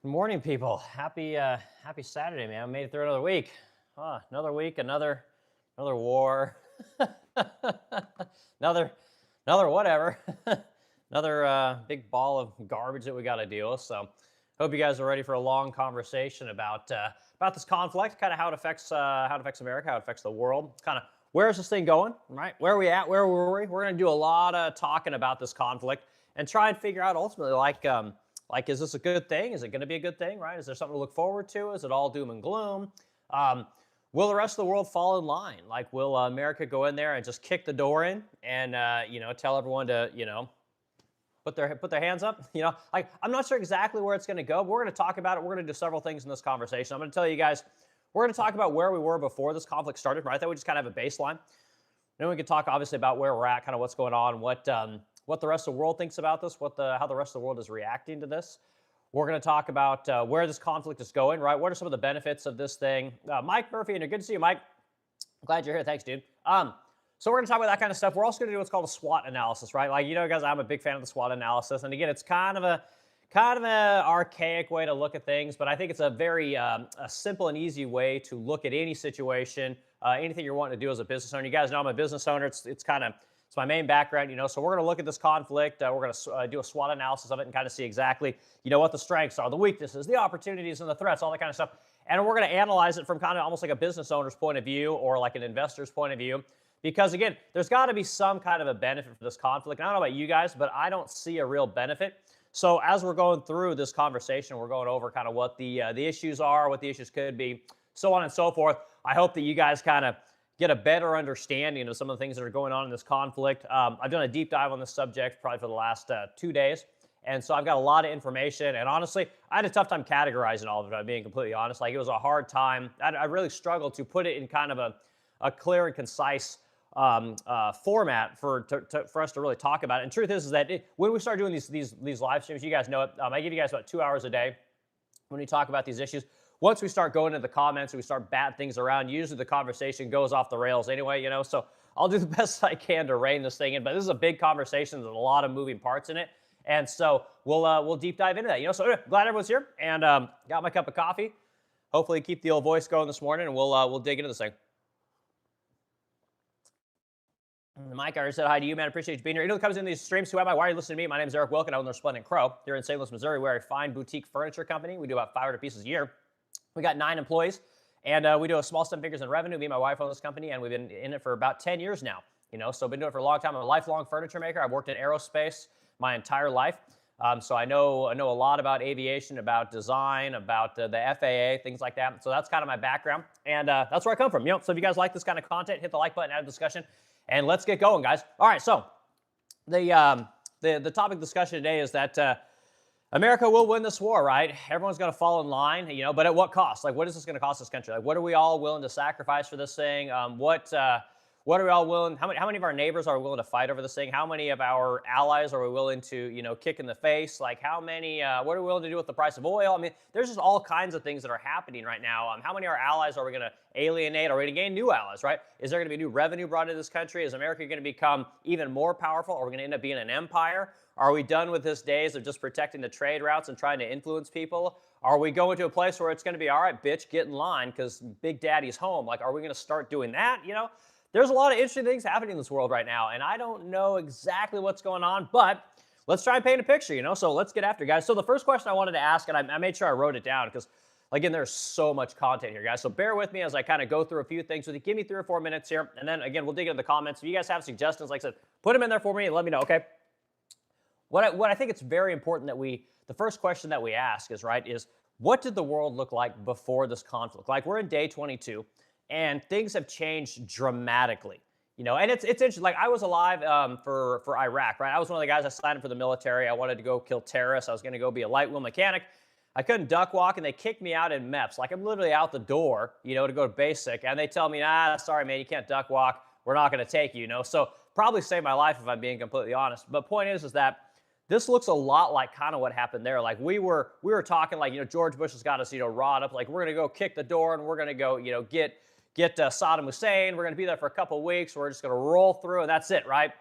Good morning, people. Happy Saturday, man. I made it through another week. Another week, another war, another another whatever, another big ball of garbage that we got to deal with. So, hope you guys are ready for a long conversation about this conflict, kind of how it affects America, how it affects the world, kind of where is this thing going, right? Where are we at? Where were we? We're going to do a lot of talking about this conflict and try and figure out ultimately, like, is this a good thing? Is it going to be a good thing, right? Is there something to look forward to? Is it all doom and gloom? Um, will the rest of the world fall in line? Like, will America go in there and just kick the door in and, tell everyone to, put their hands up? Like, I'm not sure exactly where it's going to go, but we're going to talk about it. We're going to do several things in this conversation. I'm going to tell you guys, we're going to talk about where we were before this conflict started, right? That we just kind of have a baseline. Then we can talk obviously about where we're at, kind of what's going on, what the rest of the world thinks about this, how the rest of the world is reacting to this. We're going to talk about where this conflict is going, right? What are some of the benefits of this thing? Mike Murphy, and you're good to see you, Mike. Glad you're here. Thanks, dude. So we're going to talk about that kind of stuff. We're also going to do what's called a SWOT analysis, right? Like, guys, I'm a big fan of the SWOT analysis. And again, it's kind of an archaic way to look at things, but I think it's a very a simple and easy way to look at any situation, anything you're wanting to do as a business owner. You guys know I'm a business owner. It's my main background, So we're going to look at this conflict. We're going to do a SWOT analysis of it and kind of see exactly, what the strengths are, the weaknesses, the opportunities, and the threats, all that kind of stuff. And we're going to analyze it from kind of almost like a business owner's point of view or like an investor's point of view. Because again, there's got to be some kind of a benefit for this conflict. And I don't know about you guys, but I don't see a real benefit. So as we're going through this conversation, we're going over kind of what the issues are, what the issues could be, so on and so forth. I hope that you guys kind of get a better understanding of some of the things that are going on in this conflict. I've done a deep dive on this subject probably for the last 2 days. And so I've got a lot of information. And honestly, I had a tough time categorizing all of it, if I'm being completely honest. Like, it was a hard time. I really struggled to put it in kind of a clear and concise format for us to really talk about it. And truth is that when we start doing these live streams, you guys know it. I give you guys about 2 hours a day when we talk about these issues. Once we start going into the comments and we start batting things around, usually the conversation goes off the rails anyway, So I'll do the best I can to rein this thing in. But this is a big conversation. There's a lot of moving parts in it. And so we'll deep dive into that, So anyway, glad everyone's here and got my cup of coffee. Hopefully keep the old voice going this morning, and we'll dig into this thing. Mike, I already said hi to you, man. Appreciate you being here. Who comes in these streams? Who am I? Why are you listening to me? My name is Eric Wilkin. I own the Resplendent Crow here in St. Louis, Missouri. We're a fine boutique furniture company. We do about 500 pieces a year. We got 9 employees, and we do a small 7 figures in revenue. Me and my wife own this company, and we've been in it for about 10 years now. So I've been doing it for a long time. I'm a lifelong furniture maker. I've worked in aerospace my entire life, so I know a lot about aviation, about design, about the FAA, things like that. So that's kind of my background, and that's where I come from. So if you guys like this kind of content, hit the like button, add a discussion, and let's get going, guys. All right, so the topic of discussion today is that America will win this war, right? Everyone's going to fall in line, but at what cost? Like, what is this going to cost this country? Like, what are we all willing to sacrifice for this thing? What are we all willing? How many of our neighbors are willing to fight over this thing? How many of our allies are we willing to, kick in the face? Like, what are we willing to do with the price of oil? I mean, there's just all kinds of things that are happening right now. How many of our allies are we going to alienate? Are we going to gain new allies, right? Is there going to be new revenue brought into this country? Is America going to become even more powerful? Are we going to end up being an empire? Are we done with this days of just protecting the trade routes and trying to influence people? Are we going to a place where it's going to be, all right, bitch, get in line because Big Daddy's home? Like, are we going to start doing that? There's a lot of interesting things happening in this world right now, and I don't know exactly what's going on, but let's try and paint a picture, So let's get after it, guys. So the first question I wanted to ask, and I made sure I wrote it down because, again, there's so much content here, guys. So bear with me as I kind of go through a few things with you. Give me 3 or 4 minutes here, and then, again, we'll dig into the comments. If you guys have suggestions, like I said, put them in there for me and let me know, okay? What I think it's very important that the first question that we ask is what did the world look like before this conflict? Like, we're in day 22, and things have changed dramatically, and it's interesting. Like, I was alive for Iraq, right? I was one of the guys that signed up for the military. I wanted to go kill terrorists. I was going to go be a light wheel mechanic. I couldn't duck walk, and they kicked me out in MEPS. Like, I'm literally out the door, to go to basic, and they tell me, sorry, man, you can't duck walk. We're not going to take you, So probably saved my life if I'm being completely honest. But point is that this looks a lot like kind of what happened there. Like, we were talking like, George Bush has got us, riled up. Like, we're going to go kick the door and we're going to go, get Saddam Hussein. We're going to be there for a couple of weeks. We're just going to roll through and that's it, right?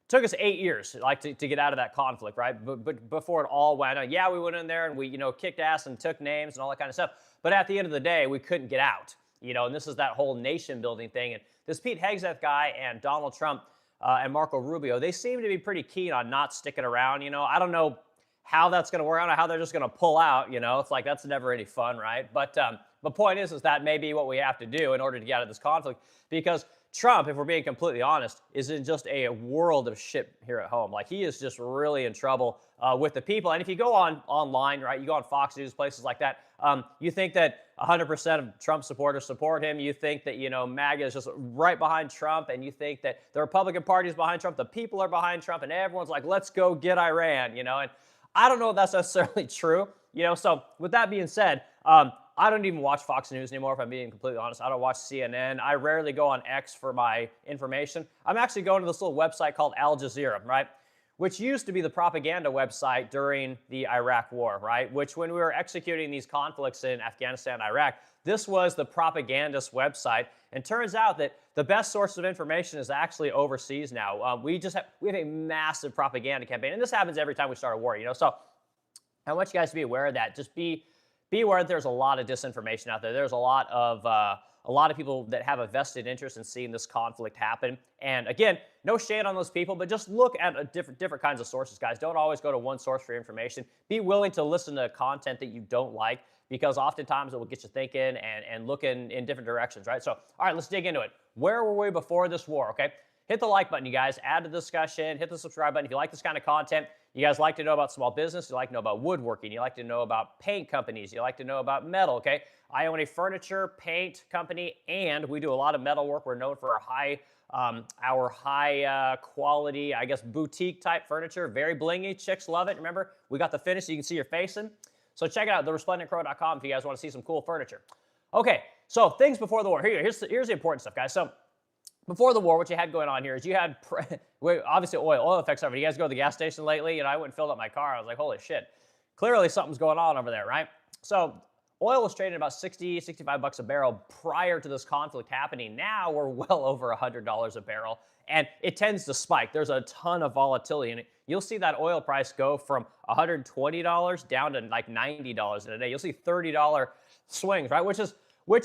took us 8 years, like to get out of that conflict, right? But before it all went on, yeah, we went in there and we, kicked ass and took names and all that kind of stuff. But at the end of the day, we couldn't get out, and this is that whole nation building thing. And this Pete Hegseth guy and Donald Trump and Marco Rubio, they seem to be pretty keen on not sticking around. I don't know how that's going to work. I don't know how they're just going to pull out. It's like that's never any fun, right? But the point is that may be what we have to do in order to get out of this conflict, because Trump, if we're being completely honest, is in just a world of shit here at home. Like, he is just really in trouble with the people. And if you go online, right, you go on Fox News, places like that, you think that 100% of Trump supporters support him. You think that, MAGA is just right behind Trump, and you think that the Republican Party is behind Trump, the people are behind Trump, and everyone's like, let's go get Iran, and I don't know if that's necessarily true, so with that being said, I don't even watch Fox News anymore, if I'm being completely honest. I don't watch CNN. I rarely go on X for my information. I'm actually going to this little website called Al Jazeera, right? Which used to be the propaganda website during the Iraq War, right? Which, when we were executing these conflicts in Afghanistan and Iraq, this was the propagandist website. And turns out that the best source of information is actually overseas now. We have a massive propaganda campaign, and this happens every time we start a war, So I want you guys to be aware of that. Just be aware that there's a lot of disinformation out there. There's a lot of people that have a vested interest in seeing this conflict happen. And again, no shade on those people, but just look at different kinds of sources, guys. Don't always go to one source for information. Be willing to listen to content that you don't like, because oftentimes it will get you thinking and looking in different directions, right? So, all right, let's dig into it. Where were we before this war, okay? Hit the like button, you guys. Add to the discussion. Hit the subscribe button if you like this kind of content. You guys like to know about small business. You like to know about woodworking. You like to know about paint companies. You like to know about metal, okay? I own a furniture, paint company, and we do a lot of metal work. We're known for our high quality, I guess, boutique type furniture. Very blingy. Chicks love it. Remember, we got the finish so you can see your face in. So check it out, theresplendentcrow.com, if you guys want to see some cool furniture. Okay, so things before the war. Here's the important stuff, guys. So before the war, what you had going on here is you had, obviously, oil affects everything. You guys go to the gas station lately? I went and filled up my car. I was like, holy shit. Clearly something's going on over there, right? So oil was trading about 60, 65 bucks a barrel prior to this conflict happening. Now we're well over $100 a barrel, and it tends to spike. There's a ton of volatility in it. You'll see that oil price go from $120 down to like $90 in a day. You'll see $30 swings, right? Which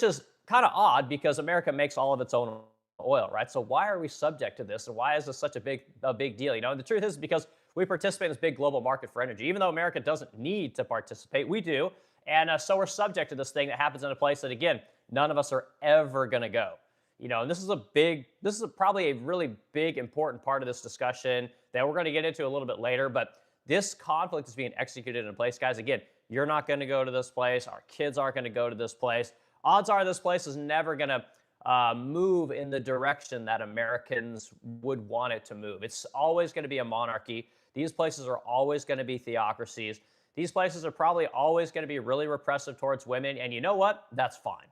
is kind of odd, because America makes all of its own oil, right? So why are we subject to this, and why is this such a big deal? And the truth is because we participate in this big global market for energy. Even though America doesn't need to participate, we do, and so we're subject to this thing that happens in a place that, again, none of us are ever going to go. And this is probably a really big, important part of this discussion that we're going to get into a little bit later. But this conflict is being executed in a place, guys. Again, you're not going to go to this place. Our kids aren't going to go to this place. Odds are this place is never going to move in the direction that Americans would want it to move. It's always going to be a monarchy. These places are always going to be theocracies. These places are probably always going to be really repressive towards women. And you know what? That's fine.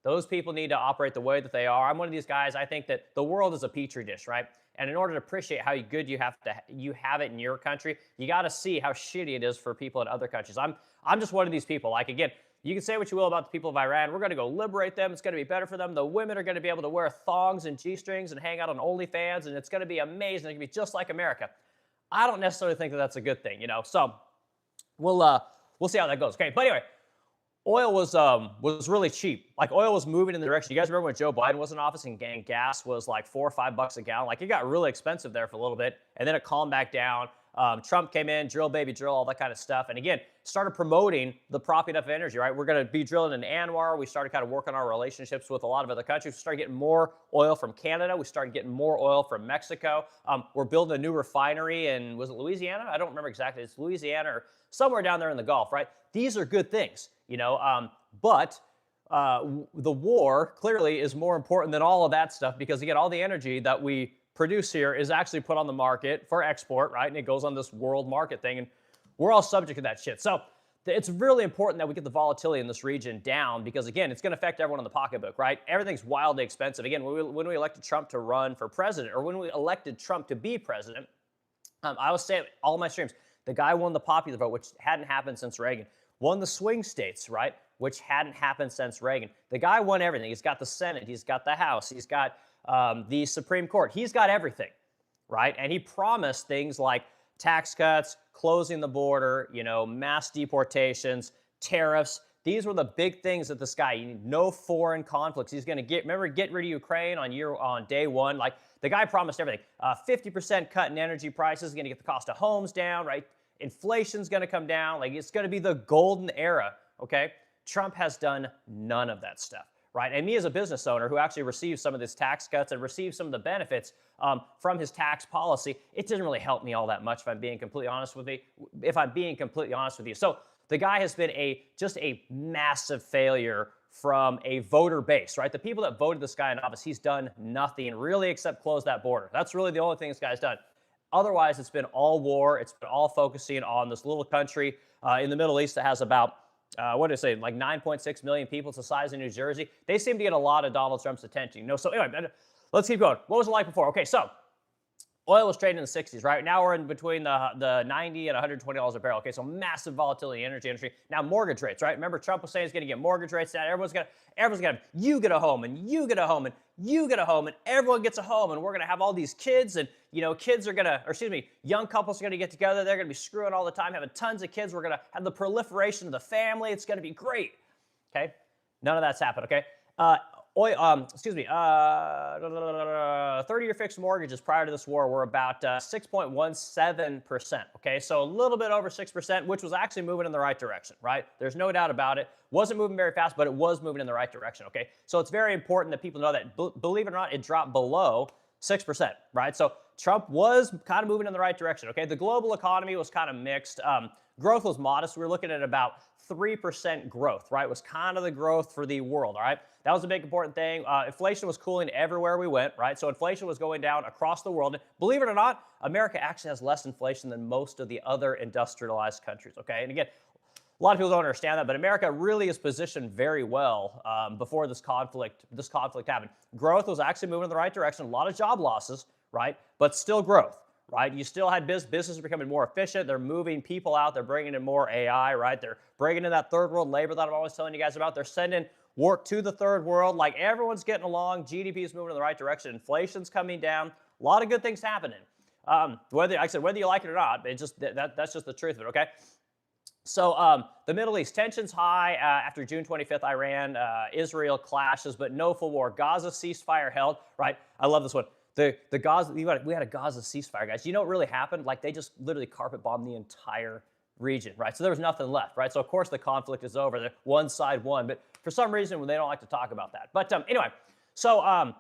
Those people need to operate the way that they are. I'm one of these guys. I think that the world is a petri dish, right? And in order to appreciate how good you have it in your country, you got to see how shitty it is for people in other countries. I'm just one of these people. Like, again, you can say what you will about the people of Iran. We're going to go liberate them. It's going to be better for them. The women are going to be able to wear thongs and G-strings and hang out on OnlyFans, and it's going to be amazing. It's going to be just like America. I don't necessarily think that that's a good thing, So we'll see how that goes. Okay, but anyway, oil was really cheap. Like, oil was moving in the direction. You guys remember when Joe Biden was in office and gas was like $4 or $5 a gallon? Like, it got really expensive there for a little bit, and then it calmed back down. Trump came in, drill, baby, drill, all that kind of stuff. And again, started promoting the propping up of energy, right? We're going to be drilling in Anwar. We started kind of working our relationships with a lot of other countries. We started getting more oil from Canada. We started getting more oil from Mexico. We're building a new refinery in, was it Louisiana? I don't remember exactly. It's Louisiana or somewhere down there in the Gulf, right? These are good things, but the war clearly is more important than all of that stuff, because again, all the energy that we produce here is actually put on the market for export, right? And it goes on this world market thing, and we're all subject to that shit. So it's really important that we get the volatility in this region down, because again, it's going to affect everyone in the pocketbook, right? Everything's wildly expensive. Again, when we elected Trump to run for president, or when we elected Trump to be president, I was saying all my streams, the guy won the popular vote, which hadn't happened since Reagan. Won the swing states, right? Which hadn't happened since Reagan. The guy won everything. He's got the Senate. He's got the House. He's got the Supreme Court. He's got everything. right? And he promised things like tax cuts, closing the border, mass deportations, tariffs. These were the big things that this guy, no foreign conflicts. He's going to get rid of Ukraine on day one. Like the guy promised everything. 50% cut in energy prices, going to get the cost of homes down, right? Inflation's going to come down. Like it's going to be the golden era, okay? Trump has done none of that stuff, right? And me as a business owner who actually received some of his tax cuts and received some of the benefits from his tax policy, it didn't really help me all that much if I'm being completely honest with you. So the guy has been just a massive failure from a voter base, right? The people that voted this guy in office, he's done nothing really except close that border. That's really the only thing this guy's done. Otherwise, it's been all war. It's been all focusing on this little country in the Middle East that has about, like 9.6 million people. It's the size of New Jersey. They seem to get a lot of Donald Trump's attention. So anyway, let's keep going. What was it like before? Okay, so oil was trading in the 60s, right? Now we're in between the 90 and $120 a barrel. Okay, so massive volatility in the energy industry. Now mortgage rates, right? Remember Trump was saying he's going to get mortgage rates down. Everyone's gonna, you get a home, and you get a home, and you get a home, and everyone gets a home, and we're gonna have all these kids, and young couples are gonna get together. They're gonna be screwing all the time, having tons of kids. We're gonna have the proliferation of the family. It's gonna be great. Okay, none of that's happened. Okay. 30-year fixed mortgages prior to this war were about 6.17%. Okay, so a little bit over 6%, which was actually moving in the right direction, right? There's no doubt about it. Wasn't moving very fast, but it was moving in the right direction. Okay, so it's very important that people know that. Believe it or not, it dropped below 6%, right? So Trump was kind of moving in the right direction. Okay, the global economy was kind of mixed. Growth was modest. We were looking at about 3% growth, right? Was kind of the growth for the world, all right? That was a big important thing. Inflation was cooling everywhere we went, right? So inflation was going down across the world. And believe it or not, America actually has less inflation than most of the other industrialized countries, okay? And again, a lot of people don't understand that, but America really is positioned very well before this conflict happened. Growth was actually moving in the right direction. A lot of job losses, right? But still growth. Right? You still had businesses becoming more efficient. They're moving people out. They're bringing in more AI, right? They're bringing in that third world labor that I'm always telling you guys about. They're sending work to the third world. Like everyone's getting along. GDP is moving in the right direction. Inflation's coming down. A lot of good things happening. Whether you like it or not, that's just the truth of it, okay? So the Middle East, tensions high after June 25th, Iran, Israel clashes, but no full war. Gaza ceasefire held, right? I love this one. The Gaza, we had a Gaza ceasefire, guys. You know what really happened? Like they just literally carpet bombed the entire region, right? So there was nothing left, right? So of course the conflict is over. The one side won, but for some reason they don't like to talk about that. But anyway, so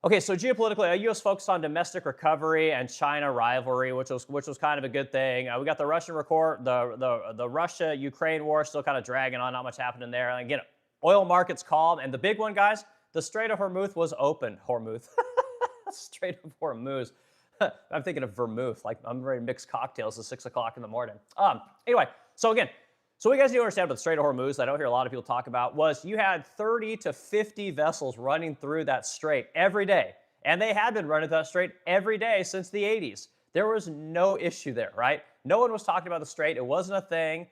okay, so geopolitically, U.S. focused on domestic recovery and China rivalry, which was kind of a good thing. We got the the Russia-Ukraine war still kind of dragging on. Not much happening there. And again, oil markets calm, and the big one, guys, the Strait of Hormuz was opened. Strait of Hormuz. I'm thinking of vermouth. Like I'm ready to mix cocktails at 6 o'clock in the morning. Anyway, so what you guys need to understand about the Strait of Hormuz, I don't hear a lot of people talk about, was you had 30 to 50 vessels running through that strait every day. And they had been running that strait every day since the 80s. There was no issue there, right? No one was talking about the strait. It wasn't a thing.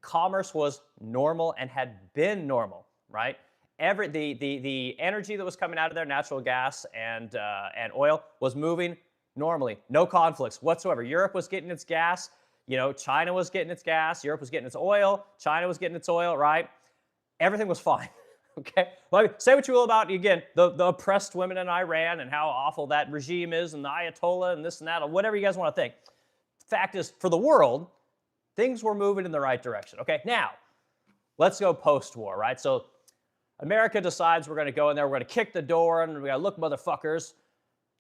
Commerce was normal and had been normal, right? The energy that was coming out of there, natural gas and oil, was moving normally. No conflicts whatsoever. Europe was getting its gas. China was getting its gas. Europe was getting its oil. China was getting its oil, right? Everything was fine. Okay? Well, say what you will about, again, the oppressed women in Iran and how awful that regime is and the Ayatollah and this and that, or whatever you guys want to think. Fact is, for the world, things were moving in the right direction. Okay? Now, let's go post-war, right? So America decides we're going to go in there, we're going to kick the door, and we're going to look, motherfuckers,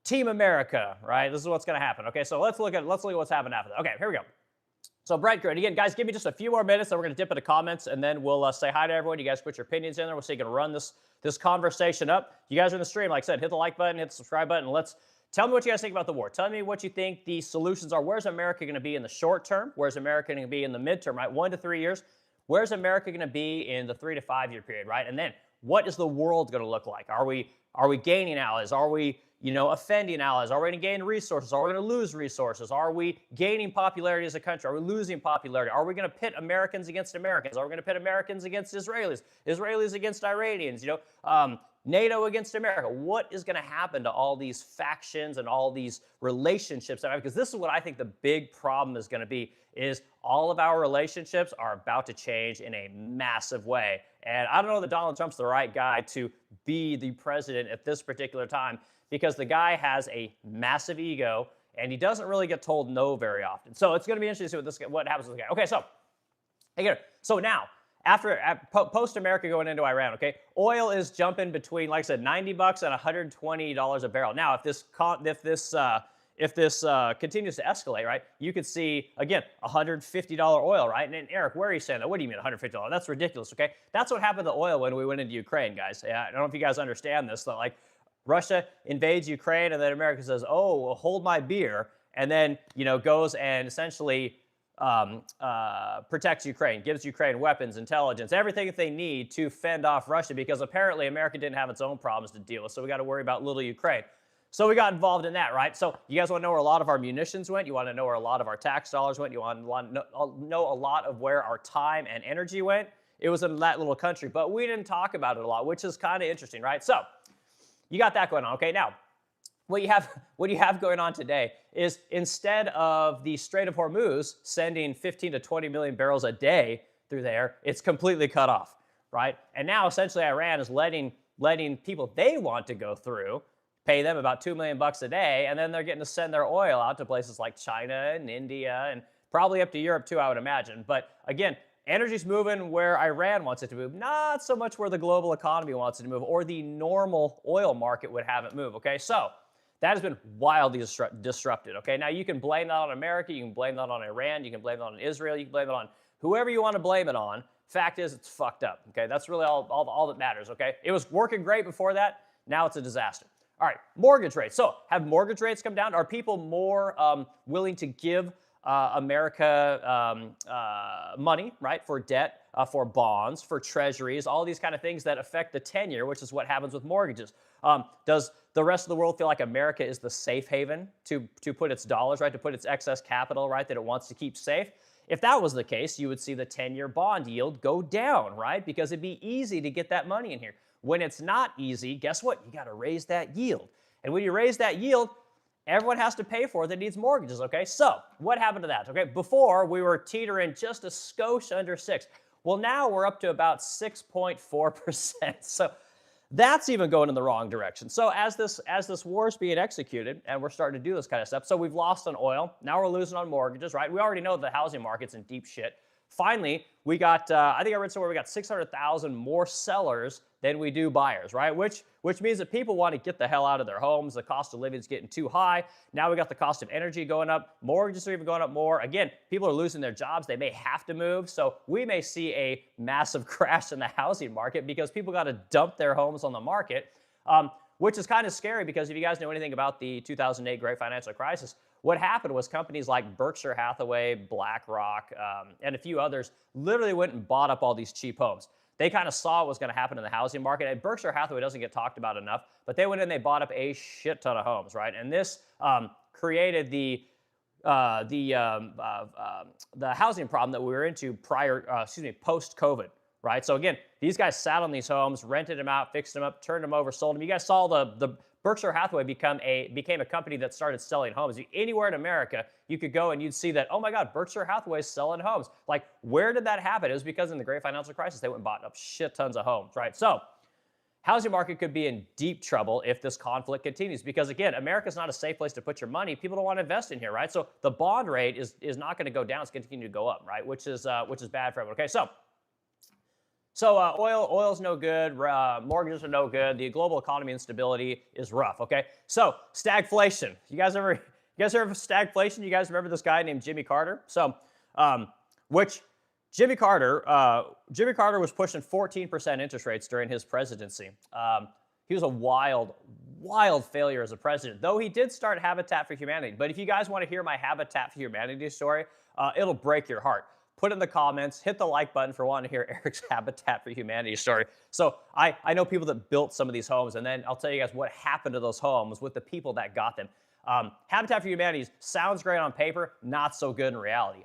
Team America, right? This is what's going to happen. Okay, so let's look at what's happened after that. Okay, here we go. So Brett, great. Again, guys, give me just a few more minutes, then we're going to dip into comments, and then we'll say hi to everyone. You guys put your opinions in there. We're going to run this conversation up. You guys are in the stream, like I said, hit the like button, hit the subscribe button. Let's tell me what you guys think about the war. Tell me what you think the solutions are. Where's America going to be in the short term? Where's America going to be in the midterm, right? 1 to 3 years. Where's America going to be in the 3 to 5 year period, right? And then what is the world going to look like? Are we gaining allies? Are we, offending allies? Are we going to gain resources? Are we going to lose resources? Are we gaining popularity as a country? Are we losing popularity? Are we going to pit Americans against Americans? Are we going to pit Americans against Israelis? Israelis against Iranians? NATO against America. What is going to happen to all these factions and all these relationships? Because this is what I think the big problem is going to be, is all of our relationships are about to change in a massive way. And I don't know that Donald Trump's the right guy to be the president at this particular time, because the guy has a massive ego and he doesn't really get told no very often. So it's going to be interesting to see what happens with this guy. Okay, so now, after post-America going into Iran, okay, oil is jumping between, like I said, $90 and $120 a barrel. Now, if this continues to escalate, right, you could see, again, $150 oil, right? And Eric, where are you saying that? What do you mean $150? That's ridiculous, okay? That's what happened to oil when we went into Ukraine, guys. I don't know if you guys understand this, but like Russia invades Ukraine, and then America says, oh, well, hold my beer, and then, goes and essentially protects Ukraine, gives Ukraine weapons, intelligence, everything that they need to fend off Russia, because apparently America didn't have its own problems to deal with, so we got to worry about little Ukraine. So we got involved in that, right? So you guys want to know where a lot of our munitions went? You want to know where a lot of our tax dollars went? You want to know a lot of where our time and energy went? It was in that little country, but we didn't talk about it a lot, which is kind of interesting, right? So you got that going on. Okay, now what you have going on today is, instead of the Strait of Hormuz sending 15 to 20 million barrels a day through there, it's completely cut off, right? And now essentially Iran is letting people they want to go through pay them about $2 million a day, and then they're getting to send their oil out to places like China and India and probably up to Europe too, I would imagine. But again, energy's moving where Iran wants it to move, not so much where the global economy wants it to move or the normal oil market would have it move, okay? So that has been wildly disrupted, okay? Now, you can blame that on America, you can blame that on Iran, you can blame that on Israel, you can blame it on whoever you want to blame it on. Fact is, it's fucked up, okay? That's really all that matters, okay? It was working great before that. Now it's a disaster. All right, mortgage rates. So have mortgage rates come down? Are people more willing to give America money, right, for debt, for bonds, for treasuries, all these kind of things that affect the 10-year, which is what happens with mortgages? Does the rest of the world feel like America is the safe haven to put its dollars, right, to put its excess capital, right, that it wants to keep safe? If that was the case, you would see the 10-year bond yield go down, right, because it'd be easy to get that money in here. When it's not easy, guess what? You got to raise that yield. And when you raise that yield, everyone has to pay for it that needs mortgages, okay? So what happened to that, okay? Before, we were teetering just a skosh under 6. Well, now we're up to about 6.4%. So that's even going in the wrong direction. So as this war is being executed, and we're starting to do this kind of stuff, so we've lost on oil. Now we're losing on mortgages, right? We already know the housing market's in deep shit. Finally, we got, I think I read somewhere we got 600,000 more sellers than we do buyers, right? Which means that people want to get the hell out of their homes. The cost of living is getting too high. Now we got the cost of energy going up. Mortgages are even going up more. Again, people are losing their jobs. They may have to move. So we may see a massive crash in the housing market because people got to dump their homes on the market, which is kind of scary, because if you guys know anything about the 2008 Great Financial Crisis, what happened was companies like Berkshire Hathaway, BlackRock, and a few others literally went and bought up all these cheap homes. They kind of saw what was going to happen in the housing market. And Berkshire Hathaway doesn't get talked about enough, but they went in and they bought up a shit ton of homes, right? And this created the housing problem that we were into post-COVID, right? So again, these guys sat on these homes, rented them out, fixed them up, turned them over, sold them. You guys saw the Berkshire Hathaway became a company that started selling homes. Anywhere in America, you could go and you'd see that, oh my God, Berkshire Hathaway is selling homes. Like, where did that happen? It was because in the Great Financial Crisis, they went and bought up shit tons of homes, right? So housing market could be in deep trouble if this conflict continues, because again, America's not a safe place to put your money. People don't want to invest in here, right? So the bond rate is not going to go down. It's going to continue to go up, right? Which is bad for everyone. Okay, So oil's no good, mortgages are no good, the global economy instability is rough, okay? So stagflation. You guys ever heard of stagflation? You guys remember this guy named Jimmy Carter? So, Jimmy Carter was pushing 14% interest rates during his presidency. He was a wild failure as a president, though he did start Habitat for Humanity. But if you guys want to hear my Habitat for Humanity story, it'll break your heart. Put in the comments, hit the like button for wanting to hear Eric's Habitat for Humanity story. So I know people that built some of these homes, and then I'll tell you guys what happened to those homes with the people that got them. Habitat for Humanity sounds great on paper, not so good in reality.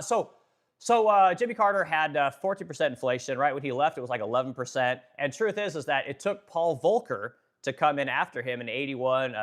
So So Jimmy Carter had 14% inflation, right? When he left, it was like 11%. And truth is that it took Paul Volcker to come in after him in 81,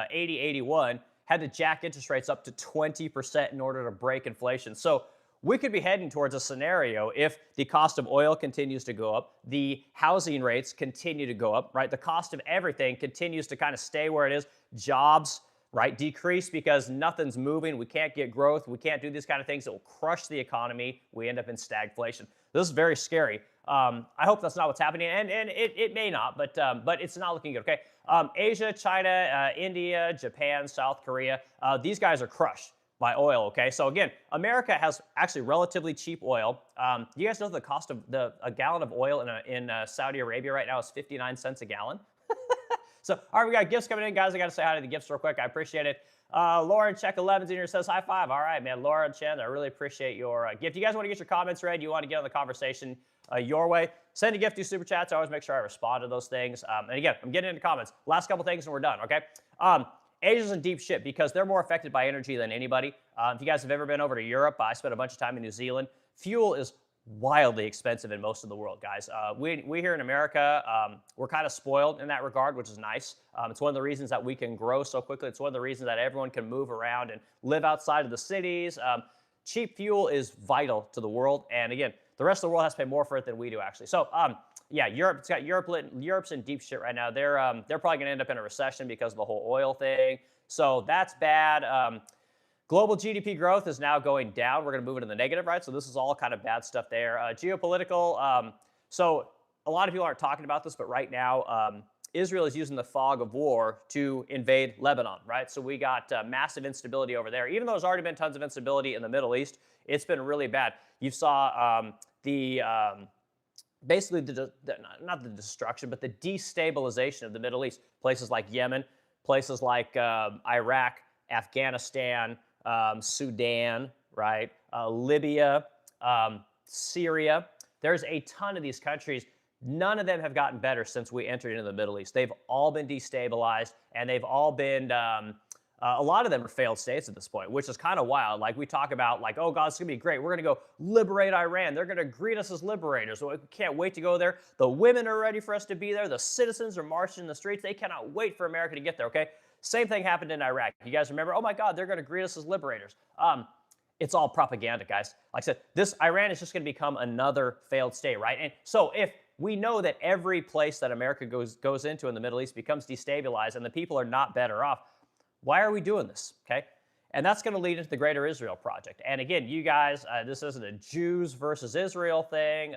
had to jack interest rates up to 20% in order to break inflation. So we could be heading towards a scenario if the cost of oil continues to go up, the housing rates continue to go up, right? The cost of everything continues to kind of stay where it is. Jobs, right, decrease because nothing's moving. We can't get growth. We can't do these kind of things that will crush the economy. We end up in stagflation. This is very scary. I hope that's not what's happening, and it may not, but it's not looking good. Okay, Asia, China, India, Japan, South Korea, these guys are crushed by oil. Okay, so again, America has actually relatively cheap oil. You guys know the cost of a gallon of oil in Saudi Arabia right now is 59 cents a gallon. So, all right, we got gifts coming in, guys. I got to say hi to the gifts real quick. I appreciate it. Lauren Check 11's in here says high five. All right, man. Lauren Chen, I really appreciate your gift. You guys want to get your comments read? You want to get on the conversation your way? Send a gift through Super Chats. I always make sure I respond to those things. And again, I'm getting into comments. Last couple things and we're done, okay? Asia's in deep shit because they're more affected by energy than anybody. If you guys have ever been over to Europe, I spent a bunch of time in New Zealand. Fuel is wildly expensive in most of the world, guys. We here in America, we're kind of spoiled in that regard, which is nice. It's one of the reasons that we can grow so quickly. It's one of the reasons that everyone can move around and live outside of the cities. Cheap fuel is vital to the world. And again, the rest of the world has to pay more for it than we do, actually. So, yeah, Europe's in deep shit right now. They're probably going to end up in a recession because of the whole oil thing. So that's bad. Global GDP growth is now going down. We're going to move into the negative, right? So this is all kind of bad stuff there. Geopolitical. So a lot of people aren't talking about this, but right now, Israel is using the fog of war to invade Lebanon, right? So we got massive instability over there. Even though there's already been tons of instability in the Middle East, it's been really bad. You saw basically not the destruction, but the destabilization of the Middle East. Places like Yemen, places like Iraq, Afghanistan, Sudan, right? Libya, Syria. There's a ton of these countries. None of them have gotten better since we entered into the Middle East. They've all been destabilized, and they've all been, a lot of them are failed states at this point, which is kind of wild. Like we talk about, like, oh God, it's going to be great. We're going to go liberate Iran. They're going to greet us as liberators. So we can't wait to go there. The women are ready for us to be there. The citizens are marching in the streets. They cannot wait for America to get there, okay? Same thing happened in Iraq. You guys remember? Oh my God, they're going to greet us as liberators. It's all propaganda, guys. Like I said, this Iran is just going to become another failed state, right? And so if we know that every place that America goes into in the Middle East becomes destabilized and the people are not better off, why are we doing this, okay? And that's going to lead into the Greater Israel Project. And again, you guys, this isn't a Jews versus Israel thing.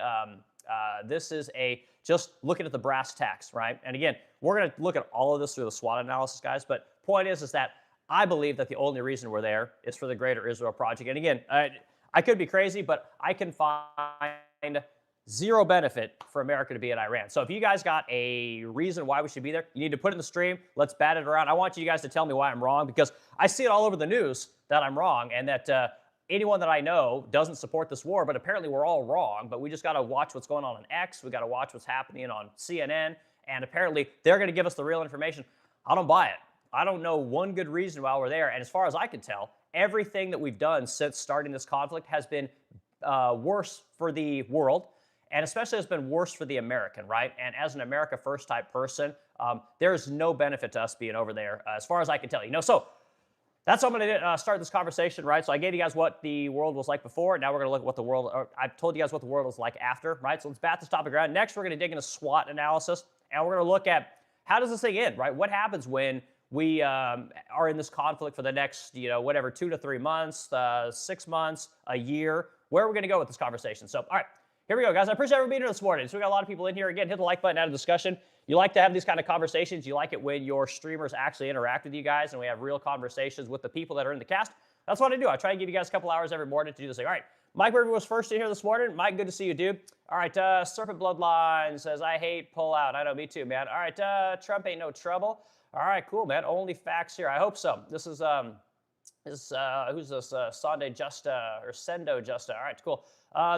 This is just looking at the brass tacks, right? And again, we're going to look at all of this through the SWOT analysis, guys. But point is that I believe that the only reason we're there is for the Greater Israel Project. And again, I could be crazy, but I can find zero benefit for America to be in Iran. So if you guys got a reason why we should be there, you need to put it in the stream. Let's bat it around. I want you guys to tell me why I'm wrong, because I see it all over the news that I'm wrong, and that anyone that I know doesn't support this war, but apparently we're all wrong. But we just got to watch what's going on X. We got to watch what's happening on CNN, and apparently they're going to give us the real information. I don't buy it. I don't know one good reason why we're there. And as far as I can tell, everything that we've done since starting this conflict has been worse for the world, and especially has been worse for the American, right? And as an America First type person, there's no benefit to us being over there, as far as I can tell. So that's how I'm going to start this conversation, right? So I gave you guys what the world was like before. Now we're going to look at what the world, I told you guys what the world was like after, right? So let's bat this topic around. Next, we're going to dig into SWOT analysis, and we're going to look at how does this thing end, right? What happens when we are in this conflict for the next, 2 to 3 months, 6 months, a year? Where are we going to go with this conversation? So, all right, here we go, guys. I appreciate everybody being here this morning. So we got a lot of people in here. Again, hit the like button, add a discussion. You like to have these kind of conversations. You like it when your streamers actually interact with you guys and we have real conversations with the people that are in the cast. That's what I do. I try to give you guys a couple hours every morning to do this thing. All right, Mike Murphy was first in here this morning. Mike, good to see you, dude. All right, Serpent Bloodline says, I hate pullout. I know, me too, man. All right, Trump ain't no trouble. All right, cool, man. Only facts here. I hope so. This is, who's this? Sunday Justa or Sendo Justa. All right, cool.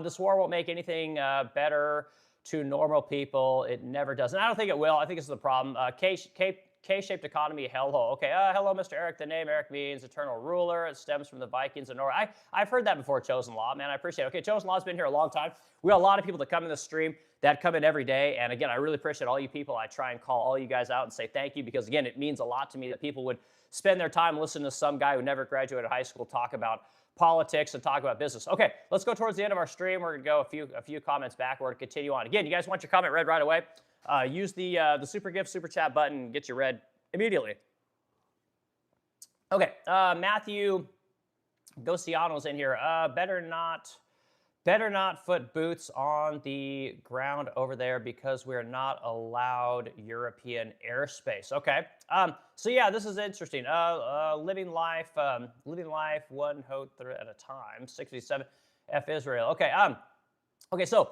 This war won't make anything better to normal people. It never does. And I don't think it will. I think this is the problem. K-shaped economy hellhole. Okay, hello, Mr. Eric. The name Eric means eternal ruler. It stems from the Vikings of Norway. I've heard that before, Chosen Law, man. I appreciate it. Okay, Chosen Law's been here a long time. We got a lot of people that come in this stream that come in every day. And again, I really appreciate all you people. I try and call all you guys out and say thank you because, again, it means a lot to me that people would spend their time listening to some guy who never graduated high school talk about politics and talk about business. Okay, let's go towards the end of our stream. We're going to go a few comments back. We're going to continue on. Again, you guys want your comment read right away? Use the super gift, super chat button and get you read immediately. Okay, Matthew Gociano's in here. Better not put boots on the ground over there because we're not allowed European airspace. Okay, so yeah, this is interesting. Living life one hope at a time. 67 F Israel. Okay, okay, so.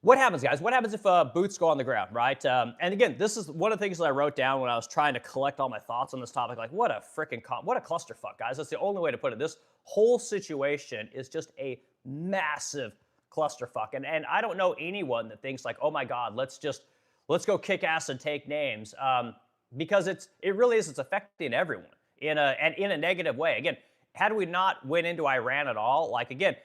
What happens, guys? What happens if boots go on the ground, right? And again, this is one of the things that I wrote down when I was trying to collect all my thoughts on this topic. Like, what a clusterfuck, guys. That's the only way to put it. This whole situation is just a massive clusterfuck. And I don't know anyone that thinks like, oh my God, let's go kick ass and take names. Because it really is, it's affecting everyone in a negative way. Again, had we not went into Iran at all, like again,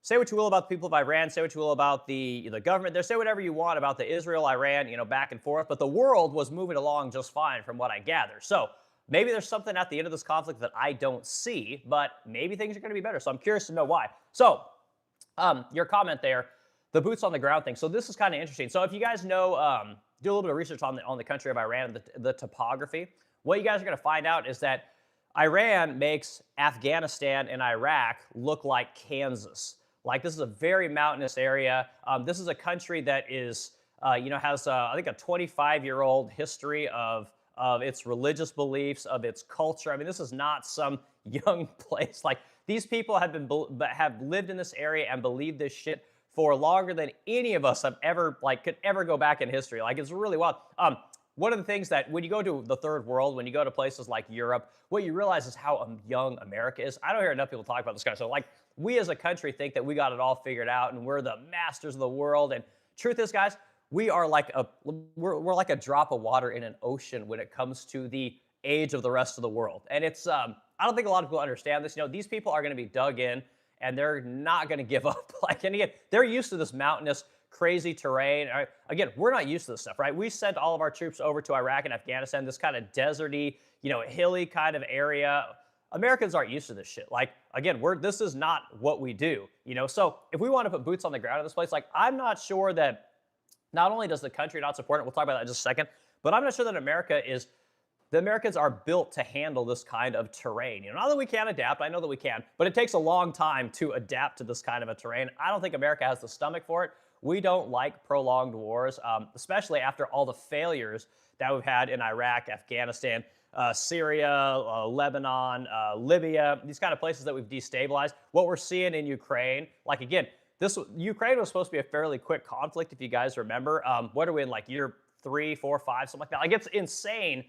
say what you will about the people of Iran, say what you will about the government there, say whatever you want about the Israel-Iran, back and forth, but the world was moving along just fine from what I gather. So maybe there's something at the end of this conflict that I don't see, but maybe things are going to be better. So I'm curious to know why. So your comment there, the boots on the ground thing. So this is kind of interesting. So if you guys know, do a little bit of research on the country of Iran, the topography, what you guys are going to find out is that Iran makes Afghanistan and Iraq look like Kansas. Like, this is a very mountainous area. This is a country that is, has, I think, a 25-year-old history of its religious beliefs, of its culture. I mean, this is not some young place. Like, these people have lived in this area and believed this shit for longer than any of us have ever, could ever go back in history. Like, it's really wild. One of the things that when you go to the third world, when you go to places like Europe, what you realize is how young America is. I don't hear enough people talk about this kind of stuff. Like, we as a country think that we got it all figured out and we're the masters of the world. And truth is, guys, we're like a drop of water in an ocean when it comes to the age of the rest of the world. And it's, I don't think a lot of people understand this. These people are going to be dug in and they're not going to give up. And again, they're used to this mountainous, crazy terrain. Again, we're not used to this stuff, right? We sent all of our troops over to Iraq and Afghanistan, this kind of deserty, hilly kind of area. Americans aren't used to this shit. Like, again, this is not what we do, So if we want to put boots on the ground in this place, like, I'm not sure that not only does the country not support it, we'll talk about that in just a second, but I'm not sure that the Americans are built to handle this kind of terrain. Not that we can't adapt, I know that we can, but it takes a long time to adapt to this kind of a terrain. I don't think America has the stomach for it. We don't like prolonged wars, especially after all the failures that we've had in Iraq, Afghanistan, Syria, Lebanon, Libya, these kind of places that we've destabilized. What we're seeing in Ukraine, like again, Ukraine was supposed to be a fairly quick conflict, if you guys remember. What are we in, like year 3, 4, 5, something like that? Like, it's insane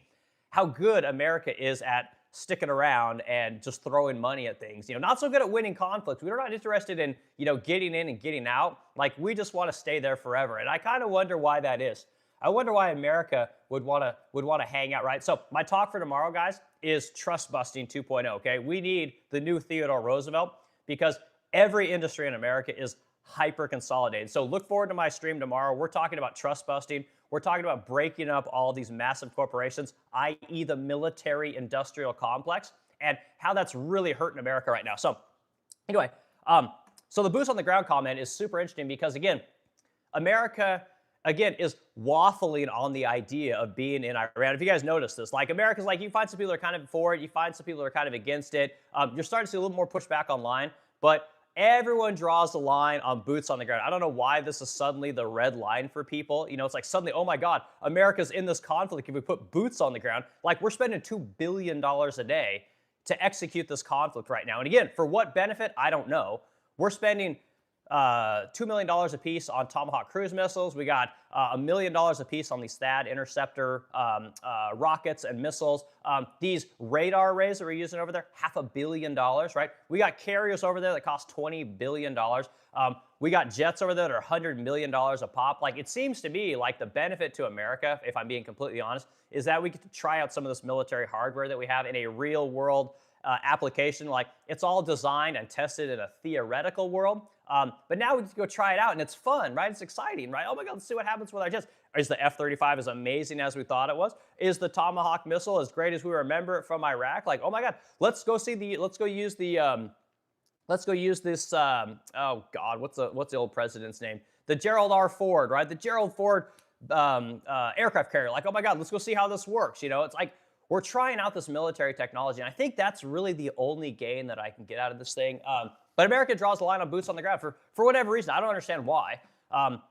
how good America is at sticking around and just throwing money at things. Not so good at winning conflicts. We're not interested in, getting in and getting out. Like, we just want to stay there forever. And I kind of wonder why that is. I wonder why America would want to hang out, right? So my talk for tomorrow, guys, is trust busting 2.0, okay? We need the new Theodore Roosevelt because every industry in America is hyper consolidated. So look forward to my stream tomorrow. We're talking about trust busting. We're talking about breaking up all these massive corporations, i.e. the military industrial complex, and how that's really hurting America right now. So anyway, so the boots on the ground comment is super interesting because, again, America, is waffling on the idea of being in Iran. If you guys notice this, like, America's like, you find some people that are kind of for it, you find some people that are kind of against it. You're starting to see a little more pushback online, but everyone draws the line on boots on the ground. I don't know why this is suddenly the red line for people. It's like suddenly, oh my God, America's in this conflict. If we put boots on the ground, like, we're spending $2 billion a day to execute this conflict right now. And again, for what benefit? I don't know. We're spending $2 million a piece on Tomahawk cruise missiles. We got $1 million a piece on these THAAD interceptor rockets and missiles. These radar arrays that we're using over there, $500 million, right? We got carriers over there that cost $20 billion. We got jets over there that are $100 million a pop. Like, it seems to me like the benefit to America, if I'm being completely honest, is that we get to try out some of this military hardware that we have in a real world application. Like, it's all designed and tested in a theoretical world. But now we get to go try it out, and it's fun, right? It's exciting, right? Oh my God, let's see what happens with our jets. Is the F-35 as amazing as we thought it was? Is the Tomahawk missile as great as we remember it from Iraq? Like, oh my God, let's go use this, oh God, what's the old president's name? The Gerald R. Ford, right? The Gerald Ford aircraft carrier. Like, oh my God, let's go see how this works. You know, it's like we're trying out this military technology, and I think that's really the only gain that I can get out of this thing. But America draws the line on boots on the ground for whatever reason. I don't understand why.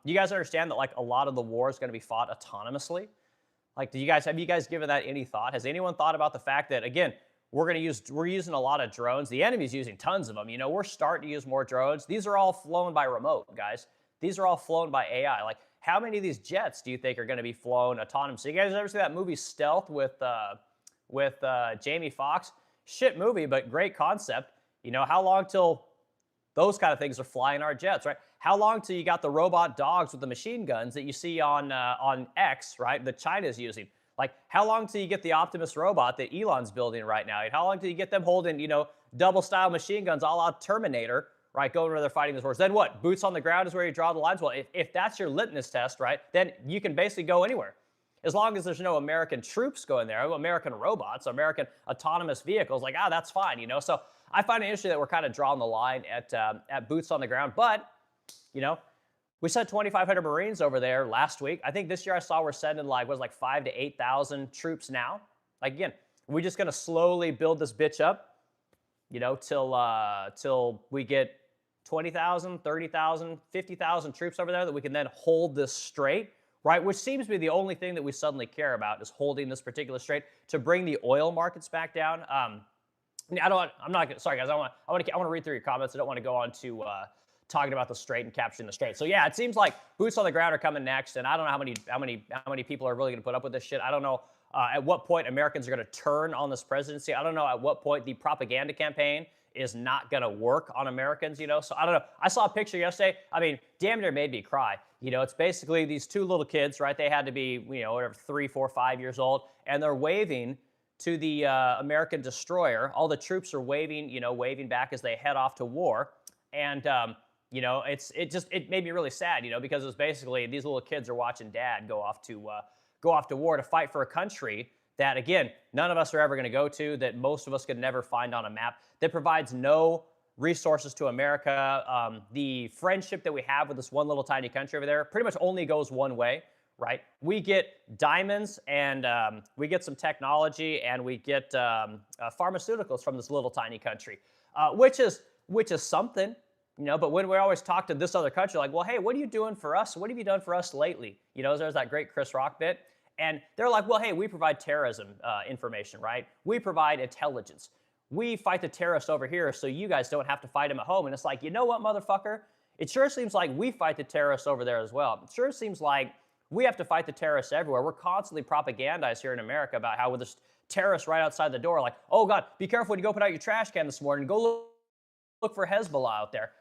You guys understand that like a lot of the war is going to be fought autonomously? Like, have you guys given that any thought? Has anyone thought about the fact that, again, we're using a lot of drones. The enemy's using tons of them. You know, we're starting to use more drones. These are all flown by remote, guys. These are all flown by AI. Like, how many of these jets do you think are going to be flown autonomously? You guys ever see that movie Stealth with Jamie Foxx? Shit movie, but great concept. You know, how long till those kind of things are flying our jets, right? How long till you got the robot dogs with the machine guns that you see on X, right, that China's using? Like, how long till you get the Optimus robot that Elon's building right now? How long till you get them holding, you know, double-style machine guns a la Terminator, right, going where they're fighting these wars? Then what? Boots on the ground is where you draw the lines? Well, if that's your litmus test, right, then you can basically go anywhere. As long as there's no American troops going there, American robots, American autonomous vehicles, like, that's fine, you know? So I find it interesting that we're kind of drawing the line at boots on the ground. But, you know, we sent 2,500 Marines over there last week. I think this year I saw we're sending like 5,000 to 8,000 troops now. Like, again, we're just going to slowly build this bitch up, you know, till we get 20,000, 30,000, 50,000 troops over there that we can then hold this straight, right? Which seems to be the only thing that we suddenly care about, is holding this particular straight to bring the oil markets back down. Sorry guys, I want to read through your comments. I don't want to go on to talking about the strait and capturing the strait. So yeah, it seems like boots on the ground are coming next, and I don't know how many people are really going to put up with this shit. I don't know at what point Americans are going to turn on this presidency. I don't know at what point the propaganda campaign is not going to work on Americans, you know? So I don't know. I saw a picture yesterday. I mean, damn near made me cry. You know, it's basically these two little kids, right? They had to be, you know, whatever, 3, 4, 5 years old, and they're waving to the American destroyer. All the troops are waving back as they head off to war. And, you know, it made me really sad, you know, because it was basically these little kids are watching dad go off to war to fight for a country that, again, none of us are ever going to go to, that most of us could never find on a map, that provides no resources to America. The friendship that we have with this one little tiny country over there pretty much only goes one way, right? We get diamonds, and we get some technology, and we get pharmaceuticals from this little tiny country, which is something, you know. But when we always talk to this other country, like, well, hey, what are you doing for us? What have you done for us lately? You know, there's that great Chris Rock bit. And they're like, well, hey, we provide terrorism information, right? We provide intelligence. We fight the terrorists over here so you guys don't have to fight them at home. And it's like, you know what, motherfucker? It sure seems like we fight the terrorists over there as well. It sure seems like we have to fight the terrorists everywhere. We're constantly propagandized here in America about how there's terrorists right outside the door. Like, oh, God, be careful when you go put out your trash can this morning. Go look for Hezbollah out there.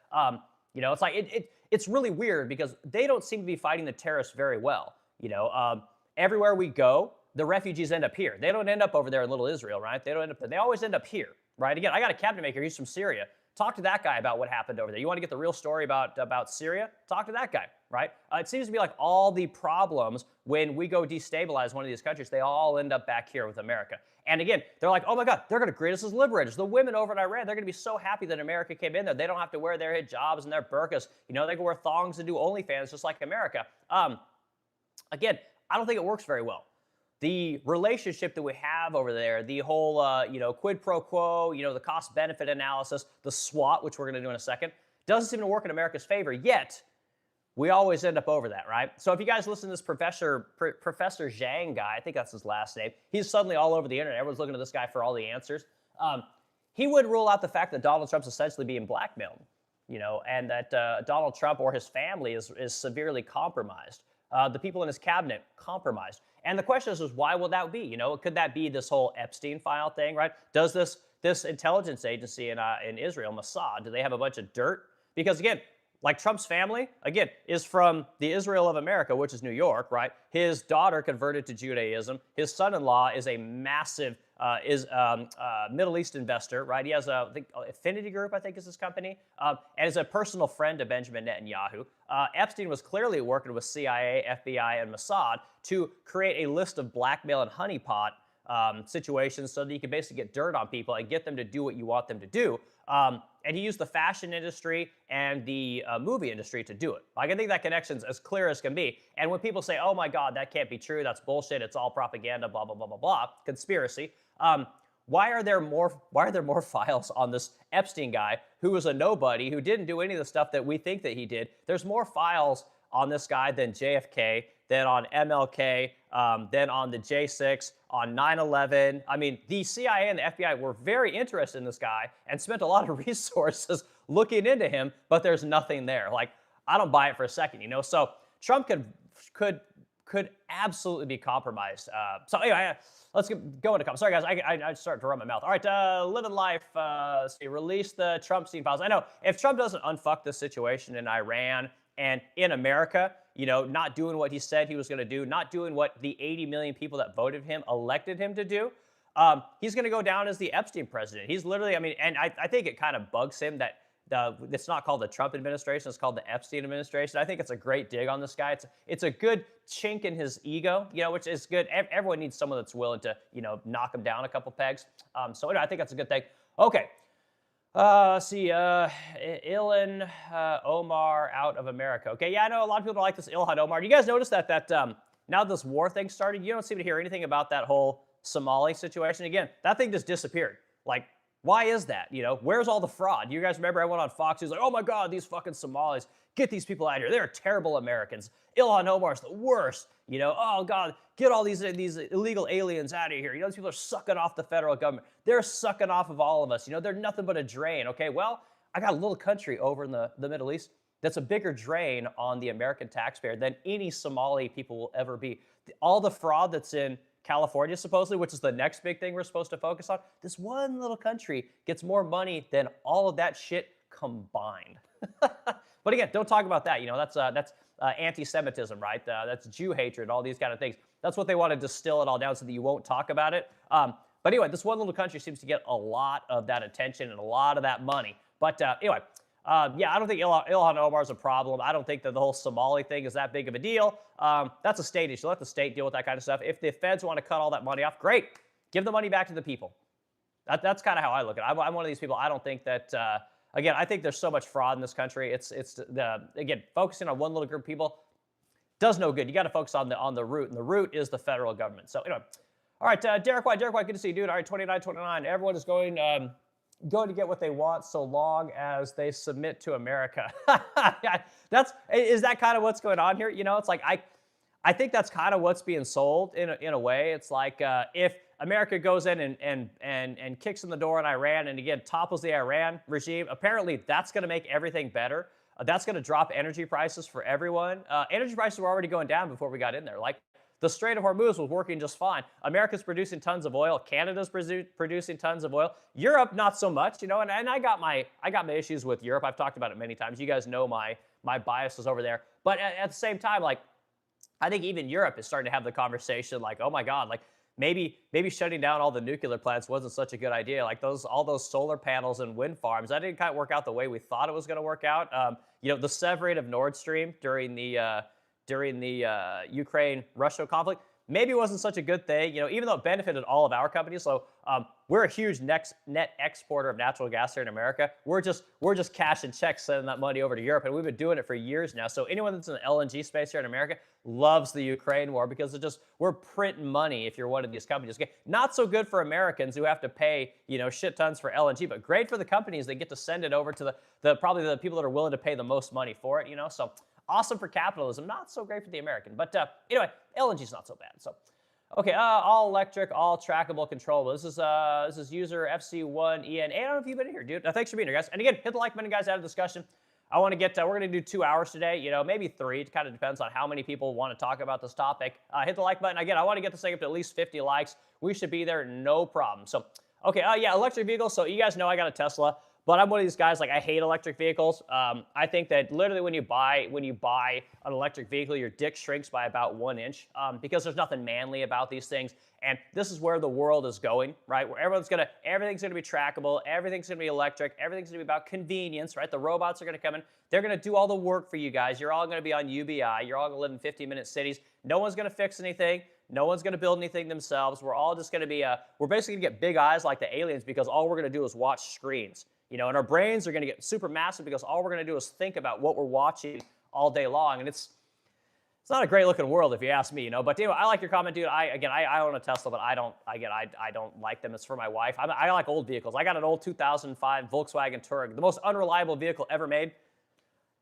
You know, it's like it's really weird because they don't seem to be fighting the terrorists very well. You know, everywhere we go, the refugees end up here. They don't end up over there in little Israel, right? They don't end up there. They always end up here, right? Again, I got a cabinet maker. He's from Syria. Talk to that guy about what happened over there. You want to get the real story about Syria? Talk to that guy, right? It seems to be like all the problems when we go destabilize one of these countries, they all end up back here with America. And again, they're like, oh my God, they're going to greet us as liberators. The women over in Iran, they're going to be so happy that America came in there. They don't have to wear their hijabs and their burqas. You know, they can wear thongs and do OnlyFans just like America. Again, I don't think it works very well. The relationship that we have over there, the whole, you know, quid pro quo, you know, the cost-benefit analysis, the SWOT, which we're going to do in a second, doesn't seem to work in America's favor, yet we always end up over that, right? So if you guys listen to this Professor Zhang guy, I think that's his last name, he's suddenly all over the internet. Everyone's looking to this guy for all the answers. He would rule out the fact that Donald Trump's essentially being blackmailed. and that Donald Trump or his family is severely compromised. The people in his cabinet compromised. And the question is why will that be? Could that be this whole Epstein file thing, right? Does this intelligence agency in Israel, Mossad, do they have a bunch of dirt? Because again, like Trump's family, again, is from the Israel of America, which is New York, right? His daughter converted to Judaism. His son-in-law is a massive Middle East investor, right? He has I think, Affinity Group, I think is his company, and is a personal friend of Benjamin Netanyahu. Epstein was clearly working with CIA, FBI, and Mossad to create a list of blackmail and honeypot situations so that you can basically get dirt on people and get them to do what you want them to do. And he used the fashion industry and the movie industry to do it. Like, I think that connection's as clear as can be. And when people say, oh my God, that can't be true, that's bullshit, it's all propaganda, blah, blah, blah, blah, blah, conspiracy, why are there more files on this Epstein guy who was a nobody, who didn't do any of the stuff that we think that he did? There's more files on this guy than JFK, than on MLK, than on the J6, on 9/11. I mean, the CIA and the FBI were very interested in this guy and spent a lot of resources looking into him, but there's nothing there. Like, I don't buy it for a second, So Trump could absolutely be compromised. So anyway, let's go into comments. Sorry, guys, I start to run my mouth. All right, living life. Let's see, release the Trump Epstein files. I know if Trump doesn't unfuck the situation in Iran and in America, not doing what he said he was going to do, not doing what the 80 million people that voted him elected him to do, he's going to go down as the Epstein president. He's literally, and I think it kind of bugs him that it's not called the Trump administration, it's called the Epstein administration. I think it's a great dig on this guy. It's a good chink in his ego, which is good. Everyone needs someone that's willing to, knock him down a couple pegs. So I think that's a good thing. Okay. Let's see, Ilhan Omar out of America. Okay, yeah, I know a lot of people don't like this Ilhan Omar. You guys notice that now this war thing started, you don't seem to hear anything about that whole Somali situation. Again, that thing just disappeared. Like, why is that? Where's all the fraud? You guys remember I went on Fox, he was like, oh my God, these fucking Somalis, get these people out of here. They're terrible Americans. Ilhan Omar's the worst. Oh God, get all these illegal aliens out of here. These people are sucking off the federal government. They're sucking off of all of us. They're nothing but a drain. Okay, well, I got a little country over in the Middle East that's a bigger drain on the American taxpayer than any Somali people will ever be. All the fraud that's in California, supposedly, which is the next big thing we're supposed to focus on, this one little country gets more money than all of that shit combined. But again, don't talk about that. That's anti-Semitism, right? That's Jew hatred, all these kind of things. That's what they want to distill it all down so that you won't talk about it. But anyway, this one little country seems to get a lot of that attention and a lot of that money. But anyway, yeah, I don't think Ilhan Omar is a problem. I don't think that the whole Somali thing is that big of a deal. That's a state issue. Let the state deal with that kind of stuff. If the feds want to cut all that money off, great. Give the money back to the people. That's kind of how I look at it. I'm one of these people. I don't think that, again, I think there's so much fraud in this country. Again, focusing on one little group of people does no good. You got to focus on the root, and the root is the federal government. So anyway, all right, Derek White, good to see you, dude. All right, 29. Everyone is going to get what they want so long as they submit to America. Is that kind of what's going on here? It's like I think that's kind of what's being sold in a way. It's like if America goes in and kicks in the door in Iran and again topples the Iran regime, apparently that's going to make everything better. That's going to drop energy prices for everyone. Energy prices were already going down before we got in there. Like, the Strait of Hormuz was working just fine. America's producing tons of oil. Canada's producing tons of oil. Europe, not so much, and I got my issues with Europe. I've talked about it many times. You guys know my biases over there. But at the same time, like, I think even Europe is starting to have the conversation like, oh my God, like maybe shutting down all the nuclear plants wasn't such a good idea. Like all those solar panels and wind farms, that didn't kind of work out the way we thought it was going to work out. The severing of Nord Stream during the Ukraine-Russia conflict maybe wasn't such a good thing, even though it benefited all of our companies. So we're a huge net exporter of natural gas here in America. We're just cashing checks, sending that money over to Europe, and we've been doing it for years now. So anyone that's in the LNG space here in America loves the Ukraine war because we're printing money if you're one of these companies. Okay? Not so good for Americans who have to pay, shit tons for LNG, but great for the companies that get to send it over to probably the people that are willing to pay the most money for it, So awesome for capitalism, not so great for the American. But anyway, LNG is not so bad. So, Okay, all electric, all trackable, controllable. This is user FC1EN. Hey, I don't know if you've been here, dude. Thanks for being here, guys. And again, hit the like button, guys. Add a discussion. I want to get. We're going to do 2 hours today. You know, maybe 3. It kind of depends on how many people want to talk about this topic. Hit the like button. Again, I want to get this thing up to at least 50 likes. We should be there, no problem. So, okay, yeah, electric vehicles. So you guys know I got a Tesla. But I'm one of these guys, like, I hate electric vehicles. I think that literally when you buy an electric vehicle, your dick shrinks by about 1 inch because there's nothing manly about these things. And this is where the world is going, right? Where everything's gonna be trackable, everything's gonna be electric, everything's gonna be about convenience, right? The robots are gonna come in, they're gonna do all the work for you guys. You're all gonna be on UBI, you're all gonna live in 50-minute cities. No one's gonna fix anything. No one's going to build anything themselves. We're all just going to be, we're basically going to get big eyes like the aliens because all we're going to do is watch screens. You know, and our brains are going to get super massive because all we're going to do is think about what we're watching all day long. And it's not a great looking world if you ask me, you know. But anyway, I like your comment, dude. I own a Tesla, but I don't like them. It's for my wife. I like old vehicles. I got an old 2005 Volkswagen Touareg, the most unreliable vehicle ever made.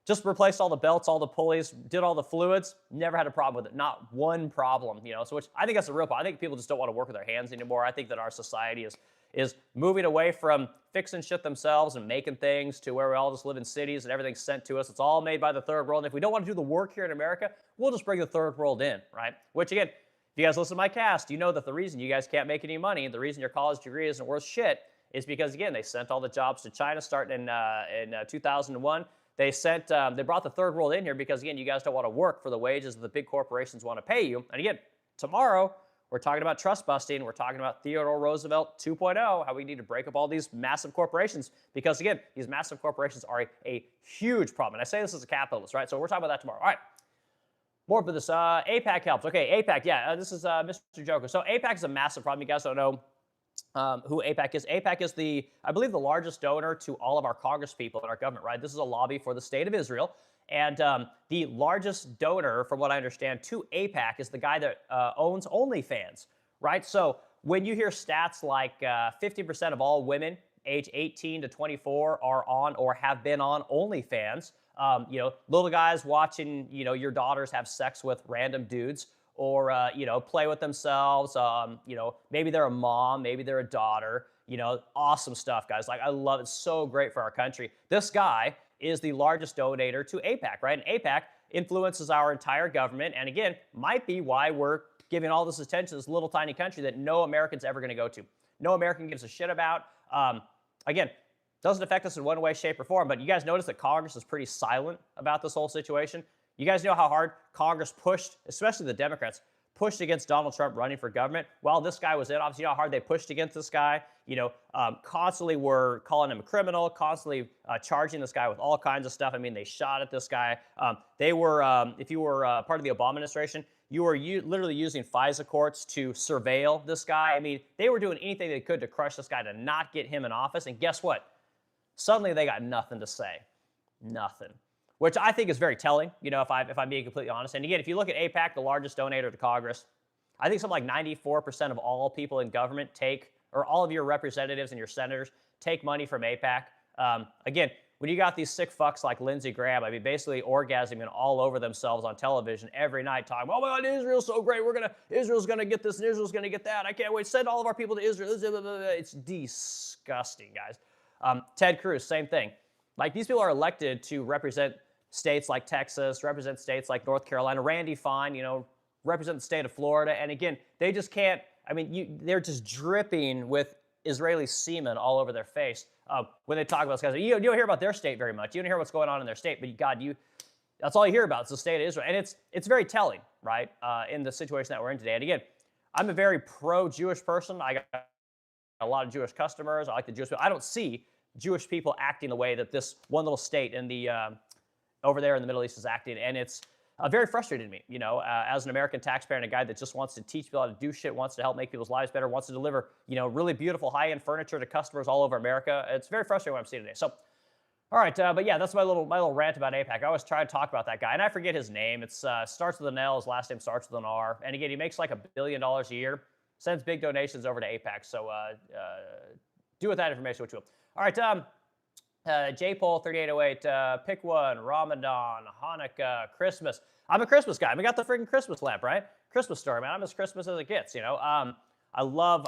Just replaced all the belts, all the pulleys, did all the fluids, never had a problem with it. Not one problem, you know. So which I think that's a real problem. I think people just don't want to work with their hands anymore. I think that our society is moving away from fixing shit themselves and making things to where we all just live in cities and everything's sent to us. It's all made by the third world. And if we don't want to do the work here in America, we'll just bring the third world in, right? Which again, if you guys listen to my cast, you know that the reason you guys can't make any money, the reason your college degree isn't worth shit, is because again, they sent all the jobs to China starting in 2001. They brought the third world in here because, again, you guys don't want to work for the wages that the big corporations want to pay you. And again, tomorrow, we're talking about trust busting. We're talking about Theodore Roosevelt 2.0, how we need to break up all these massive corporations because, again, these massive corporations are a huge problem. And I say this as a capitalist, right? So we're talking about that tomorrow. All right. More for this. APAC helps. Okay, APAC, yeah, this is Mr. Joker. So APAC is a massive problem. You guys don't know who APAC is. APAC is I believe, the largest donor to all of our Congress people in our government, right? This is a lobby for the state of Israel. And the largest donor, from what I understand, to APAC is the guy that owns OnlyFans, right? So when you hear stats like 50% of all women age 18 to 24 are on or have been on OnlyFans, you know, little guys watching, you know, your daughters have sex with random dudes, or, you know, play with themselves. You know, maybe they're a mom, maybe they're a daughter, you know, awesome stuff, guys. Like, I love it. So great for our country. This guy is the largest donator to APAC, right? And APAC influences our entire government. And again, might be why we're giving all this attention to this little tiny country that no American's ever going to go to. No American gives a shit about. Again, doesn't affect us in one way, shape, or form. But you guys notice that Congress is pretty silent about this whole situation. You guys know how hard Congress pushed, especially the Democrats, pushed against Donald Trump running for government while this guy was in office. You know how hard they pushed against this guy? You know, constantly were calling him a criminal, constantly charging this guy with all kinds of stuff. I mean, they shot at this guy. They were, if you were part of the Obama administration, you were literally using FISA courts to surveil this guy. I mean, they were doing anything they could to crush this guy, to not get him in office. And guess what? Suddenly they got nothing to say. Nothing. Which I think is very telling, you know, if I'm being completely honest. And again, if you look at APAC, the largest donor to Congress, I think something like 94% of all people in government or all of your representatives and your senators take money from APAC. Again, when you got these sick fucks like Lindsey Graham, I mean, basically orgasming all over themselves on television every night, talking, oh my God, Israel's so great. Israel's going to get this and Israel's going to get that. I can't wait. Send all of our people to Israel. It's disgusting, guys. Ted Cruz, same thing. Like, these people are elected to represent states like Texas, represent states like North Carolina. Randy Fine, you know, represent the state of Florida. And again, they just can't, I mean, they're just dripping with Israeli semen all over their face when they talk about this guys. You don't hear about their state very much. You don't hear what's going on in their state, but God, that's all you hear about. It's the state of Israel. And it's very telling, right, in the situation that we're in today. And again, I'm a very pro-Jewish person. I got a lot of Jewish customers. I like the Jewish people. I don't see Jewish people acting the way that this one little state in the over there in the Middle East is acting, and it's very frustrating to me, you know, as an American taxpayer and a guy that just wants to teach people how to do shit, wants to help make people's lives better, wants to deliver, you know, really beautiful high-end furniture to customers all over America. It's very frustrating what I'm seeing today. So, all right, but yeah, that's my little rant about APAC. I always try to talk about that guy, and I forget his name. It starts with an L, his last name starts with an R, and again, he makes like $1 billion a year, sends big donations over to APAC. So do with that information what you will. All right, J-Pole 3808, pick one, Ramadan, Hanukkah, Christmas. I'm a Christmas guy. We got the freaking Christmas lamp, right? Christmas story, man. I'm as Christmas as it gets, you know. I love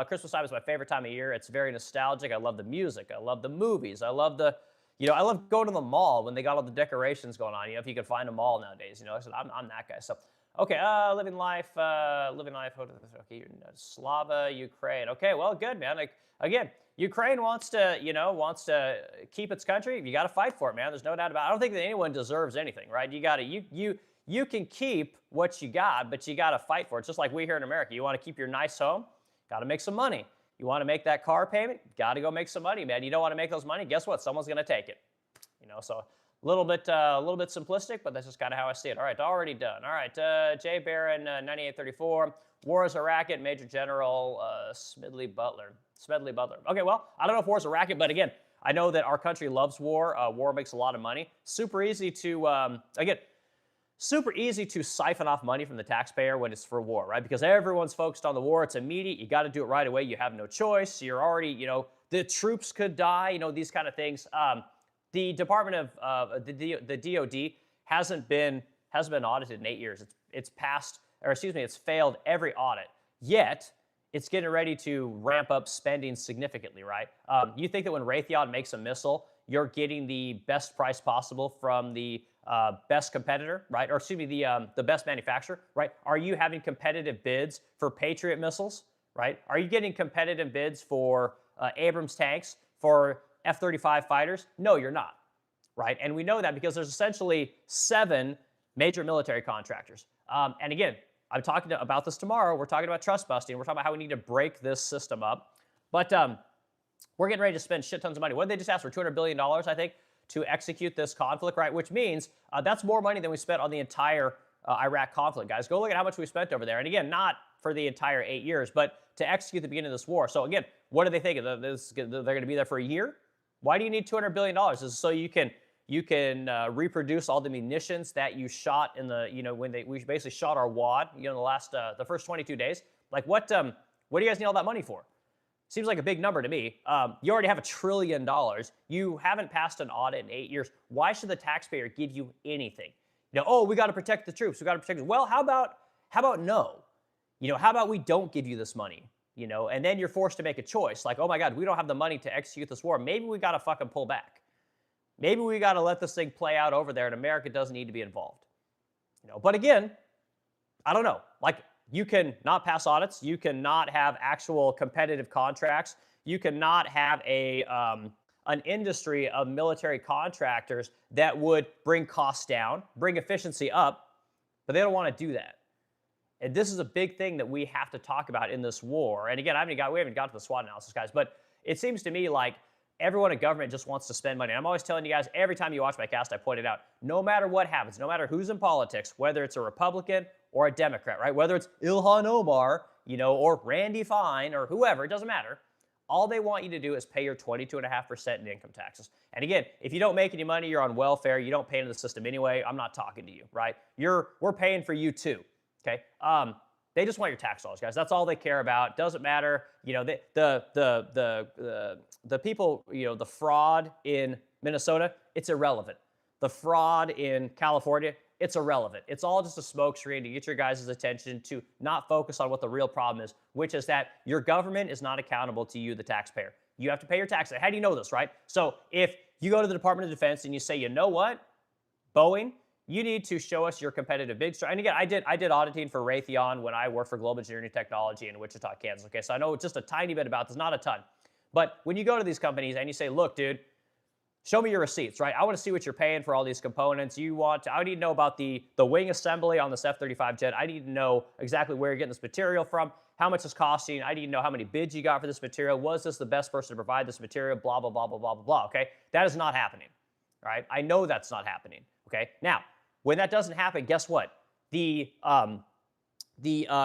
Christmas time is my favorite time of year. It's very nostalgic. I love the music. I love the movies. I love I love going to the mall when they got all the decorations going on. You know, if you could find a mall nowadays, you know, so I'm that guy. So, okay, living life. Okay, Slava, Ukraine. Okay, well, good, man. Like, again, Ukraine wants to keep its country. You got to fight for it, man. There's no doubt about it. I don't think that anyone deserves anything, right? You can keep what you got, but you got to fight for it. It's just like we here in America. You want to keep your nice home, got to make some money. You want to make that car payment, got to go make some money, man. You don't want to make those money, guess what? Someone's going to take it. You know, so a little bit simplistic, but that's just kind of how I see it. All right, already done. All right, Jay Barron, 9834. War is a racket, Major General Smedley Butler. Okay, well, I don't know if war is a racket, but again, I know that our country loves war. War makes a lot of money. Super easy to siphon off money from the taxpayer when it's for war, right? Because everyone's focused on the war. It's immediate. You got to do it right away. You have no choice. You're already, the troops could die, these kind of things. The Department of the DOD hasn't been audited in 8 years. It's failed every audit. Yet, it's getting ready to ramp up spending significantly, right? You think that when Raytheon makes a missile, you're getting the best price possible from the best competitor, right? Or excuse me, the best manufacturer, right? Are you having competitive bids for Patriot missiles, right? Are you getting competitive bids for Abrams tanks, for F-35 fighters? No, you're not, right? And we know that because there's essentially 7 major military contractors. And again, I'm talking about this tomorrow. We're talking about trust busting. We're talking about how we need to break this system up. But we're getting ready to spend shit tons of money. What did they just ask for? $200 billion, I think, to execute this conflict, right? Which means that's more money than we spent on the entire Iraq conflict, guys. Go look at how much we spent over there. And again, not for the entire 8 years, but to execute the beginning of this war. So again, what are they thinking? They're going to be there for a year? Why do you need $200 billion? Is it so you can reproduce all the munitions that you shot in the, we basically shot our wad, the first 22 days. Like what do you guys need all that money for? Seems like a big number to me. You already have $1 trillion. You haven't passed an audit in 8 years. Why should the taxpayer give you anything? We got to protect the troops. We got to protect them. Well, how about no? How about we don't give you this money? And then you're forced to make a choice. Like, oh my God, we don't have the money to execute this war. Maybe we got to fucking pull back. Maybe we got to let this thing play out over there, and America doesn't need to be involved. But again, I don't know. Like, you can not pass audits. You cannot have actual competitive contracts. You cannot have an industry of military contractors that would bring costs down, bring efficiency up, but they don't want to do that. And this is a big thing that we have to talk about in this war. And again, we haven't got to the SWOT analysis, guys, but it seems to me like everyone in government just wants to spend money. And I'm always telling you guys, every time you watch my cast, I point it out, no matter what happens, no matter who's in politics, whether it's a Republican or a Democrat, right? Whether it's Ilhan Omar, or Randy Fine or whoever, it doesn't matter. All they want you to do is pay your 22.5% in income taxes. And again, if you don't make any money, you're on welfare, you don't pay into the system anyway, I'm not talking to you, right? We're paying for you too, okay? They just want your tax dollars, guys. That's all they care about. Doesn't matter. The people, the fraud in Minnesota, it's irrelevant. The fraud in California, it's irrelevant. It's all just a smokescreen to get your guys' attention to not focus on what the real problem is, which is that your government is not accountable to you, the taxpayer. You have to pay your taxes. How do you know this, right? So if you go to the Department of Defense and you say, you know what, Boeing, you need to show us your competitive bids. And again, I did auditing for Raytheon when I worked for Global Engineering Technology in Wichita, Kansas. Okay, so I know just a tiny bit about this, not a ton. But when you go to these companies and you say, look, dude, show me your receipts, right? I want to see what you're paying for all these components. I need to know about the wing assembly on this F-35 jet. I need to know exactly where you're getting this material from, how much it's costing. I need to know how many bids you got for this material. Was this the best person to provide this material? Blah, blah, blah, blah, blah, blah, blah, okay? That is not happening, all right? I know that's not happening, okay? Now, when that doesn't happen, guess what? The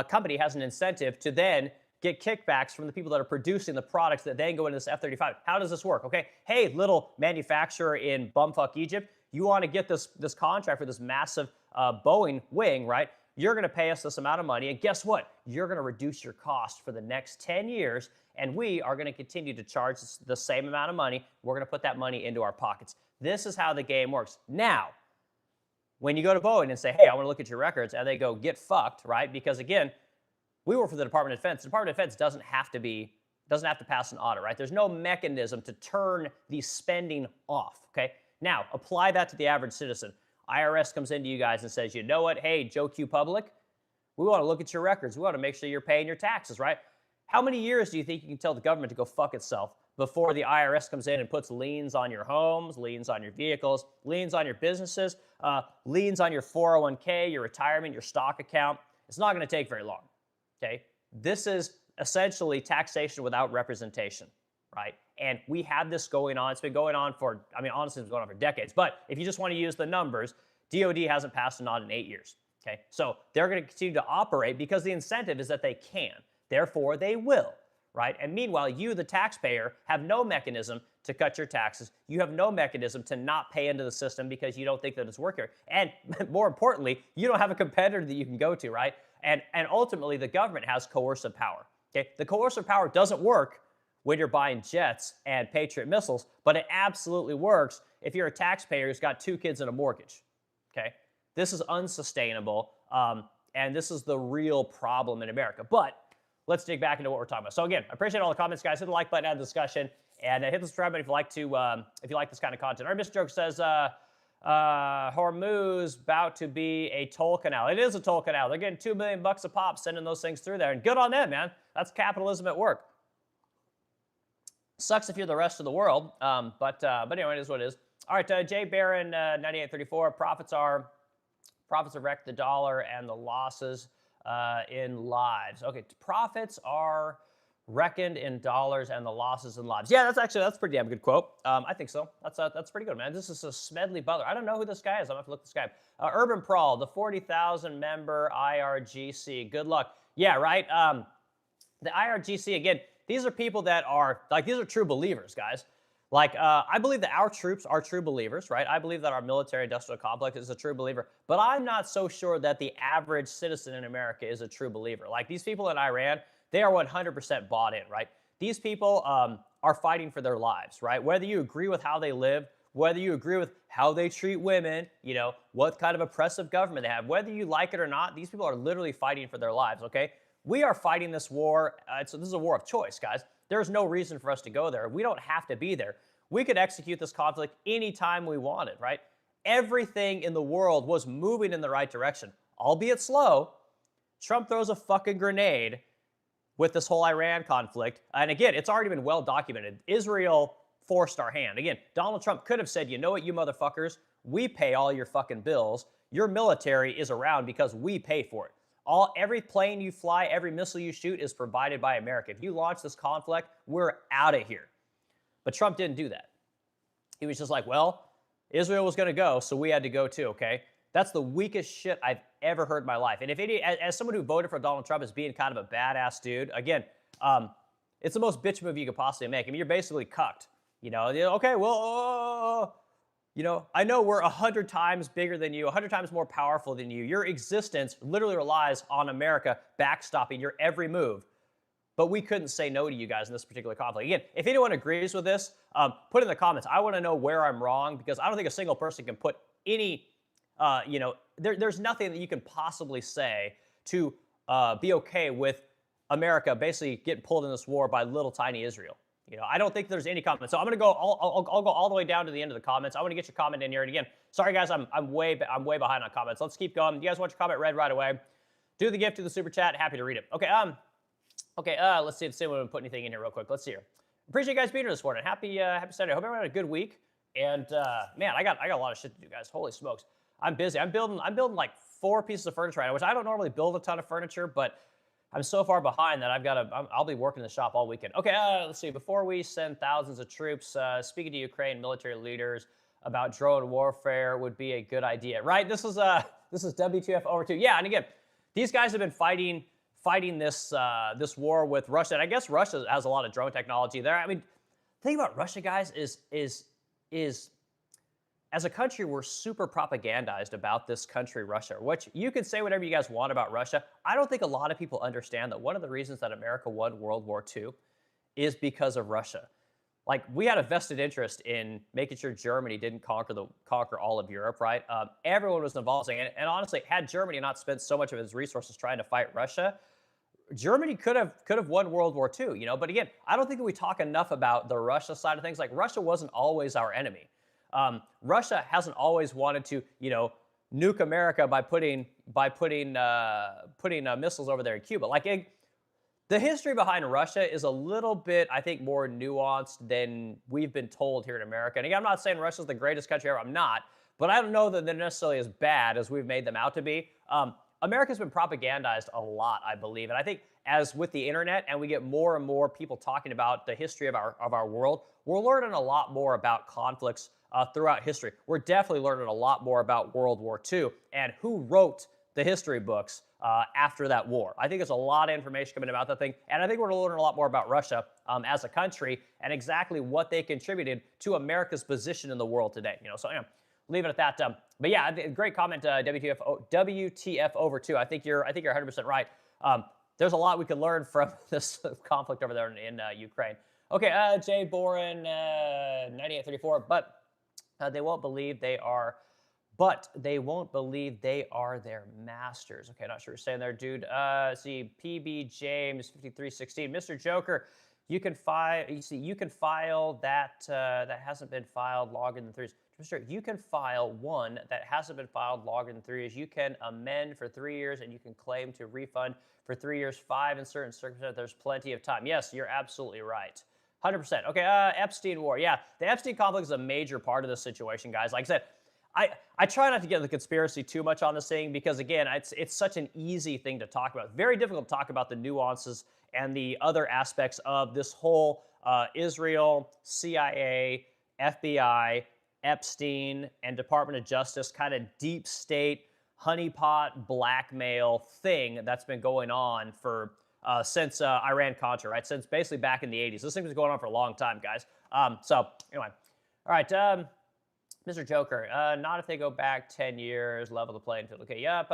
company has an incentive to then get kickbacks from the people that are producing the products that then go into this F-35. How does this work? Okay, hey, little manufacturer in bumfuck Egypt, you want to get this contract for this massive Boeing wing, right? You're going to pay us this amount of money, and guess what? You're going to reduce your cost for the next 10 years, and we are going to continue to charge the same amount of money. We're going to put that money into our pockets. This is how the game works. Now, when you go to Boeing and say, hey, I want to look at your records, and they go, get fucked, right? Because again, we work for the Department of Defense. The Department of Defense doesn't have to pass an audit, right? There's no mechanism to turn the spending off, okay? Now, apply that to the average citizen. IRS comes into you guys and says, you know what? Hey, Joe Q Public, we want to look at your records. We want to make sure you're paying your taxes, right? How many years do you think you can tell the government to go fuck itself before the IRS comes in and puts liens on your homes, liens on your vehicles, liens on your businesses, liens on your 401k, your retirement, your stock account? It's not going to take very long, okay? This is essentially taxation without representation, right? And we have this going on. It's been going on for, I mean, honestly, it's been going on for decades. But if you just want to use the numbers, DOD hasn't passed an audit in 8 years, okay? So they're going to continue to operate because the incentive is that they can. Therefore, they will, right? And meanwhile, you, the taxpayer, have no mechanism to cut your taxes. You have no mechanism to not pay into the system because you don't think that it's working. And more importantly, you don't have a competitor that you can go to, right? And ultimately, the government has coercive power, okay? The coercive power doesn't work when you're buying jets and Patriot missiles, but it absolutely works if you're a taxpayer who's got 2 kids and a mortgage, okay? This is unsustainable, and this is the real problem in America. But let's dig back into what we're talking about. So again, I appreciate all the comments, guys. Hit the like button, add the discussion, and hit the subscribe button if you like this kind of content. Our Mr. Joke says, Hormuz about to be a toll canal. It is a toll canal. They're getting $2 million a pop sending those things through there, and good on them, man. That's capitalism at work. Sucks if you're the rest of the world, but anyway, it is what it is. All right, Jay Barron, 9834. Profits have wrecked the dollar and the losses in lives. Okay, profits are reckoned in dollars and the losses in lives. Yeah, that's pretty damn good quote. I think so. That's pretty good, man. This is a Smedley Butler. I don't know who this guy is. I'm gonna have to look this guy up. Urban Prawl, the 40,000 member IRGC. Good luck. Yeah, right. The IRGC again. These are people that are, like, these are true believers, guys. Like, I believe that our troops are true believers, right? I believe that our military-industrial complex is a true believer. But I'm not so sure that the average citizen in America is a true believer. Like, these people in Iran, they are 100% bought in, right? These people are fighting for their lives, right? Whether you agree with how they live, whether you agree with how they treat women, you know, what kind of oppressive government they have, whether you like it or not, these people are literally fighting for their lives, okay? We are fighting this war. This is a war of choice, guys. There's no reason for us to go there. We don't have to be there. We could execute this conflict anytime we wanted, right? Everything in the world was moving in the right direction, albeit slow. Trump throws a fucking grenade with this whole Iran conflict. And again, it's already been well documented. Israel forced our hand. Again, Donald Trump could have said, you know what, you motherfuckers, we pay all your fucking bills. Your military is around because we pay for it. Every plane you fly, every missile you shoot is provided by America. If you launch this conflict, we're out of here. But Trump didn't do that. He was just like, well, Israel was going to go, so we had to go too, okay? That's the weakest shit I've ever heard in my life. And as someone who voted for Donald Trump as being kind of a badass dude, again, it's the most bitch move you could possibly make. I mean, you're basically cucked. You know, okay, well, you know, I know we're 100 times bigger than you, 100 times more powerful than you. Your existence literally relies on America backstopping your every move. But we couldn't say no to you guys in this particular conflict. Again, if anyone agrees with this, put it in the comments. I want to know where I'm wrong because I don't think a single person can put any, there's nothing that you can possibly say to be okay with America basically getting pulled in this war by little tiny Israel. You know, I don't think there's any comments. So I'm going to go, I'll go all the way down to the end of the comments. I want to get your comment in here. And again, sorry guys, I'm way behind on comments. Let's keep going. You guys want your comment read right away? Do the gift, do the super chat. Happy to read it. Okay, let's see if we put anything in here real quick. Let's see here. Appreciate you guys being here this morning. Happy Saturday. Hope everyone had a good week. And man, I got a lot of shit to do, guys. Holy smokes. I'm busy. I'm building like 4 pieces of furniture right now, which I don't normally build a ton of furniture, but I'm so far behind that I'll be working in the shop all weekend. Okay, let's see. Before we send thousands of troops, speaking to Ukraine military leaders about drone warfare would be a good idea, right? This is WTF over 2. Yeah, and again, these guys have been fighting this war with Russia, and I guess Russia has a lot of drone technology there. I mean, the thing about Russia, guys, is as a country, we're super propagandized about this country, Russia, which you can say whatever you guys want about Russia. I don't think a lot of people understand that one of the reasons that America won World War II is because of Russia. Like, we had a vested interest in making sure Germany didn't conquer all of Europe, right? Everyone was involved, and honestly, had Germany not spent so much of its resources trying to fight Russia, Germany could have won World War II, you know. But again, I don't think that we talk enough about the Russia side of things. Like, Russia wasn't always our enemy. Russia hasn't always wanted to, nuke America by putting missiles over there in Cuba. The history behind Russia is a little bit, I think, more nuanced than we've been told here in America. And again, I'm not saying Russia's the greatest country ever. I'm not. But I don't know that they're necessarily as bad as we've made them out to be. America's been propagandized a lot, I believe. And I think as with the internet and we get more and more people talking about the history of our world, we're learning a lot more about conflicts throughout history. We're definitely learning a lot more about World War II and who wrote the history books after that war. I think there's a lot of information coming about that thing, and I think we're learning a lot more about Russia as a country and exactly what they contributed to America's position in the world today. So leave it at that. But yeah, great comment, WTF over 2. I think you're 100% right. There's a lot we can learn from this conflict over there in Ukraine. Okay, Jay Boren, 9834, but they won't believe they are their masters. Okay, not sure what you're saying there, dude. See, PB James 5316, Mr. Joker, you can file that that hasn't been filed longer than 3 years. Mr. You can file one that hasn't been filed longer than 3 years. You can amend for 3 years, and you can claim to refund for 3 years, 5 in certain circumstances. There's plenty of time. Yes, you're absolutely right. 100%. Okay, Epstein war. Yeah, the Epstein conflict is a major part of this situation, guys. Like I said, I try not to get into the conspiracy too much on this thing because, again, it's such an easy thing to talk about. Very difficult to talk about the nuances and the other aspects of this whole Israel, CIA, FBI, Epstein, and Department of Justice kind of deep state honeypot blackmail thing that's been going on for since Iran-Contra, right? Since basically back in the 80s. This thing was going on for a long time, guys. So anyway, all right. Mr. Joker, not if they go back 10 years, level the playing field. Okay, yep,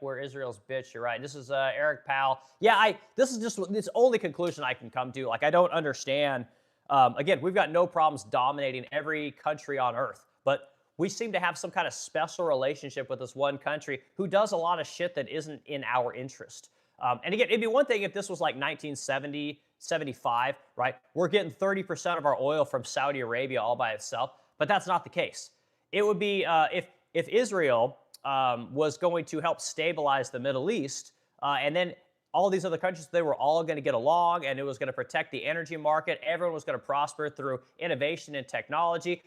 we're Israel's bitch. You're right. This is Eric Powell. Yeah, this is just this only conclusion I can come to. Like, I don't understand. Again, we've got no problems dominating every country on earth, but we seem to have some kind of special relationship with this one country who does a lot of shit that isn't in our interest. And again, it'd be one thing if this was like 1970, 75, right? We're getting 30% of our oil from Saudi Arabia all by itself, but that's not the case. It would be if Israel was going to help stabilize the Middle East, and then all these other countries, they were all going to get along, and it was going to protect the energy market. Everyone was going to prosper through innovation and technology.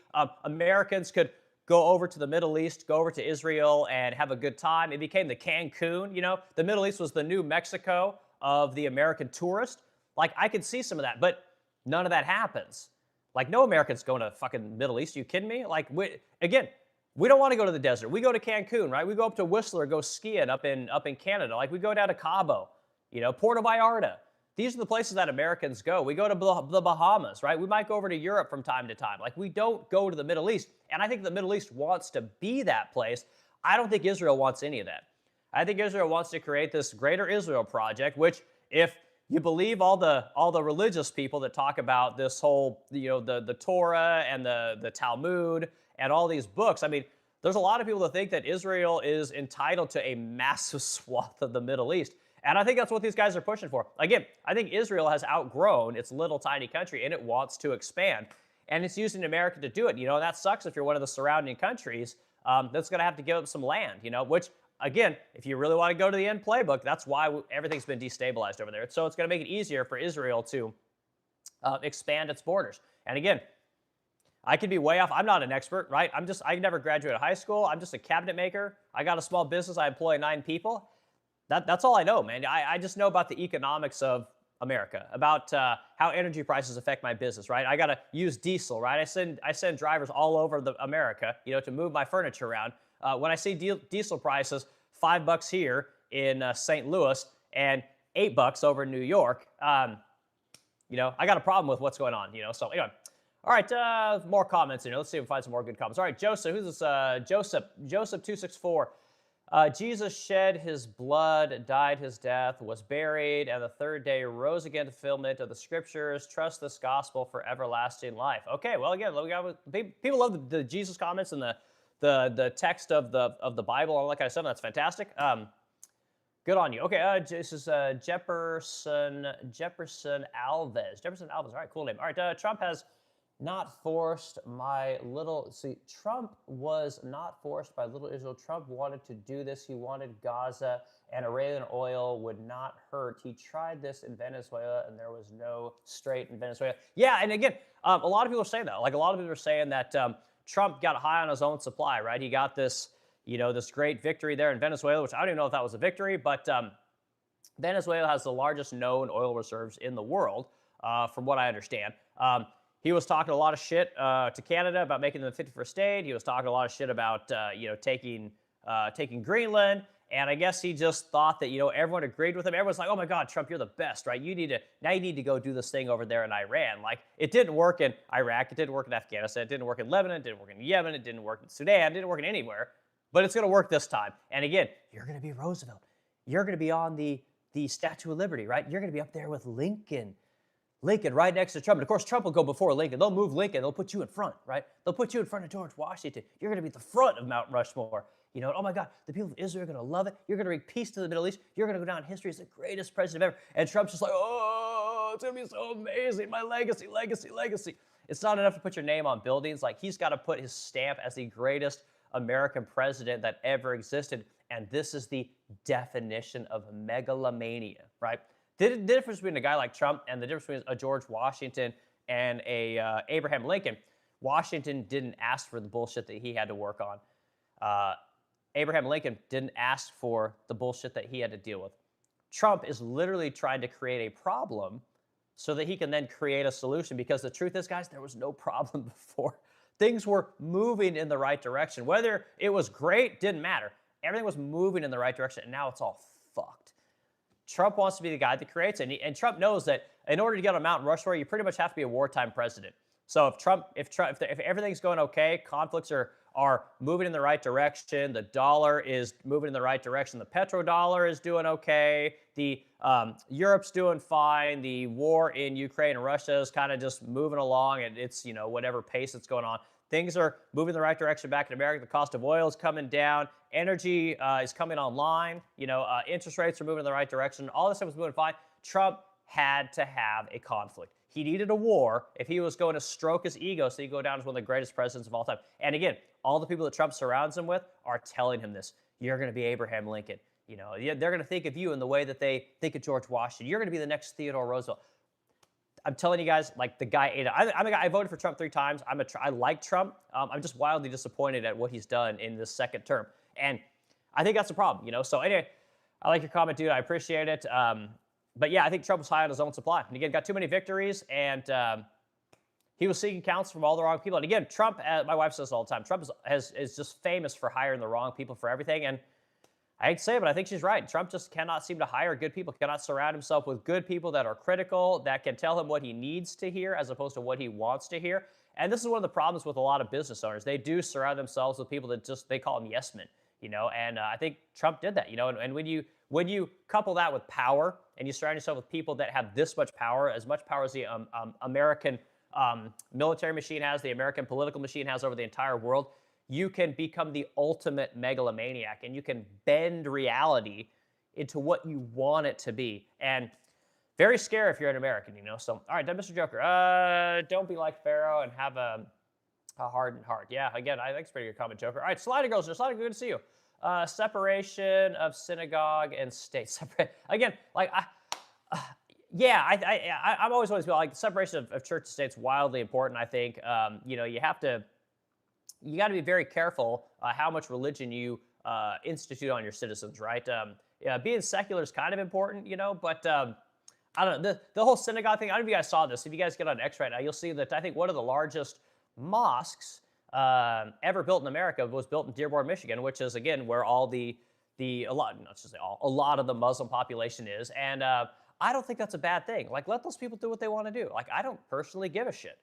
Americans could go over to the Middle East, go over to Israel, and have a good time. It became the Cancun, The Middle East was the new Mexico of the American tourist. Like, I could see some of that, but none of that happens. Like, no Americans going to fucking Middle East. Are you kidding me? Like, we don't want to go to the desert. We go to Cancun, right? We go up to Whistler, go skiing up in Canada. Like, we go down to Cabo, Puerto Vallarta. These are the places that Americans go. We go to the Bahamas, right? We might go over to Europe from time to time. Like, we don't go to the Middle East. And I think the Middle East wants to be that place. I don't think Israel wants any of that. I think Israel wants to create this greater Israel project, which, if you believe all the religious people that talk about this whole, the Torah and the Talmud and all these books, I mean, there's a lot of people that think that Israel is entitled to a massive swath of the Middle East. And I think that's what these guys are pushing for. Again, I think Israel has outgrown its little tiny country, and it wants to expand. And it's using America to do it. And that sucks if you're one of the surrounding countries that's going to have to give up some land, which, again, if you really want to go to the end playbook, that's why everything's been destabilized over there. So it's going to make it easier for Israel to expand its borders. And again, I could be way off. I'm not an expert, right? I never graduated high school. I'm just a cabinet maker. I got a small business. I employ 9 people. That's all I know, man. I just know about the economics of America, about how energy prices affect my business, right? I got to use diesel, right? I send drivers all over America, to move my furniture around. When I see diesel prices, $5 here in St. Louis and $8 over in New York, I got a problem with what's going on, So anyway, All right, more comments in here. Let's see if we find some more good comments. All right, Joseph, who's this? Joseph264. Jesus shed his blood, died his death, was buried, and the third day rose again to fulfillment of the scriptures. Trust this gospel for everlasting life. Okay, well, again, people love the Jesus comments and the text of the Bible, all that kind of stuff. That's fantastic. Good on you. Okay, this is Jefferson Alves. Jefferson Alves. All right, cool name. All right, Trump has not forced my little. See, Trump was not forced by little Israel. Trump wanted to do this. He wanted Gaza, and Iranian oil would not hurt. He tried this in Venezuela, and there was no strait in Venezuela. Yeah, and again, a lot of people are saying that. Like a lot of people are saying that Trump got high on his own supply, right? He got this, this great victory there in Venezuela, which I don't even know if that was a victory, but Venezuela has the largest known oil reserves in the world, from what I understand. He was talking a lot of shit to Canada about making them the 51st state. He was talking a lot of shit about, taking Greenland. And I guess he just thought that, everyone agreed with him. Everyone's like, oh my God, Trump, you're the best, right? You need to go do this thing over there in Iran. Like, it didn't work in Iraq. It didn't work in Afghanistan. It didn't work in Lebanon. It didn't work in Yemen. It didn't work in Sudan. It didn't work in anywhere. But it's going to work this time. And again, you're going to be Roosevelt. You're going to be on the Statue of Liberty, right? You're going to be up there with Lincoln right next to Trump. And of course, Trump will go before Lincoln. They'll move Lincoln. They'll put you in front, right? They'll put you in front of George Washington. You're going to be at the front of Mount Rushmore. Oh my God, the people of Israel are going to love it. You're going to bring peace to the Middle East. You're going to go down in history as the greatest president ever. And Trump's just like, oh, it's going to be so amazing. My legacy. It's not enough to put your name on buildings. Like, he's got to put his stamp as the greatest American president that ever existed. And this is the definition of megalomania, right? The difference between a guy like Trump and the difference between a George Washington and a Abraham Lincoln, Washington didn't ask for the bullshit that he had to work on. Abraham Lincoln didn't ask for the bullshit that he had to deal with. Trump is literally trying to create a problem so that he can then create a solution, because the truth is, guys, there was no problem before. Things were moving in the right direction. Whether it was great, didn't matter. Everything was moving in the right direction, and now it's all fucked. Trump wants to be the guy that creates it, and Trump knows that in order to get on Mount Rushmore, you pretty much have to be a wartime president. So if everything's going okay, conflicts are moving in the right direction, the dollar is moving in the right direction, the petrodollar is doing okay, the Europe's doing fine, the war in Ukraine and Russia is kind of just moving along, and it's whatever pace it's going on. Things are moving in the right direction back in America. The cost of oil is coming down. Energy is coming online. Interest rates are moving in the right direction. All this stuff was moving fine. Trump had to have a conflict. He needed a war if he was going to stroke his ego so he could go down as one of the greatest presidents of all time. And again, all the people that Trump surrounds him with are telling him this. You're going to be Abraham Lincoln. They're going to think of you in the way that they think of George Washington. You're going to be the next Theodore Roosevelt. I'm telling you guys, like, the guy ate it. I'm a guy. I voted for Trump 3 times. I like Trump. I'm just wildly disappointed at what he's done in this second term, and I think that's a problem. So anyway, I like your comment, dude. I appreciate it. But yeah, I think Trump was high on his own supply, and again, got too many victories, and he was seeking counsel from all the wrong people. And again, Trump, my wife says all the time, Trump is just famous for hiring the wrong people for everything. And I hate to say it, but I think she's right. Trump just cannot seem to hire good people, cannot surround himself with good people that are critical, that can tell him what he needs to hear as opposed to what he wants to hear. And this is one of the problems with a lot of business owners. They do surround themselves with people that they call them yes men, and I think Trump did that, and when you couple that with power and you surround yourself with people that have this much power as the American military machine has, the American political machine has over the entire world, you can become the ultimate megalomaniac, and you can bend reality into what you want it to be. And very scary if you're an American, So, all right, Mr. Joker, don't be like Pharaoh and have a hardened heart. Yeah, again, I think it's a pretty good comment, Joker. All right, Slider Girls, Slider, good to see you. Separation of synagogue and state. Again, like, I'm always like, separation of church and state is wildly important. I think, you got to be very careful how much religion you institute on your citizens, right? Being secular is kind of important, but I don't know. The whole synagogue thing, I don't know if you guys saw this. If you guys get on X right now, you'll see that I think one of the largest mosques ever built in America was built in Dearborn, Michigan, which is, again, where all a lot of the Muslim population is. And I don't think that's a bad thing. Like, let those people do what they want to do. Like, I don't personally give a shit.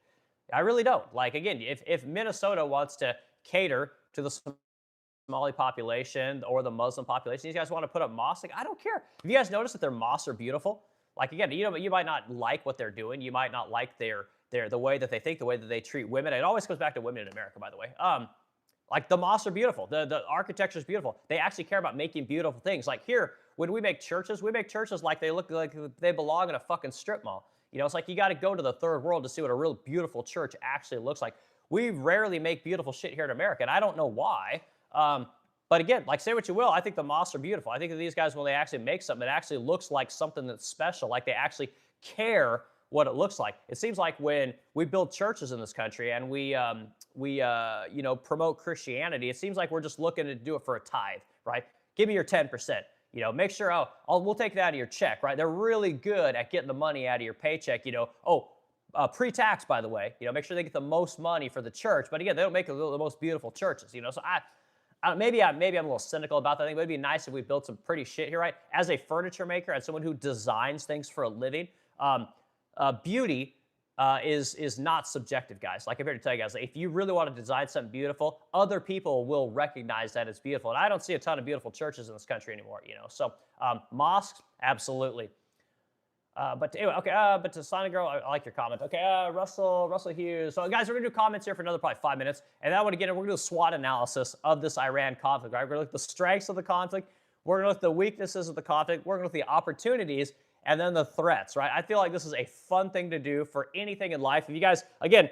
I really don't. Like, again, if Minnesota wants to cater to the Somali population or the Muslim population, these guys want to put up mosques, like, I don't care. Have you guys noticed that their mosques are beautiful? Like, again, you might not like what they're doing. You might not like the way that they think, the way that they treat women. It always comes back to women in America, by the way. Like, the mosques are beautiful. The architecture is beautiful. They actually care about making beautiful things. Like, here, when we make churches like they look like they belong in a fucking strip mall. You know, it's like you got to go to the third world to see what a real beautiful church actually looks like. We rarely make beautiful shit here in America, and I don't know why. But again, like, say what you will, I think the mosques are beautiful. I think that these guys, when they actually make something, it actually looks like something that's special, like they actually care what it looks like. It seems like when we build churches in this country and we promote Christianity, it seems like we're just looking to do it for a tithe, right? Give me your 10%. You know, make sure, we'll take that out of your check, right? They're really good at getting the money out of your paycheck, pre-tax, by the way. You know, make sure they get the most money for the church. But again, they don't make the most beautiful churches, you know. So maybe I'm a little cynical about that thing, but it'd be nice if we built some pretty shit here, right? As a furniture maker and someone who designs things for a living, beauty is not subjective, guys. Like, I'm here to tell you guys, like, if you really want to design something beautiful, other people will recognize that it's beautiful. And I don't see a ton of beautiful churches in this country anymore, you know. So mosques, absolutely. But anyway, okay. But to Sonic Girl, I like your comment. Okay, Russell Hughes. So guys, we're gonna do comments here for another probably 5 minutes, and that one again, we're gonna do a SWOT analysis of this Iran conflict. Right, we're gonna look at the strengths of the conflict. We're gonna look at the weaknesses of the conflict. We're gonna look at the opportunities, and then the threats. Right. I feel like this is a fun thing to do for anything in life. If you guys, again,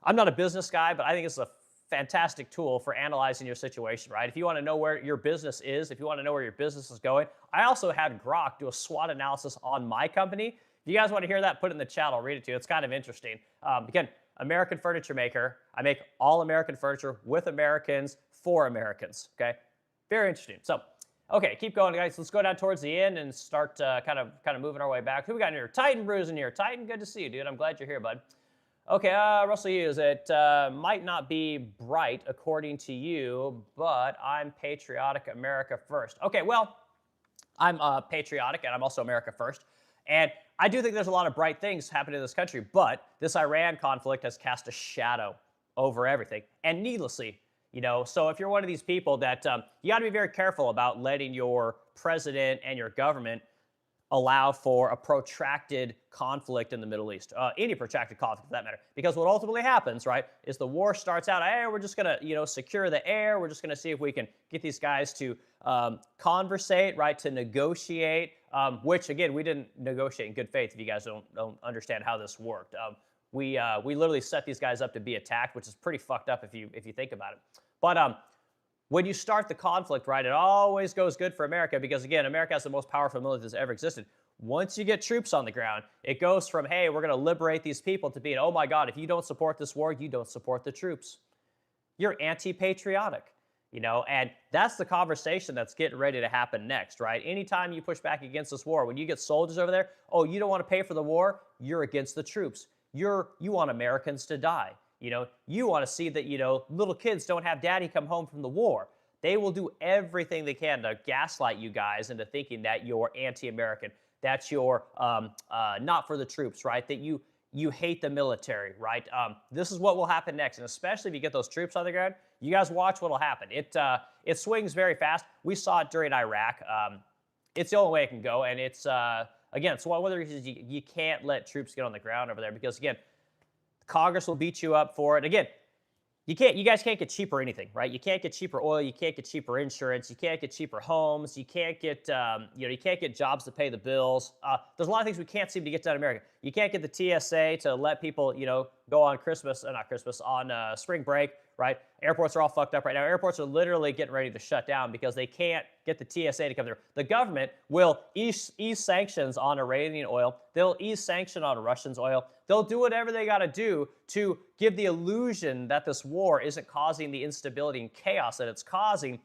I'm not a business guy, but I think it's a fantastic tool for analyzing your situation, right? If you want to know where your business is, if you want to know where your business is going, I also had Grok do a SWOT analysis on my company. If you guys want to hear that, put it in the chat. I'll read it to you. It's kind of interesting. Again, American furniture maker. I make all American furniture with Americans for Americans. Okay, very interesting. So, okay, keep going, guys. Let's go down towards the end and start kind of moving our way back. Who we got in here? Titan Brews in here. Titan, good to see you, dude. I'm glad you're here, bud. Okay, Russell Hughes, it might not be bright according to you, but I'm patriotic, America first. Okay, well, I'm patriotic and I'm also America first. And I do think there's a lot of bright things happening in this country, but this Iran conflict has cast a shadow over everything, and needlessly, you know. So if you're one of these people that you got to be very careful about letting your president and your government allow for a protracted conflict in the Middle East, any protracted conflict for that matter. Because what ultimately happens, right, is the war starts out, hey, we're just going to, secure the air. We're just going to see if we can get these guys to conversate, right, to negotiate, which, again, we didn't negotiate in good faith if you guys don't understand how this worked. We literally set these guys up to be attacked, which is pretty fucked up if you think about it. But when you start the conflict, right, it always goes good for America because, again, America has the most powerful military that's ever existed. Once you get troops on the ground, it goes from, hey, we're going to liberate these people to being, oh, my God, if you don't support this war, you don't support the troops. You're anti-patriotic, you know, and that's the conversation that's getting ready to happen next, right? Anytime you push back against this war, when you get soldiers over there, oh, you don't want to pay for the war, you're against the troops. You want Americans to die. You know, you want to see that, little kids don't have daddy come home from the war. They will do everything they can to gaslight you guys into thinking that you're anti-American, that you're not for the troops, right? That you hate the military, right? This is what will happen next, and especially if you get those troops on the ground, you guys watch what will happen. It swings very fast. We saw it during Iraq. It's the only way it can go, and it's again, so one of the reasons you can't let troops get on the ground over there because, again, Congress will beat you up for it. Again, you guys can't get cheaper anything, right? You can't get cheaper oil. You can't get cheaper insurance. You can't get cheaper homes. You can't get, you can't get jobs to pay the bills. There's a lot of things we can't seem to get done in America. You can't get the TSA to let people, go on on spring break, right? Airports are all fucked up right now. Airports are literally getting ready to shut down because they can't get the TSA to come there. The government will ease sanctions on Iranian oil. They'll ease sanction on Russians' oil. They'll do whatever they got to do to give the illusion that this war isn't causing the instability and chaos that it's causing,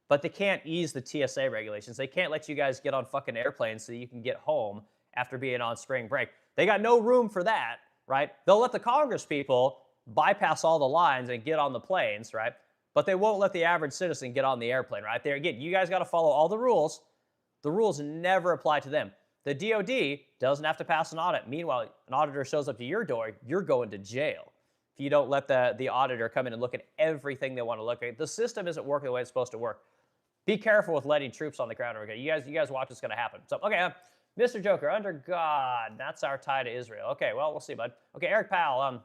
but they can't ease the TSA regulations. They can't let you guys get on fucking airplanes so you can get home after being on spring break. They got no room for that, right? They'll let the Congress people bypass all the lines and get on the planes, right? But they won't let the average citizen get on the airplane, right? There again, you guys got to follow all the rules. The rules never apply to them. The DOD doesn't have to pass an audit. Meanwhile, an auditor shows up to your door, you're going to jail. if you don't let the auditor come in and look at everything they want to look at. The system isn't working the way it's supposed to work. Be careful with letting troops on the ground. Okay, you guys watch what's going to happen. So, okay, Mr. Joker, under God, that's our tie to Israel. Okay, well, we'll see, bud. Okay, Eric Powell,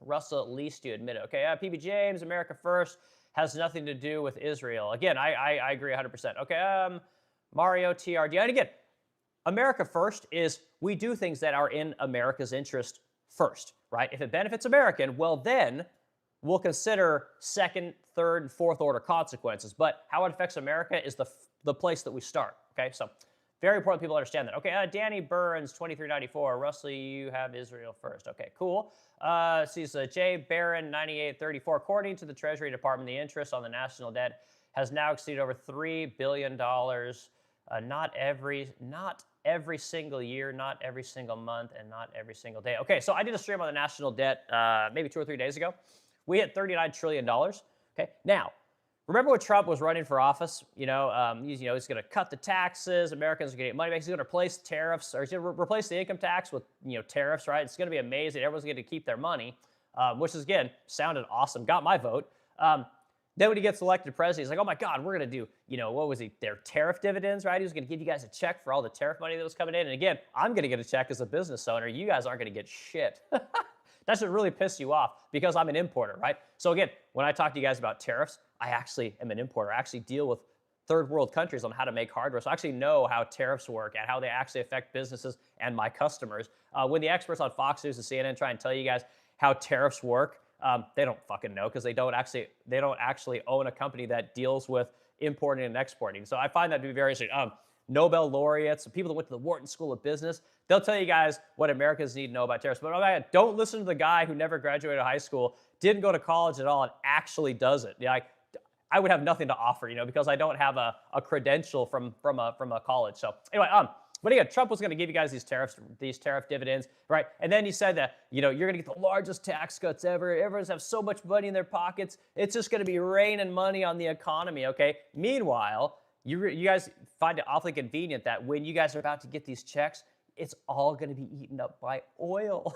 Russell, at least you admit it. Okay, PB James, America First has nothing to do with Israel. Again, I agree 100%. Okay, Mario TRD, and again, America First is we do things that are in America's interest first, right? If it benefits American, well then we'll consider second, third, and fourth order consequences. But how it affects America is the place that we start, okay? So very important people understand that. Okay, Danny Burns, 2394. Russell, you have Israel first. Okay, cool. Sees Jay Barron, 9834. According to the Treasury Department, the interest on the national debt has now exceeded over $3 billion. Not every single year, not every single month, and not every single day. Okay, so I did a stream on the national debt maybe 2 or 3 days ago. We hit $39 trillion. Okay, now, remember when Trump was running for office? He's going to cut the taxes. Americans are going to get money back. He's going to replace tariffs, or he's going to replace the income tax with tariffs, right? It's going to be amazing. Everyone's going to keep their money, which is, again, sounded awesome. Got my vote. Then when he gets elected president, he's like, oh my God, we're going to do, what was he, their tariff dividends, right? He was going to give you guys a check for all the tariff money that was coming in. And again, I'm going to get a check as a business owner. You guys aren't going to get shit. That should really piss you off because I'm an importer, right? So again, when I talk to you guys about tariffs, I actually am an importer. I actually deal with third world countries on how to make hardware. So I actually know how tariffs work and how they actually affect businesses and my customers. When the experts on Fox News and CNN try and tell you guys how tariffs work, they don't fucking know because they don't actually own a company that deals with importing and exporting. So I find that to be very interesting. Nobel laureates, people that went to the Wharton School of Business, they'll tell you guys what Americans need to know about tariffs. But don't listen to the guy who never graduated high school, didn't go to college at all, and actually does it. I would have nothing to offer, because I don't have a credential from a college. So anyway, but again, Trump was going to give you guys these tariff dividends, right? And then he said that, you're going to get the largest tax cuts ever. Everyone's have so much money in their pockets. It's just going to be raining money on the economy, okay? Meanwhile, you guys find it awfully convenient that when you guys are about to get these checks, it's all going to be eaten up by oil.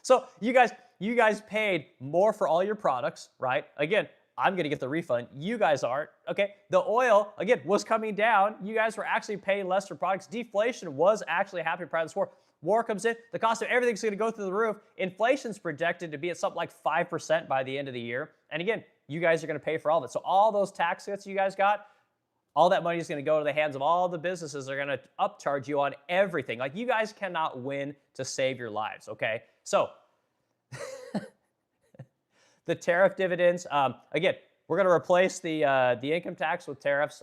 So you guys paid more for all your products, right? Again, I'm going to get the refund. You guys aren't, okay? The oil, again, was coming down. You guys were actually paying less for products. Deflation was actually happening prior to this war. War comes in, the cost of everything's going to go through the roof. Inflation's projected to be at something like 5% by the end of the year. And again, you guys are going to pay for all of it. So all those tax cuts you guys got, all that money is going to go to the hands of all the businesses that are going to upcharge you on everything. Like, you guys cannot win to save your lives, okay? So the tariff dividends, again, we're going to replace the income tax with tariffs.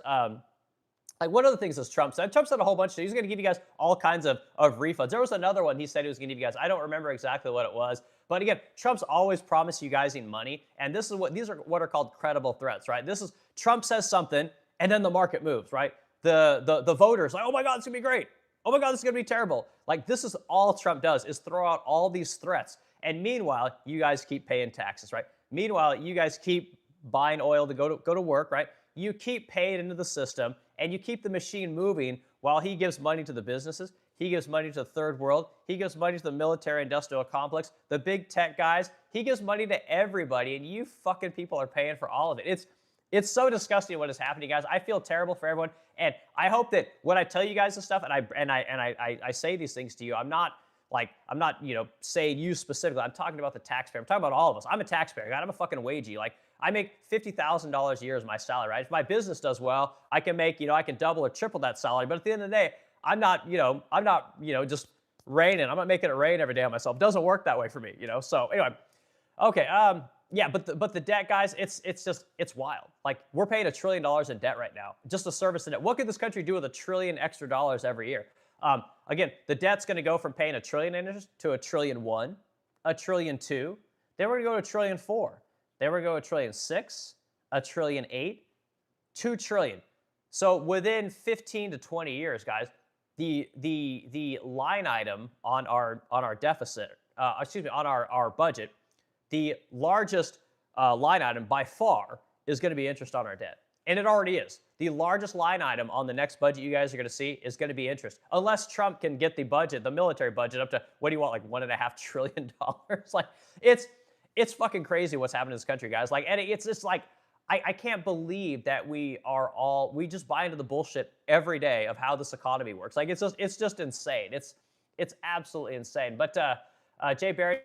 Like, one of the things is Trump said. Trump said a whole bunch of things. He's going to give you guys all kinds of refunds. There was another one he said he was going to give you guys. I don't remember exactly what it was. But again, Trump's always promised you guys money. And these are what are called credible threats, right? This is Trump says something, and then the market moves, right? The voters like, oh my God, it's going to be great. Oh my God, this is going to be terrible. Like, this is all Trump does, is throw out all these threats. And meanwhile, you guys keep paying taxes, right? Meanwhile, you guys keep buying oil to go to work, right? You keep paying into the system, and you keep the machine moving while he gives money to the businesses. He gives money to the third world. He gives money to the military-industrial complex, the big tech guys. He gives money to everybody, and you fucking people are paying for all of it. It's so disgusting what is happening, guys. I feel terrible for everyone, and I hope that when I tell you guys this stuff, and I say these things to you, I'm not saying you specifically. I'm talking about the taxpayer. I'm talking about all of us. I'm a taxpayer. God, I'm a fucking wagee. Like, I make $50,000 a year as my salary, right? If my business does well, I can make, I can double or triple that salary. But at the end of the day, I'm not just raining. I'm not making it rain every day on myself. It doesn't work that way for me, So anyway, okay, yeah, but the debt, guys, it's wild. Like, we're paying $1 trillion in debt right now just to service the debt. What could this country do with $1 trillion extra every year? Again, the debt's going to go from paying $1 trillion in interest to $1.1 trillion, $1.2 trillion. Then we're going to go to $1.4 trillion. Then we're going to go to $1.6 trillion, $1.8 trillion, $2 trillion. So within 15 to 20 years, guys, the line item on our deficit, on our budget, the largest line item by far is going to be interest on our debt. And it already is. The largest line item on the next budget you guys are going to see is going to be interest. Unless Trump can get the budget, the military budget, up to, what do you want, like $1.5 trillion? Like, it's fucking crazy what's happening in this country, guys. Like, and it's just like, I can't believe that we just buy into the bullshit every day of how this economy works. Like, it's just insane. It's absolutely insane. But Jay Barry,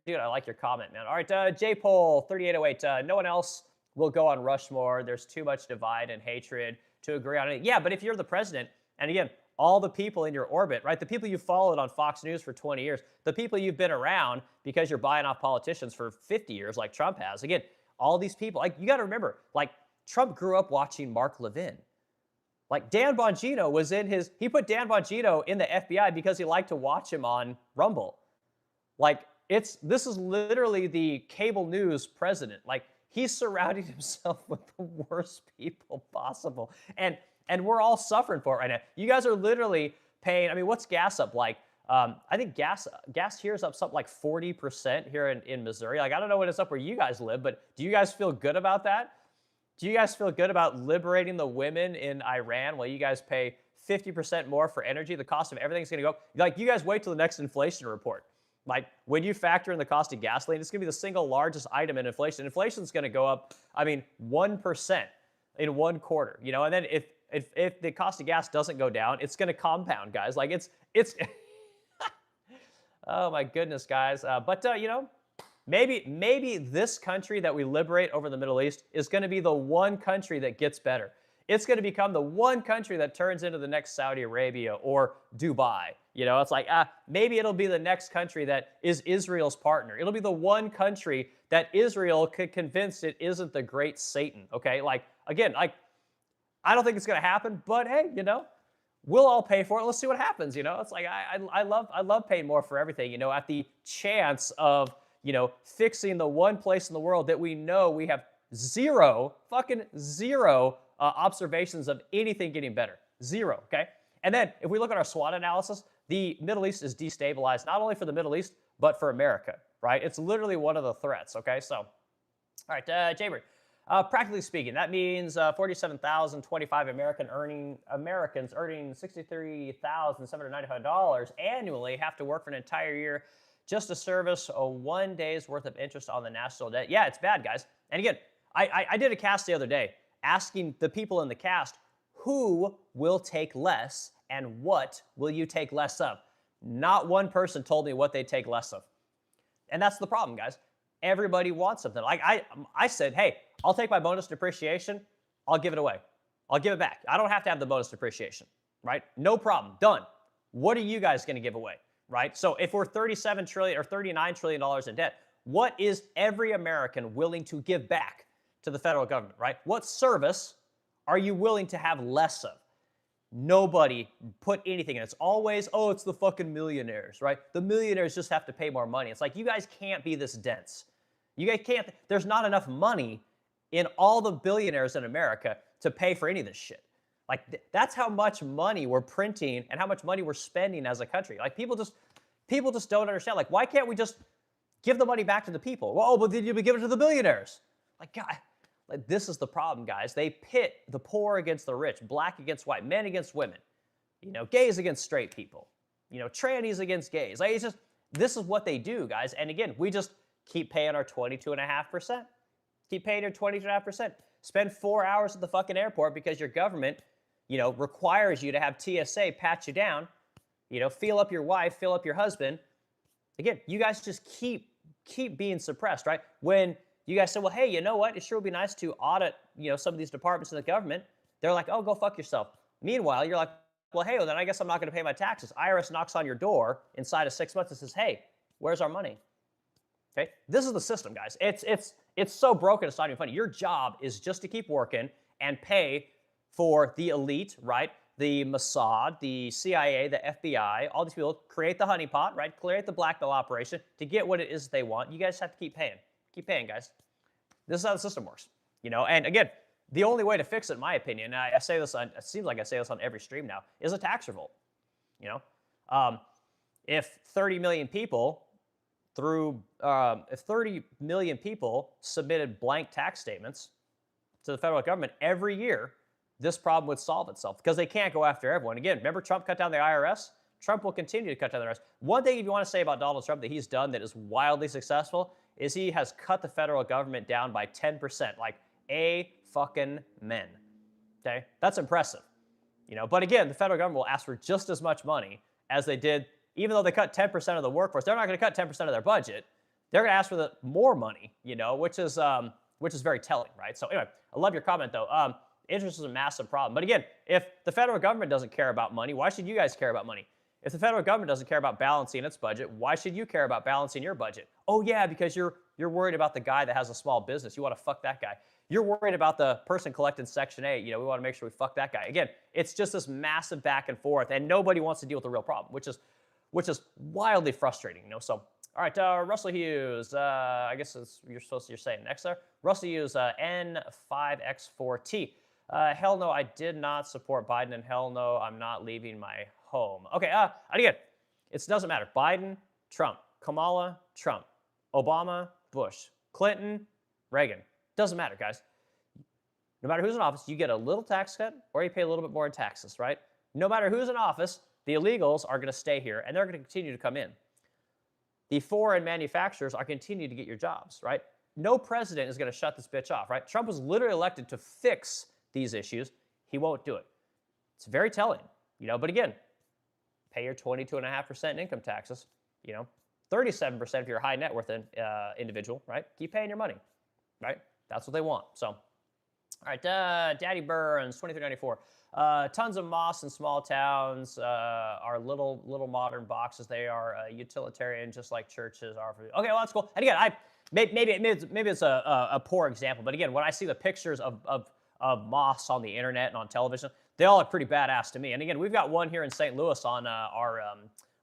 dude, I like your comment, man. All right, J Poll 3808. No one else will go on Rushmore. There's too much divide and hatred to agree on it. Yeah, but if you're the president, and again, all the people in your orbit, right? The people you followed on Fox News for 20 years, the people you've been around because you're buying off politicians for 50 years, like Trump has. Again, all these people, like, you got to remember, like, Trump grew up watching Mark Levin. Like, Dan Bongino was he put Dan Bongino in the FBI because he liked to watch him on Rumble. Like, this is literally the cable news president. Like, he's surrounding himself with the worst people possible. And we're all suffering for it right now. You guys are literally paying, I mean, what's gas up like? I think gas here is up something like 40% here in Missouri. Like, I don't know what it's up where you guys live, but do you guys feel good about that? Do you guys feel good about liberating the women in Iran while you guys pay 50% more for energy? The cost of everything's going to go. Like, you guys wait till the next inflation report. Like, when you factor in the cost of gasoline, it's going to be the single largest item in inflation. Inflation's going to go up, I mean, 1% in one quarter, you know? And then if the cost of gas doesn't go down, it's going to compound, guys. Like, it's oh my goodness, guys. But you know, maybe this country that we liberate over the Middle East is going to be the one country that gets better. It's going to become the one country that turns into the next Saudi Arabia or Dubai. You know, it's like, maybe it'll be the next country that is Israel's partner. It'll be the one country that Israel could convince it isn't the great Satan, okay? Like, again, like, I don't think it's going to happen, but hey, you know, we'll all pay for it. Let's see what happens, you know? It's like, I love paying more for everything, you know, at the chance of, you know, fixing the one place in the world that we know we have zero observations of anything getting better. Zero, okay? And then if we look at our SWOT analysis, the Middle East is destabilized, not only for the Middle East, but for America, right? It's literally one of the threats, okay? So, all right, Jaybird. Practically speaking, that means 47,025 Americans earning $63,795 annually have to work for an entire year just to service a 1 day's worth of interest on the national debt. Yeah, it's bad, guys. And again, I did a cast the other day asking the people in the cast, who will take less and what will you take less of? Not one person told me what they'd take less of. And that's the problem, guys. Everybody wants something. Like I said, hey, I'll take my bonus depreciation. I'll give it away. I'll give it back. I don't have to have the bonus depreciation, right? No problem. Done. What are you guys going to give away, right? So if we're $37 trillion or $39 trillion in debt, what is every American willing to give back to the federal government, right? What service are you willing to have less of? Nobody put anything in. It's always, oh, it's the fucking millionaires, right? The millionaires just have to pay more money. It's like, you guys can't be this dense. You guys can't, there's not enough money in all the billionaires in America to pay for any of this shit. Like, that's how much money we're printing and how much money we're spending as a country. Like, people just don't understand. Like, why can't we just give the money back to the people? Well, oh, but then you'll be giving it to the billionaires. Like, God. Like, this is the problem, guys. They pit the poor against the rich, black against white, men against women, you know, gays against straight people, you know, trannies against gays. Like, it's just, this is what they do, guys. And again, we just keep paying our 22.5%. Keep paying your 22.5%. Spend 4 hours at the fucking airport because your government, you know, requires you to have TSA pat you down, you know, feel up your wife, fill up your husband. Again, you guys just keep being suppressed, right? When you guys say, well, hey, you know what? It sure would be nice to audit, you know, some of these departments in the government. They're like, oh, go fuck yourself. Meanwhile, you're like, well, hey, well, then I guess I'm not going to pay my taxes. IRS knocks on your door inside of 6 months and says, hey, where's our money? Okay, this is the system, guys. It's so broken, it's not even funny. Your job is just to keep working and pay for the elite, right? The Mossad, the CIA, the FBI, all these people create the honeypot, right? Create the blackmail operation to get what it is they want. You guys have to keep paying. Keep paying, guys. This is how the system works, you know. And again, the only way to fix it, in my opinion, and I say this on, it seems like I say this on every stream now, is a tax revolt. You know, if 30 million people if 30 million people submitted blank tax statements to the federal government every year, this problem would solve itself because they can't go after everyone. Again, remember Trump cut down the IRS? Trump will continue to cut down the IRS. One thing if you want to say about Donald Trump that he's done that is wildly successful is he has cut the federal government down by 10%, like a fucking men. Okay, that's impressive. But again, the federal government will ask for just as much money as they did, even though they cut 10% of the workforce. They're not going to cut 10% of their budget. They're going to ask for more money, which is very telling, right? So anyway, I love your comment though. Interest is a massive problem. But again, if the federal government doesn't care about money, why should you guys care about money? If the federal government doesn't care about balancing its budget, why should you care about balancing your budget? Oh yeah, because you're worried about the guy that has a small business. You want to fuck that guy. You're worried about the person collecting Section 8. We want to make sure we fuck that guy. Again, it's just this massive back and forth, and nobody wants to deal with the real problem, which is wildly frustrating. So, all right, Russell Hughes. I guess you're saying next there. Russell Hughes, N5X4T. Hell no, I did not support Biden, and hell no, I'm not leaving my home. Okay, again, it doesn't matter. Biden, Trump, Kamala, Trump, Obama, Bush, Clinton, Reagan. Doesn't matter, guys. No matter who's in office, you get a little tax cut or you pay a little bit more in taxes, right? No matter who's in office, the illegals are going to stay here and they're going to continue to come in. The foreign manufacturers are continuing to get your jobs, right? No president is going to shut this bitch off, right? Trump was literally elected to fix these issues. He won't do it. It's very telling, but again, pay your 22.5% income taxes, 37% if you're a high net worth individual, right? Keep paying your money, right? That's what they want. So, all right, Daddy Burns, 2394. Tons of mosques in small towns are little modern boxes. They are utilitarian, just like churches are. Okay, well, that's cool. And again, maybe it's a poor example, but again, when I see the pictures of mosques on the internet and on television, they all look pretty badass to me. And again, we've got one here in St. Louis on our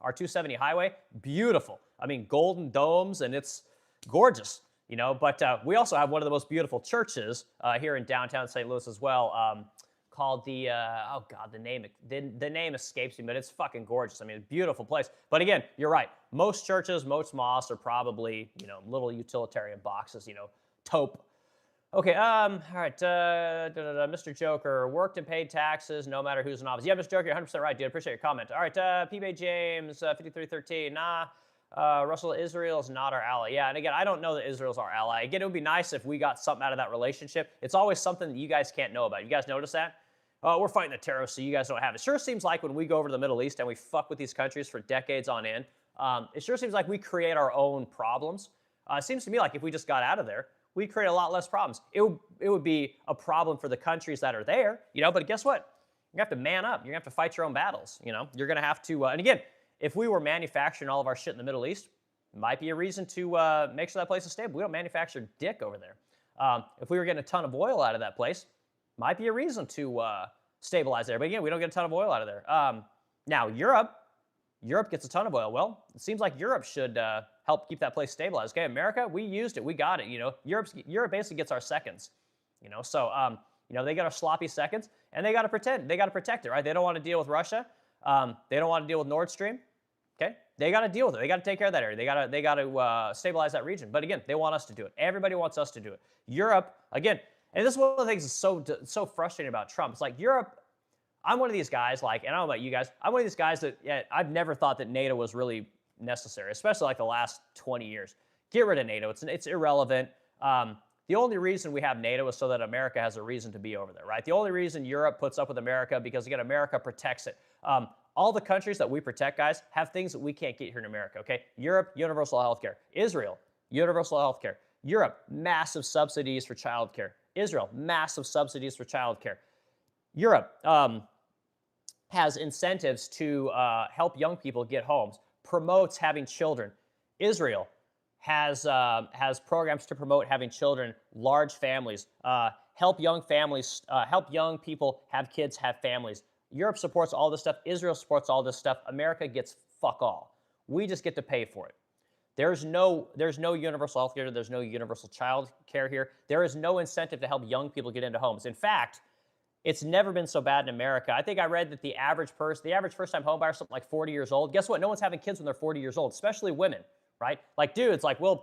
270 highway. Beautiful. I mean, golden domes, and it's gorgeous. But we also have one of the most beautiful churches here in downtown St. Louis as well, called the the name escapes me, but it's fucking gorgeous. I mean, it's a beautiful place. But again, you're right. Most churches, most mosques are probably little utilitarian boxes, taupe. Okay, all right, Mr. Joker, worked and paid taxes no matter who's in office. Yeah, Mr. Joker, you're 100% right, dude. Appreciate your comment. All right, PB James, 5313, nah. Russell, Israel is not our ally. Yeah, and again, I don't know that Israel's our ally. Again, it would be nice if we got something out of that relationship. It's always something that you guys can't know about. You guys notice that? Oh, we're fighting the terrorists, so you guys don't have it. Sure seems like when we go over to the Middle East and we fuck with these countries for decades on end, it sure seems like we create our own problems. It seems to me like if we just got out of there, we'd create a lot less problems. It would be a problem for the countries that are there, but guess what? You have to man up. You're going to have to fight your own battles, You're going to have to, and again, if we were manufacturing all of our shit in the Middle East, might be a reason to make sure that place is stable. We don't manufacture dick over there. If we were getting a ton of oil out of that place, might be a reason to stabilize there. But again, we don't get a ton of oil out of there. Now, Europe gets a ton of oil. Well, it seems like Europe should help keep that place stabilized. Okay, America, we used it. We got it. Europe basically gets our seconds. So they got our sloppy seconds, and they got to pretend. They got to protect it, right? They don't want to deal with Russia. They don't want to deal with Nord Stream. Okay, they got to deal with it. They got to take care of that area. They got to stabilize that region. But again, they want us to do it. Everybody wants us to do it. Europe, again, and this is one of the things that's so frustrating about Trump. It's like Europe. I'm one of these guys, and I don't know about you guys. I'm one of these guys that I've never thought that NATO was really necessary, especially like the last 20 years. Get rid of NATO. It's irrelevant. The only reason we have NATO is so that America has a reason to be over there, right? The only reason Europe puts up with America because, again, America protects it. All the countries that we protect, guys, have things that we can't get here in America, okay? Europe, universal health care. Israel, universal health care. Europe, massive subsidies for child care. Israel, massive subsidies for child care. Europe has incentives to help young people get homes, promotes having children. Israel has programs to promote having children, large families, help young people have kids, have families. Europe supports all this stuff. Israel supports all this stuff. America gets fuck all. We just get to pay for it. There's no universal health care. There's no universal child care here. There is no incentive to help young people get into homes. In fact, it's never been so bad in America. I think I read that the average first-time home buyer is something like 40 years old. Guess what? No one's having kids when they're 40 years old, especially women, right? Like dudes, like we're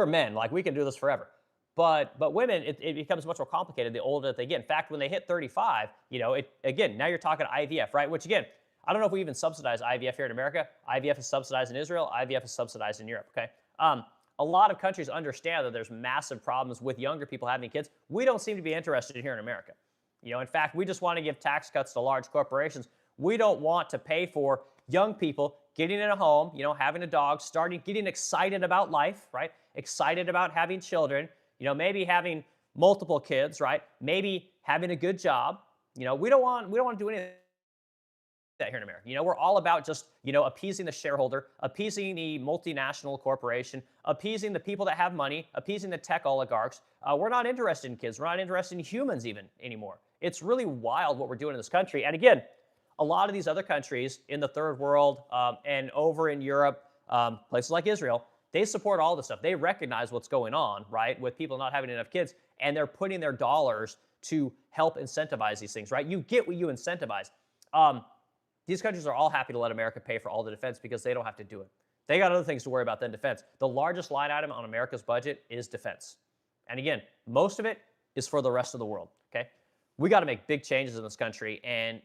men. Like we can do this forever. But women, it becomes much more complicated the older that they get. In fact, when they hit 35, again, now you're talking IVF, right? Which again, I don't know if we even subsidize IVF here in America. IVF is subsidized in Israel. IVF is subsidized in Europe, okay? A lot of countries understand that there's massive problems with younger people having kids. We don't seem to be interested here in America. In fact, we just want to give tax cuts to large corporations. We don't want to pay for young people getting in a home, having a dog, getting excited about life, right? Excited about having children, maybe having multiple kids, right? Maybe having a good job. We don't want to do anything that here in America. We're all about just, appeasing the shareholder, appeasing the multinational corporation, appeasing the people that have money, appeasing the tech oligarchs. We're not interested in kids. We're not interested in humans even anymore. It's really wild what we're doing in this country. And again, a lot of these other countries in the third world and over in Europe, places like Israel, they support all this stuff. They recognize what's going on, right, with people not having enough kids, and they're putting their dollars to help incentivize these things, right? You get what you incentivize. These countries are all happy to let America pay for all the defense because they don't have to do it. They got other things to worry about than defense. The largest line item on America's budget is defense. And again, most of it is for the rest of the world, okay? We got to make big changes in this country, and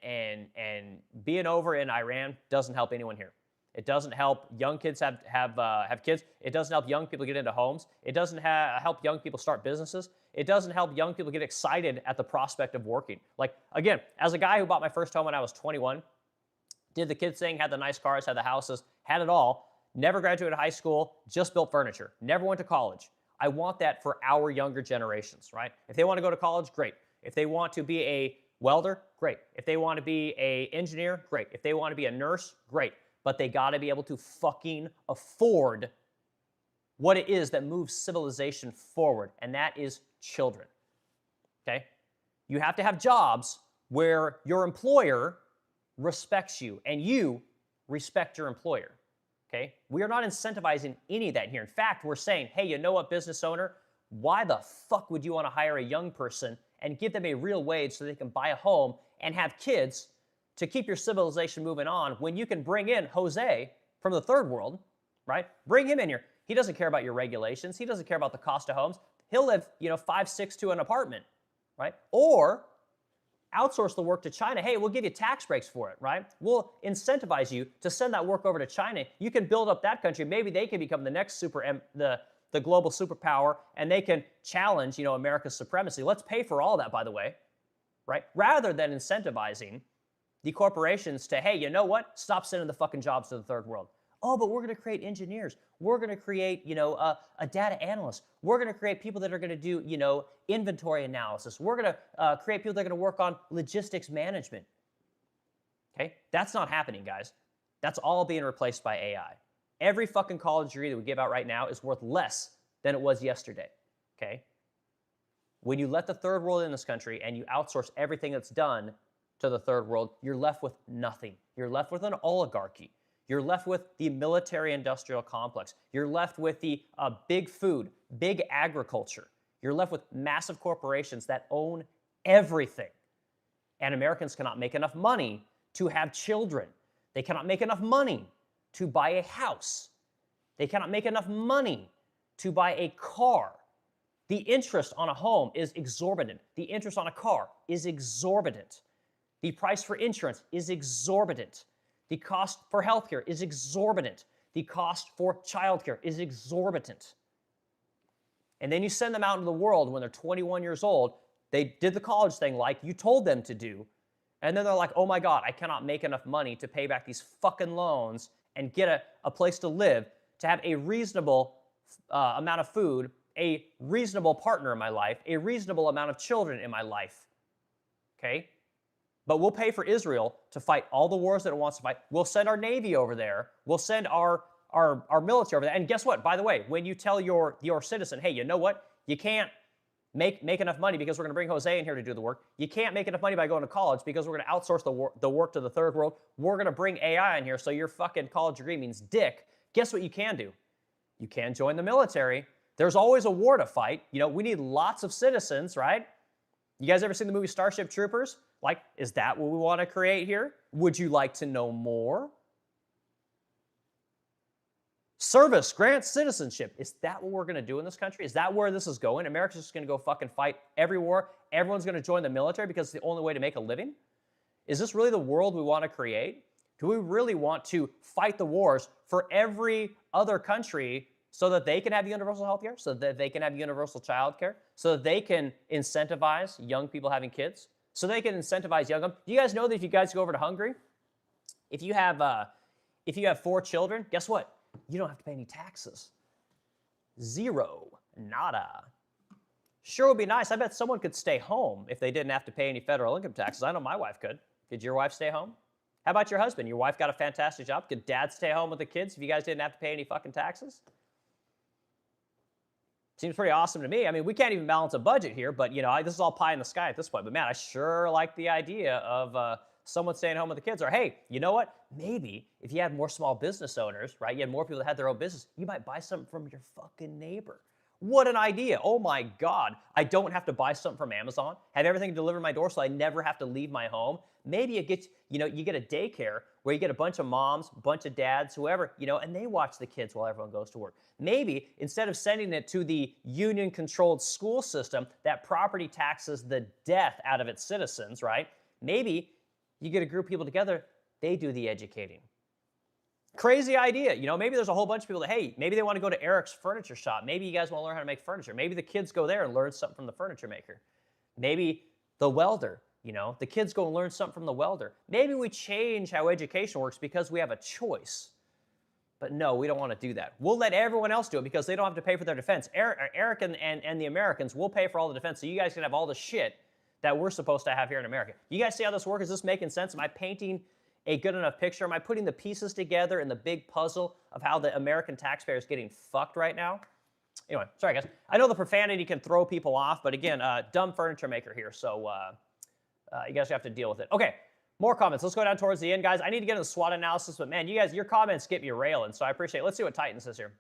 being over in Iran doesn't help anyone here. It doesn't help young kids have kids. It doesn't help young people get into homes. It doesn't help young people start businesses. It doesn't help young people get excited at the prospect of working. Like, again, as a guy who bought my first home when I was 21, did the kids thing, had the nice cars, had the houses, had it all, never graduated high school, just built furniture, never went to college. I want that for our younger generations, right? If they want to go to college, great. If they want to be a welder, great. If they want to be an engineer, great. If they want to be a nurse, great. But they got to be able to fucking afford what it is that moves civilization forward, and that is children, okay? You have to have jobs where your employer respects you and you respect your employer, okay? We are not incentivizing any of that here. In fact, we're saying, hey, you know what, business owner? Why the fuck would you want to hire a young person and give them a real wage so they can buy a home and have kids to keep your civilization moving on when you can bring in Jose from the third world, right? Bring him in here. He doesn't care about your regulations. He doesn't care about the cost of homes. He'll live, 5-6 to an apartment, right? Or outsource the work to China. Hey, we'll give you tax breaks for it, right? We'll incentivize you to send that work over to China. You can build up that country. Maybe they can become the next the global superpower, and they can challenge, America's supremacy. Let's pay for all that, by the way, right? Rather than incentivizing the corporations to, hey, you know what? Stop sending the fucking jobs to the third world. Oh, but we're going to create engineers. We're going to create, a data analyst. We're going to create people that are going to do, inventory analysis. We're going to create people that are going to work on logistics management. Okay? That's not happening, guys. That's all being replaced by AI. Every fucking college degree that we give out right now is worth less than it was yesterday. Okay? When you let the third world in this country and you outsource everything that's done to the third world, you're left with nothing. You're left with an oligarchy. You're left with the military-industrial complex. You're left with the big food, big agriculture. You're left with massive corporations that own everything. And Americans cannot make enough money to have children. They cannot make enough money to buy a house. They cannot make enough money to buy a car. The interest on a home is exorbitant. The interest on a car is exorbitant. The price for insurance is exorbitant. The cost for healthcare is exorbitant. The cost for childcare is exorbitant. And then you send them out into the world when they're 21 years old. They did the college thing like you told them to do. And then they're like, oh my God, I cannot make enough money to pay back these fucking loans and get a place to live, to have a reasonable amount of food, a reasonable partner in my life, a reasonable amount of children in my life. Okay? But we'll pay for Israel to fight all the wars that it wants to fight. We'll send our Navy over there. We'll send our military over there. And guess what? By the way, when you tell your citizen, hey, you know what? You can't make enough money because we're going to bring Jose in here to do the work. You can't make enough money by going to college because we're going to outsource the work to the third world. We're going to bring AI in here, so your fucking college degree means dick. Guess what you can do? You can join the military. There's always a war to fight. We need lots of citizens, right? You guys ever seen the movie Starship Troopers? Like, is that what we want to create here? Would you like to know more? Service, grant citizenship. Is that what we're going to do in this country? Is that where this is going? America's just going to go fucking fight every war. Everyone's going to join the military because it's the only way to make a living? Is this really the world we want to create? Do we really want to fight the wars for every other country so that they can have universal health care, so that they can have universal child care, so that they can incentivize young people having kids, so they can incentivize young people? Do you guys know that if you guys go over to Hungary, if you have 4 children, guess what? You don't have to pay any taxes. Zero. Nada. Sure would be nice. I bet someone could stay home if they didn't have to pay any federal income taxes. I know my wife could. Could your wife stay home? How about your husband? Your wife got a fantastic job. Could dad stay home with the kids if you guys didn't have to pay any fucking taxes? Seems pretty awesome to me. I mean, we can't even balance a budget here, but, you know, this is all pie in the sky at this point. But, man, I sure like the idea of someone staying home with the kids. Or, hey, you know what? Maybe if you had more small business owners, right, you had more people that had their own business, you might buy something from your fucking neighbor. What an idea. Oh, my God. I don't have to buy something from Amazon, have everything delivered to my door so I never have to leave my home. Maybe you get a daycare where you get a bunch of moms, a bunch of dads, whoever, and they watch the kids while everyone goes to work. Maybe instead of sending it to the union-controlled school system that property taxes the death out of its citizens, right? Maybe you get a group of people together, they do the educating. Crazy idea. Maybe there's a whole bunch of people that, hey, maybe they want to go to Eric's furniture shop. Maybe you guys want to learn how to make furniture. Maybe the kids go there and learn something from the furniture maker. Maybe the welder, the kids go and learn something from the welder. Maybe we change how education works because we have a choice. But no, we don't want to do that. We'll let everyone else do it because they don't have to pay for their defense. Eric and the Americans will pay for all the defense, so you guys can have all the shit that we're supposed to have here in America. You guys see how this works? Is this making sense? Am I painting a good enough picture? Am I putting the pieces together in the big puzzle of how the American taxpayer is getting fucked right now? Anyway, sorry guys. I know the profanity can throw people off, but again, dumb furniture maker here, so you guys have to deal with it. Okay, more comments. Let's go down towards the end, guys. I need to get into the SWOT analysis, but man, you guys, your comments get me railing, so I appreciate it. Let's see what Titan says here.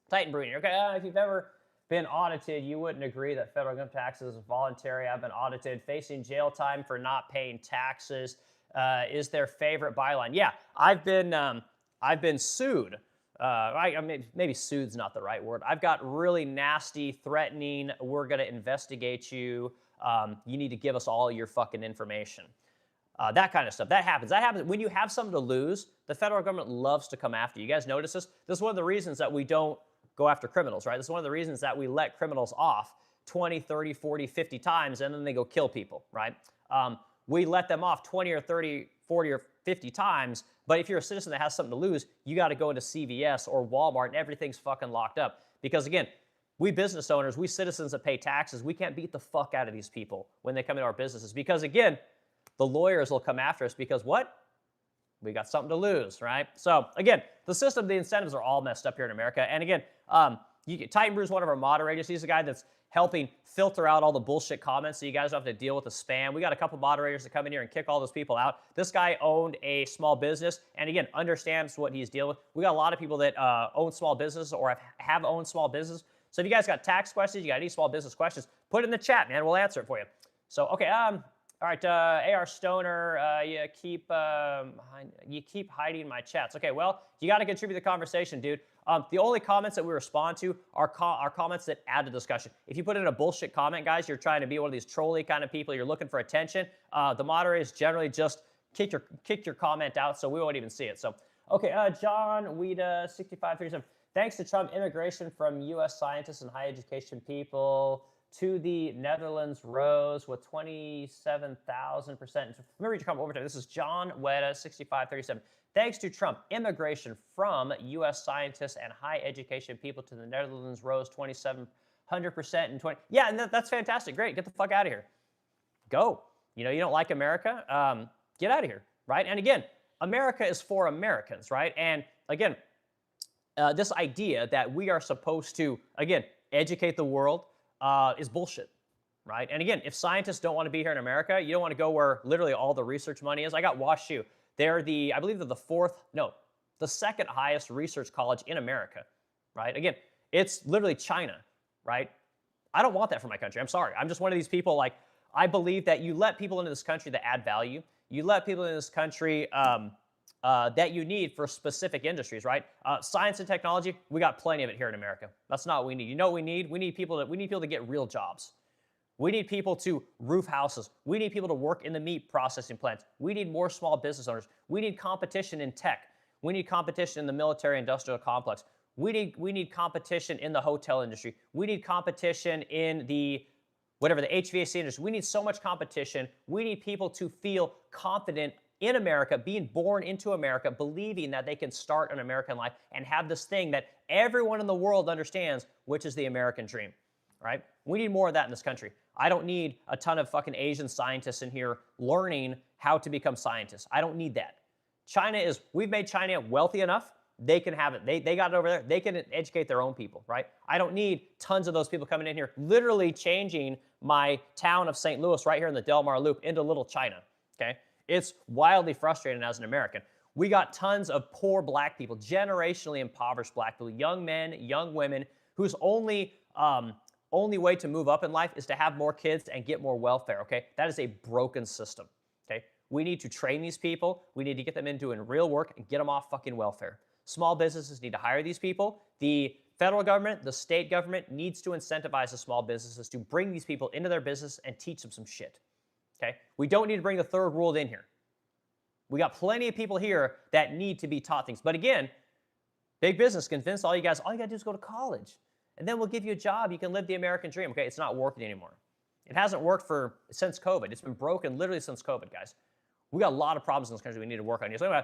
Titan Bruni, okay, if you've ever been audited, you wouldn't agree that federal income taxes is voluntary. I've been audited, facing jail time for not paying taxes. Is their favorite byline? Yeah, I've been sued. I mean, maybe sued's not the right word. I've got really nasty, threatening, we're going to investigate you. You need to give us all your fucking information. That kind of stuff. That happens. That happens when you have something to lose. The federal government loves to come after you. You guys notice this? This is one of the reasons that we don't go after criminals, right? This is one of the reasons that we let criminals off 20, 30, 40, 50 times, and then they go kill people, right? We let them off 20 or 30, 40 or 50 times, but if you're a citizen that has something to lose, you got to go into CVS or Walmart and everything's fucking locked up. Because again, we business owners, we citizens that pay taxes, we can't beat the fuck out of these people when they come into our businesses. Because again, the lawyers will come after us because what? We got something to lose, right? So again, the system, the incentives are all messed up here in America. And again, Titan Brew is one of our moderators. He's the guy that's helping filter out all the bullshit comments so you guys don't have to deal with the spam. We got a couple moderators that come in here and kick all those people out. This guy owned a small business and again, understands what he's dealing with. We got a lot of people that own small businesses or have owned small business. So if you guys got tax questions, you got any small business questions, put it in the chat, man. We'll answer it for you. So, okay, all right, AR Stoner, you keep hiding my chats. Okay, well, you got to contribute to the conversation, dude. The only comments that we respond to are comments that add to discussion. If you put in a bullshit comment, guys, you're trying to be one of these trolly kind of people, you're looking for attention, the moderators generally just kick your comment out, so we won't even see it. So, okay, John Wida, 6537. Thanks to Trump, immigration from U.S. scientists and higher education people to the Netherlands rose with 27,000%. Let me read your comment over time. This is John Weda, 6537. Thanks to Trump, immigration from U.S. scientists and high education people to the Netherlands rose 2,700% in 20. Yeah, and that's fantastic. Great. Get the fuck out of here. Go. You don't like America? Get out of here, right? And again, America is for Americans, right? And again, this idea that we are supposed to, again, educate the world is bullshit, right? And again, if scientists don't want to be here in America, you don't want to go where literally all the research money is. I got WashU. I believe they're the second highest research college in America, right? Again, it's literally China, right? I don't want that for my country. I'm sorry. I'm just one of these people, like, I believe that you let people into this country that add value. You let people in this country that you need for specific industries, right? Science and technology, we got plenty of it here in America. That's not what we need. You know what we need? We need people to get real jobs. We need people to roof houses. We need people to work in the meat processing plants. We need more small business owners. We need competition in tech. We need competition in the military industrial complex. We need competition in the hotel industry. We need competition in the HVAC industry. We need so much competition. We need people to feel confident in America, being born into America, believing that they can start an American life and have this thing that everyone in the world understands, which is the American dream, right? We need more of that in this country. I don't need a ton of fucking Asian scientists in here learning how to become scientists. I don't need that. We've made China wealthy enough. They can have it. They got it over there. They can educate their own people, right? I don't need tons of those people coming in here, literally changing my town of St. Louis right here in the Del Mar Loop into little China, okay? It's wildly frustrating as an American. We got tons of poor black people, generationally impoverished black people, young men, young women, whose only way to move up in life is to have more kids and get more welfare, okay? That is a broken system, okay? We need to train these people. We need to get them into doing real work and get them off fucking welfare. Small businesses need to hire these people. The federal government, the state government needs to incentivize the small businesses to bring these people into their business and teach them some shit, okay? We don't need to bring the third world in here. We got plenty of people here that need to be taught things. But again, big business convinced all you guys, all you gotta do is go to college. And then we'll give you a job. You can live the American dream. Okay, it's not working anymore. It hasn't worked since COVID. It's been broken literally since COVID, guys. We got a lot of problems in this country we need to work on. So anyway,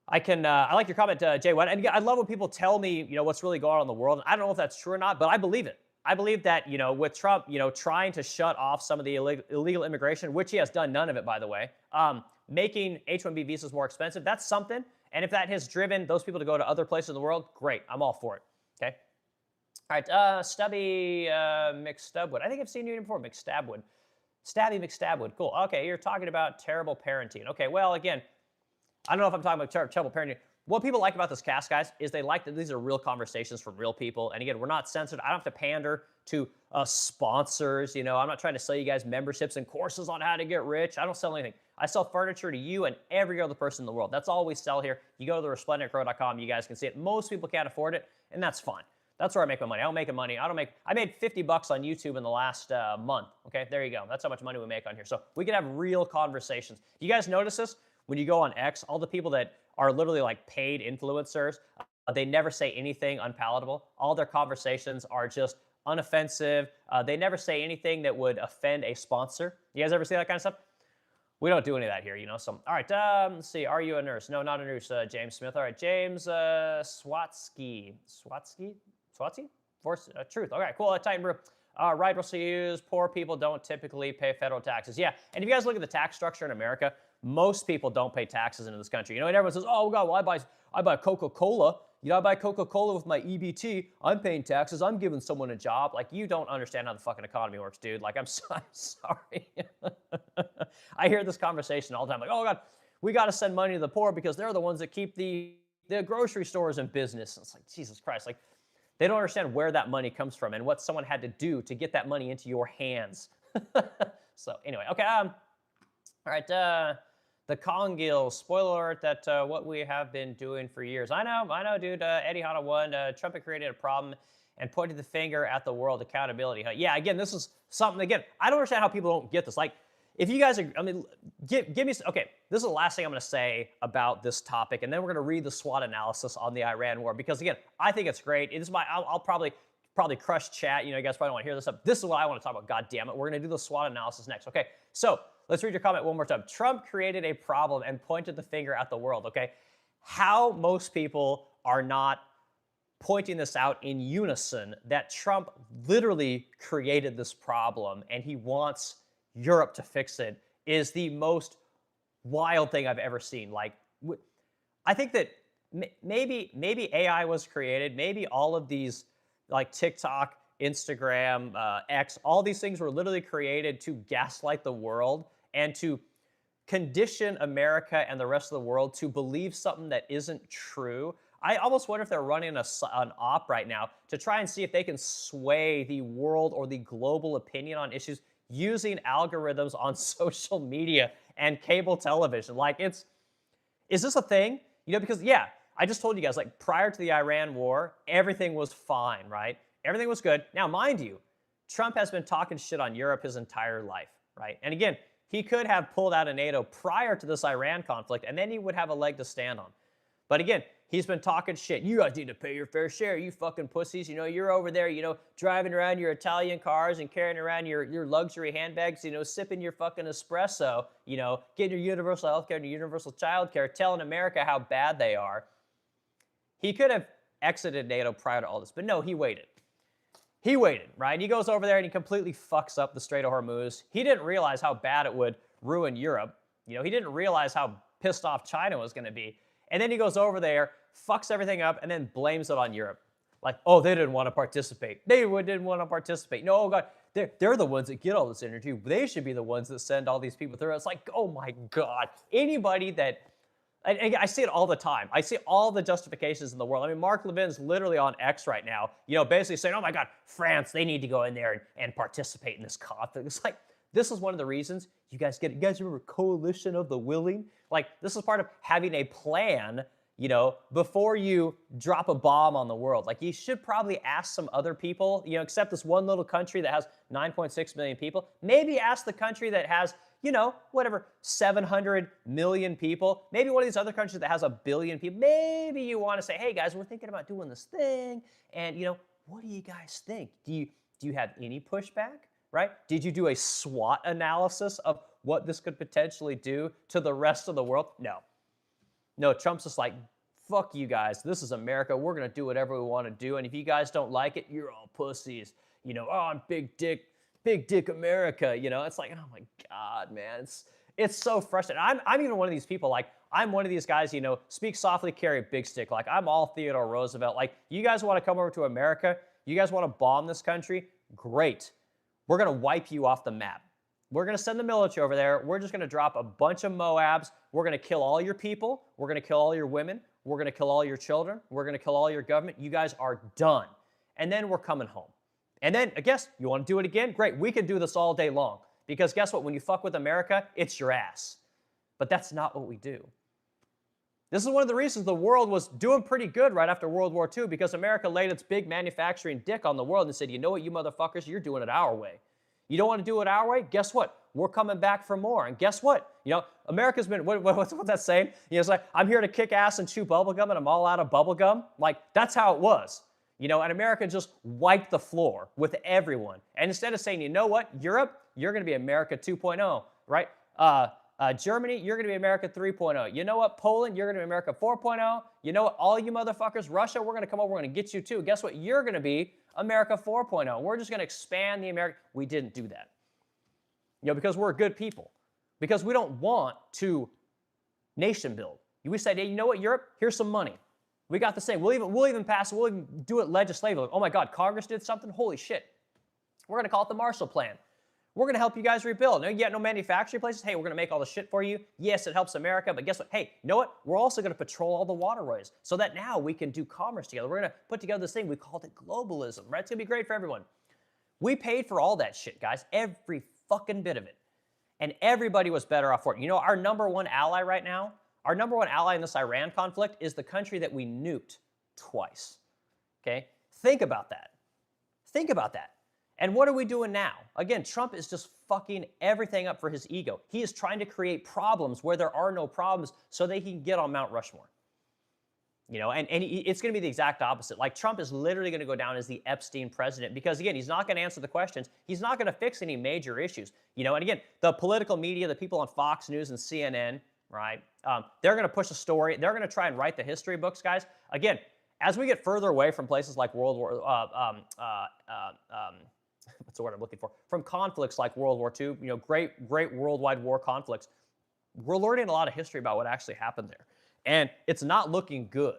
I like your comment, Jay White. And I love when people tell me, what's really going on in the world. And I don't know if that's true or not, but I believe it. I believe that, with Trump, trying to shut off some of the illegal immigration, which he has done none of it, by the way, making H-1B visas more expensive, that's something. And if that has driven those people to go to other places in the world, great. I'm all for it. Okay. All right, Stubby McStubwood. I think I've seen you before, McStabwood. Stabby McStabwood. Cool. Okay, you're talking about terrible parenting. Okay, well, again, I don't know if I'm talking about terrible parenting. What people like about this cast, guys, is they like that these are real conversations from real people. And again, we're not censored. I don't have to pander to sponsors. I'm not trying to sell you guys memberships and courses on how to get rich. I don't sell anything. I sell furniture to you and every other person in the world. That's all we sell here. You go to the resplendentcrow.com. You guys can see it. Most people can't afford it, and that's fine. That's where I make my money. I don't make money. I made $50 on YouTube in the last month. Okay, there you go. That's how much money we make on here. So we can have real conversations. You guys notice this? When you go on X, all the people that are literally like paid influencers, they never say anything unpalatable. All their conversations are just unoffensive. They never say anything that would offend a sponsor. You guys ever see that kind of stuff? We don't do any of that here, So, all right, let's see. Are you a nurse? No, not a nurse, James Smith. All right, James Swatsky. Force Truth. Okay, cool. Titan Brew. Right, Russell Hughes. Poor people don't typically pay federal taxes. Yeah, and if you guys look at the tax structure in America, most people don't pay taxes into this country. And everyone says, oh, God, well, I buy Coca-Cola. I buy Coca-Cola with my EBT. I'm paying taxes. I'm giving someone a job. Like, you don't understand how the fucking economy works, dude. Like, I'm sorry. I hear this conversation all the time. Like, oh, God, we got to send money to the poor because they're the ones that keep the grocery stores in business. And it's like, Jesus Christ. Like, they don't understand where that money comes from and what someone had to do to get that money into your hands. So, anyway, okay. All right. The Congil, spoiler alert, that what we have been doing for years. I know, dude. Eddie Hanna won. Trump had created a problem and pointed the finger at the world. Accountability. Yeah, again, this is something, again, I don't understand how people don't get this. Like, if you guys are, give me, okay, this is the last thing I'm going to say about this topic, and then we're going to read the SWOT analysis on the Iran war, because, again, I think it's great. I'll probably crush chat. You guys probably want to hear this stuff. This is what I want to talk about, God damn it. We're going to do the SWOT analysis next. Okay, so let's read your comment one more time. Trump created a problem and pointed the finger at the world, okay? How most people are not pointing this out in unison, that Trump literally created this problem and he wants Europe to fix it, is the most wild thing I've ever seen. Like, I think that maybe AI was created, maybe all of these, like TikTok, Instagram, X, all these things were literally created to gaslight the world and to condition America and the rest of the world to believe something that isn't true. I almost wonder if they're running an op right now to try and see if they can sway the world or the global opinion on issues using algorithms on social media and cable television. Like, it's Is this a thing? Because yeah, I just told you guys, like, prior to the Iran war, everything was fine, right? Everything was good. Now, mind you, Trump has been talking shit on Europe his entire life, right? And again, he could have pulled out of NATO prior to this Iran conflict, and then he would have a leg to stand on. But again, he's been talking shit. You guys need to pay your fair share, you fucking pussies. You're over there, driving around your Italian cars and carrying around your luxury handbags, sipping your fucking espresso, getting your universal health care and your universal child care, telling America how bad they are. He could have exited NATO prior to all this, but no, he waited. He waited, right? He goes over there and he completely fucks up the Strait of Hormuz. He didn't realize how bad it would ruin Europe. He didn't realize how pissed off China was going to be. And then he goes over there, fucks everything up, and then blames it on Europe. Like, oh, they didn't want to participate. They didn't want to participate. No, oh God, they're the ones that get all this energy. They should be the ones that send all these people through. It's like, oh my God. Anybody that, and I see it all the time. I see all the justifications in the world. I mean, Mark Levin's literally on X right now, basically saying, oh my God, France, they need to go in there and participate in this conflict. It's like, this is one of the reasons you guys remember coalition of the willing? Like, this is part of having a plan, before you drop a bomb on the world. Like, you should probably ask some other people, except this one little country that has 9.6 million people. Maybe ask the country that has, 700 million people. Maybe one of these other countries that has 1 billion people. Maybe you want to say, hey guys, we're thinking about doing this thing. And, what do you guys think? Do you have any pushback? Right? Did you do a SWOT analysis of what this could potentially do to the rest of the world? No, Trump's just like, fuck you guys. This is America. We're going to do whatever we want to do. And if you guys don't like it, you're all pussies. Oh, I'm big dick America. It's like, oh my God, man. It's so frustrating. I'm even one of these people, like, I'm one of these guys, speak softly, carry a big stick. Like, I'm all Theodore Roosevelt. Like, you guys want to come over to America? You guys want to bomb this country? Great. We're going to wipe you off the map. We're going to send the military over there. We're just going to drop a bunch of Moabs. We're going to kill all your people. We're going to kill all your women. We're going to kill all your children. We're going to kill all your government. You guys are done. And then we're coming home. And then, I guess, you want to do it again? Great. We can do this all day long. Because guess what? When you fuck with America, it's your ass. But that's not what we do. This is one of the reasons the world was doing pretty good right after World War II, because America laid its big manufacturing dick on the world and said, you know what, you motherfuckers, you're doing it our way. You don't want to do it our way? Guess what? We're coming back for more. And guess what? America's been, what's that saying? It's like, I'm here to kick ass and chew bubblegum and I'm all out of bubblegum. Like, that's how it was. And America just wiped the floor with everyone. And instead of saying, you know what, Europe, you're going to be America 2.0, right? Germany, you're going to be America 3.0. You know what, Poland, you're going to be America 4.0. You know what, all you motherfuckers, Russia, we're going to come over, we're going to get you too. Guess what, you're going to be America 4.0. We're just going to expand the America. We didn't do that. Because we're good people. Because we don't want to nation build. We said, hey, you know what, Europe, here's some money. We got the same. We'll even pass it. We'll even do it legislatively. Oh my God, Congress did something? Holy shit. We're going to call it the Marshall Plan. We're going to help you guys rebuild. No, you got no manufacturing places? Hey, we're going to make all the shit for you. Yes, it helps America, but guess what? Hey, you know what? We're also going to patrol all the waterways so that now we can do commerce together. We're going to put together this thing. We called it globalism, right? It's going to be great for everyone. We paid for all that shit, guys. Every fucking bit of it. And everybody was better off for it. Our number one ally right now, our number one ally in this Iran conflict is the country that we nuked twice. Okay? Think about that. Think about that. And what are we doing now? Again, Trump is just fucking everything up for his ego. He is trying to create problems where there are no problems so that he can get on Mount Rushmore. It's going to be the exact opposite. Like, Trump is literally going to go down as the Epstein president because, again, he's not going to answer the questions. He's not going to fix any major issues. And again, the political media, the people on Fox News and CNN, right, they're going to push a story. They're going to try and write the history books, guys. Again, as we get further away from places like what's the word I'm looking for? From conflicts like World War II, great worldwide war conflicts, we're learning a lot of history about what actually happened there. And it's not looking good,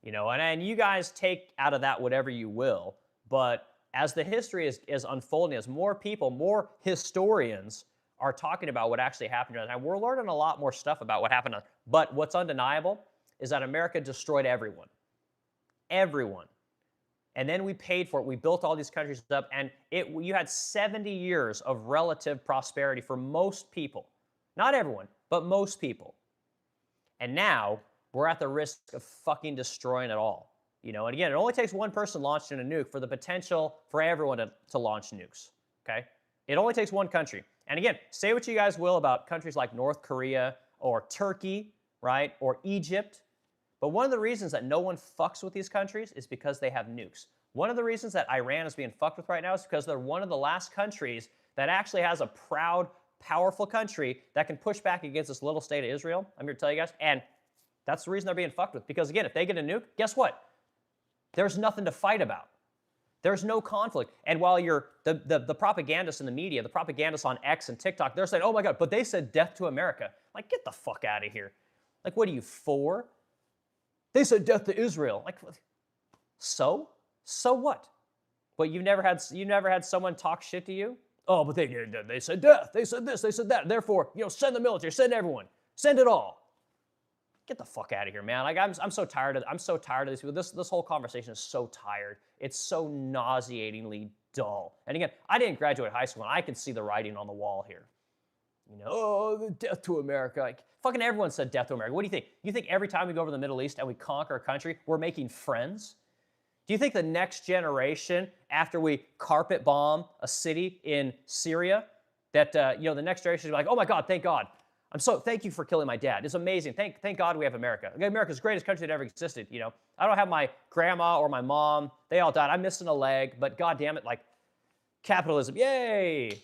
and you guys take out of that whatever you will. But as the history is unfolding, as more people, more historians are talking about what actually happened, and we're learning a lot more stuff about what happened. But what's undeniable is that America destroyed everyone. Everyone. And then we paid for it. We built all these countries up, and you had 70 years of relative prosperity for most people. Not everyone, but most people. And now we're at the risk of fucking destroying it all. And again, it only takes one person launching a nuke for the potential for everyone to launch nukes. Okay? It only takes one country. And again, say what you guys will about countries like North Korea or Turkey, right? Or Egypt. But one of the reasons that no one fucks with these countries is because they have nukes. One of the reasons that Iran is being fucked with right now is because they're one of the last countries that actually has a proud, powerful country that can push back against this little state of Israel. I'm here to tell you guys. And that's the reason they're being fucked with. Because again, if they get a nuke, guess what? There's nothing to fight about. There's no conflict. And while you're the propagandists in the media, the propagandists on X and TikTok, they're saying, oh my God, but they said death to America. Like, get the fuck out of here. Like, what are you for? They said death to Israel. Like, so what? But you never had someone talk shit to you? Oh, but they said death. They said this. They said that. Therefore, send the military. Send everyone. Send it all. Get the fuck out of here, man. Like, I'm so tired of these people. This whole conversation is so tired. It's so nauseatingly dull. And again, I didn't graduate high school, and I can see the writing on the wall here. Oh, the death to America. Like, fucking everyone said death to America. What do you think? You think every time we go over the Middle East and we conquer a country, we're making friends? Do you think the next generation, after we carpet bomb a city in Syria, that the next generation is like, oh my God, thank God. Thank you for killing my dad. It's amazing. Thank God we have America. America's the greatest country that ever existed. I don't have my grandma or my mom. They all died. I'm missing a leg, but God damn it, like, capitalism, yay.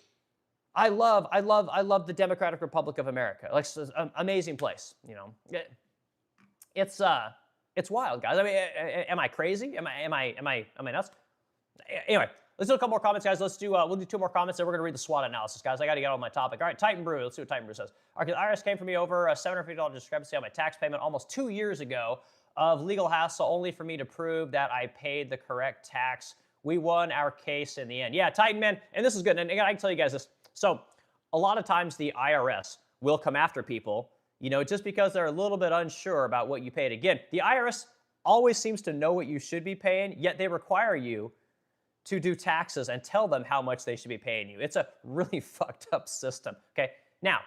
I love the Democratic Republic of America. Like, it's an amazing place. It's wild, guys. I mean, am I crazy? Am I nuts? Anyway, let's do a couple more comments, guys. We'll do two more comments, and we're going to read the SWOT analysis, guys. I got to get on my topic. All right, Titan Brew. Let's see what Titan Brew says. All right, the IRS came for me over a $750 discrepancy on my tax payment almost 2 years ago of legal hassle only for me to prove that I paid the correct tax. We won our case in the end. Yeah, Titan, man, and this is good. And again, I can tell you guys this. So a lot of times the IRS will come after people, just because they're a little bit unsure about what you paid. Again, the IRS always seems to know what you should be paying, yet they require you to do taxes and tell them how much they should be paying you. It's a really fucked up system, okay? Now,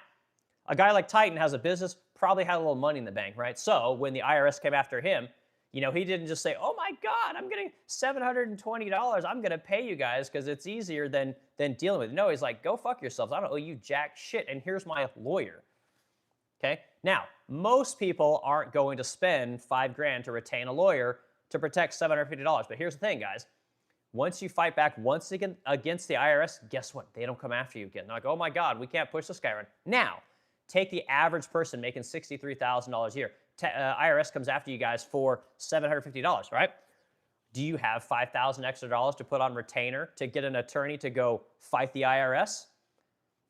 a guy like Titan has a business, probably had a little money in the bank, right? So when the IRS came after him, he didn't just say, oh my God, I'm getting $720. I'm going to pay you guys because it's easier than dealing with it. No, he's like, go fuck yourselves. I don't owe you jack shit, and here's my lawyer, okay? Now, most people aren't going to spend $5,000 to retain a lawyer to protect $750. But here's the thing, guys. Once you fight back once again against the IRS, guess what? They don't come after you again. They're like, oh my God, we can't push this guy around. Now, take the average person making $63,000 a year. IRS comes after you guys for $750, right? Do you have $5,000 extra to put on retainer to get an attorney to go fight the IRS?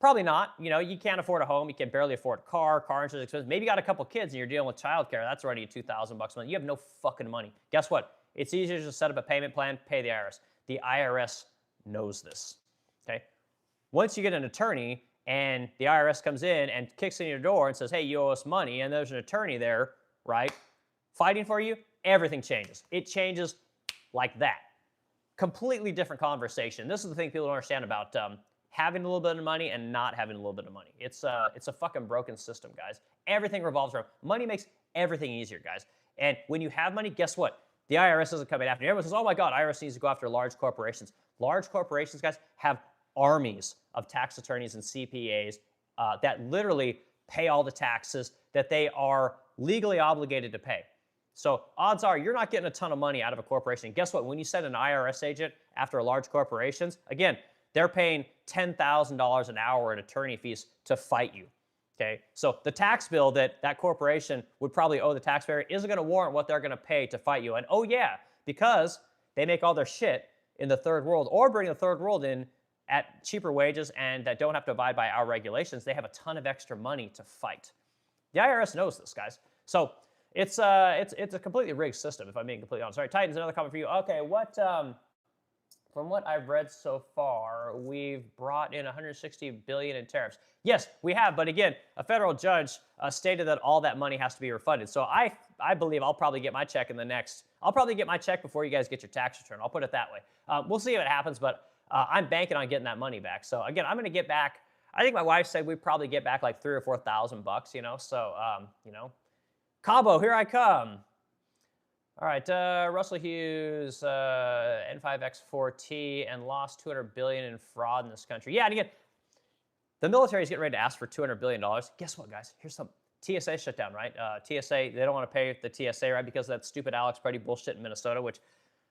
Probably not. You can't afford a home. You can barely afford a car. Car insurance is expensive. Maybe you got a couple kids and you're dealing with childcare. That's already $2,000 a month. You have no fucking money. Guess what? It's easier to just set up a payment plan, pay the IRS. The IRS knows this, okay? Once you get an attorney and the IRS comes in and kicks in your door and says, hey, you owe us money, and there's an attorney there, right, fighting for you, everything changes. It changes like that. Completely different conversation. This is the thing people don't understand about having a little bit of money and not having a little bit of money. It's a fucking broken system, guys. Everything revolves around money. Makes everything easier, guys. And when you have money, guess what? The IRS isn't coming after you. Everyone says, oh my God, IRS needs to go after large corporations. Large corporations, guys, have armies of tax attorneys and CPAs that literally pay all the taxes that they are legally obligated to pay. So odds are you're not getting a ton of money out of a corporation. Guess what? When you send an IRS agent after a large corporations, again, they're paying $10,000 an hour in attorney fees to fight you. Okay, so the tax bill that corporation would probably owe the taxpayer isn't going to warrant what they're going to pay to fight you. And oh yeah, because they make all their shit in the third world or bring the third world in at cheaper wages and that don't have to abide by our regulations, they have a ton of extra money to fight. The IRS knows this, guys. So it's a completely rigged system, if I'm being completely honest. All right, Titans, another comment for you. Okay, from what I've read so far, we've brought in $160 billion in tariffs. Yes, we have, but again, a federal judge stated that all that money has to be refunded. So I believe I'll probably get my check I'll probably get my check before you guys get your tax return. I'll put it that way. We'll see if it happens, but I'm banking on getting that money back. So again, I'm going to get back. I think my wife said we'd probably get back like $3,000 or $4,000 bucks. So Cabo, here I come. All right, Russell Hughes, N5X4T, and lost $200 billion in fraud in this country. Yeah, and again, the military is getting ready to ask for $200 billion. Guess what, guys? Here's some TSA shut down, right? TSA, they don't want to pay the TSA, right? Because of that stupid Alex Preddy bullshit in Minnesota, which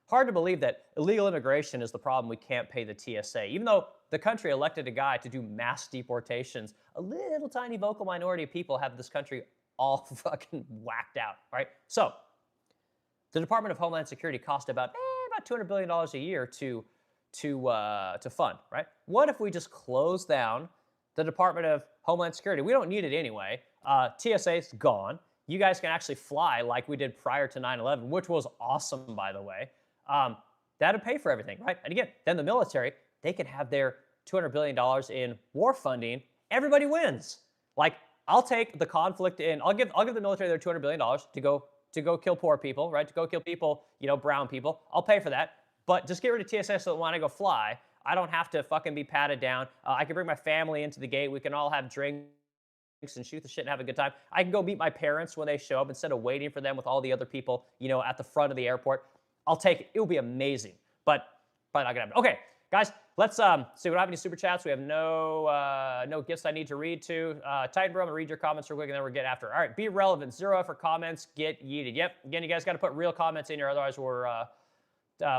hard to believe that illegal immigration is the problem. We can't pay the TSA. Even though the country elected a guy to do mass deportations, a little tiny vocal minority of people have this country all fucking whacked out, right? So the Department of Homeland Security cost about $200 billion a year to fund, right? What if we just close down the Department of Homeland Security? We don't need it anyway. TSA's gone. You guys can actually fly like we did prior to 9/11, which was awesome, by the way. That'd pay for everything, right? And again, then the military, they can have their $200 billion in war funding. Everybody wins. Like, I'll take the conflict in. I'll give the military their $200 billion to go kill poor people, right? To go kill people, brown people. I'll pay for that. But just get rid of TSA so that when I go fly, I don't have to fucking be patted down. I can bring my family into the gate. We can all have drinks and shoot the shit and have a good time. I can go meet my parents when they show up instead of waiting for them with all the other people, at the front of the airport. I'll take it. It will be amazing, but probably not gonna happen. Okay, guys, let's see. We don't have any super chats. We have no gifts I need to read to. Titan Bro, I'm gonna read your comments real quick, and then we'll get after. All right, be relevant. 0 for comments. Get yeeted. Yep. Again, you guys got to put real comments in here, otherwise we're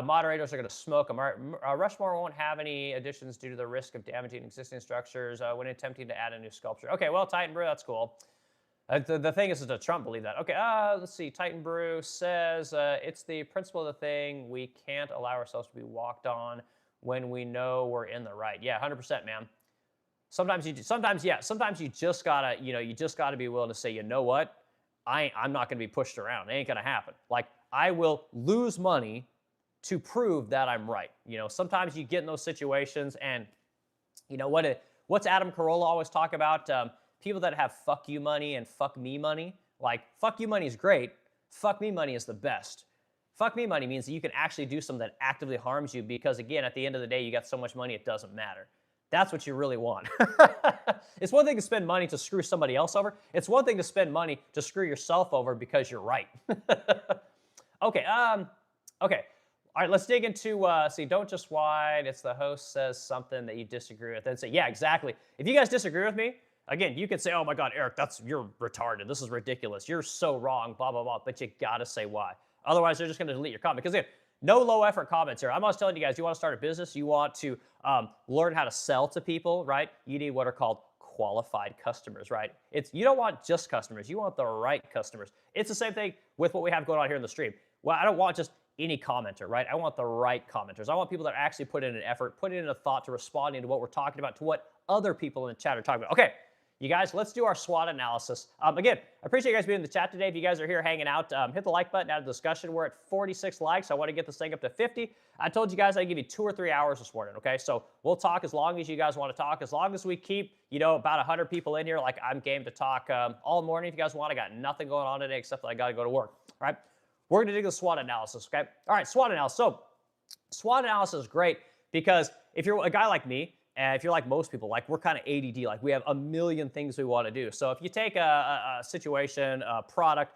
moderators are gonna smoke them. All right, Rushmore won't have any additions due to the risk of damaging existing structures when attempting to add a new sculpture. Okay, well, Titan Brew, that's cool. The thing is, does Trump believe that? Okay, let's see. Titan Brew says, it's the principle of the thing. We can't allow ourselves to be walked on when we know we're in the right. Yeah, 100%, man. Sometimes you just gotta be willing to say, you know what? I'm not gonna be pushed around. It ain't gonna happen. Like, I will lose money to prove that I'm right. Sometimes you get in those situations, and what's Adam Carolla always talk about? People that have fuck you money and fuck me money. Like, fuck you money is great. Fuck me money is the best. Fuck me money means that you can actually do something that actively harms you because, again, at the end of the day, you got so much money, it doesn't matter. That's what you really want. It's one thing to spend money to screw somebody else over. It's one thing to spend money to screw yourself over because you're right. Okay, okay. All right, let's dig into, don't just whine. It's the host says something that you disagree with. Then say, yeah, exactly. If you guys disagree with me, again, you could say, oh my God, Eric, you're retarded. This is ridiculous. You're so wrong, blah, blah, blah. But you got to say why. Otherwise, they're just going to delete your comment. Because again, no low effort comments here. I'm always telling you guys, you want to start a business, you want to learn how to sell to people, right? You need what are called qualified customers, right? You don't want just customers. You want the right customers. It's the same thing with what we have going on here in the stream. Well, I don't want just any commenter, right? I want the right commenters. I want people that actually put in an effort, put in a thought to responding to what we're talking about, to what other people in the chat are talking about. Okay. You guys, let's do our SWOT analysis. Again, I appreciate you guys being in the chat today. If you guys are here hanging out, hit the like button, add a discussion. We're at 46 likes. I want to get this thing up to 50. I told you guys I'd give you 2 or 3 hours this morning, okay? So we'll talk as long as you guys want to talk. As long as we keep, about 100 people in here, like, I'm game to talk all morning if you guys want. I got nothing going on today except that I got to go to work, all right? We're going to do the SWOT analysis, okay? All right, SWOT analysis. So SWOT analysis is great because if you're a guy like me, and if you're like most people, like, we're kind of ADD, like, we have a million things we want to do. So if you take a situation, a product,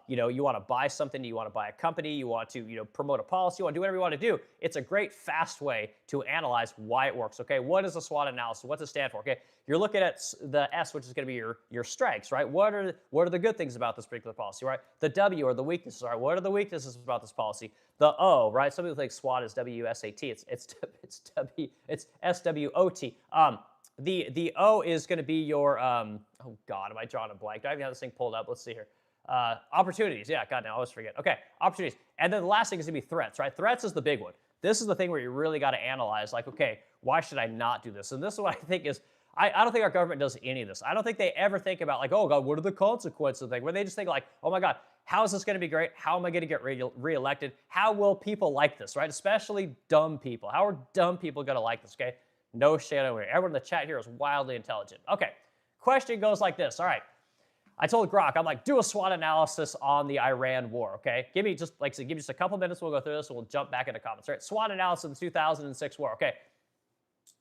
you want to buy something, you want to buy a company, you want to, promote a policy, you want to do whatever you want to do, it's a great, fast way to analyze why it works, okay? What is a SWOT analysis? What's it stand for, okay? You're looking at the S, which is going to be your strengths, right? What are the good things about this particular policy, right? The W are the weaknesses, right? What are the weaknesses about this policy? The O, right? Some people think SWOT is WSAT. It's SWOT. The O is going to be your, oh God, am I drawing a blank? Do I even have this thing pulled up? Let's see here. Opportunities. Yeah, God, now I always forget. Okay, opportunities. And then the last thing is going to be threats, right? Threats is the big one. This is the thing where you really got to analyze, like, okay, why should I not do this? And this is what I think is, I don't think our government does any of this. I don't think they ever think about, like, oh God, what are the consequences of the thing? Where they just think like, oh my God, how is this going to be great? How am I going to get reelected? How will people like this, right? Especially dumb people. How are dumb people going to like this, okay? No shade over here. Everyone in the chat here is wildly intelligent. Okay, question goes like this. All right, I told Grok, I'm like, do a SWOT analysis on the Iran war, okay? Give me just a couple minutes. We'll go through this and we'll jump back into comments, right? SWOT analysis of the 2006 war, okay?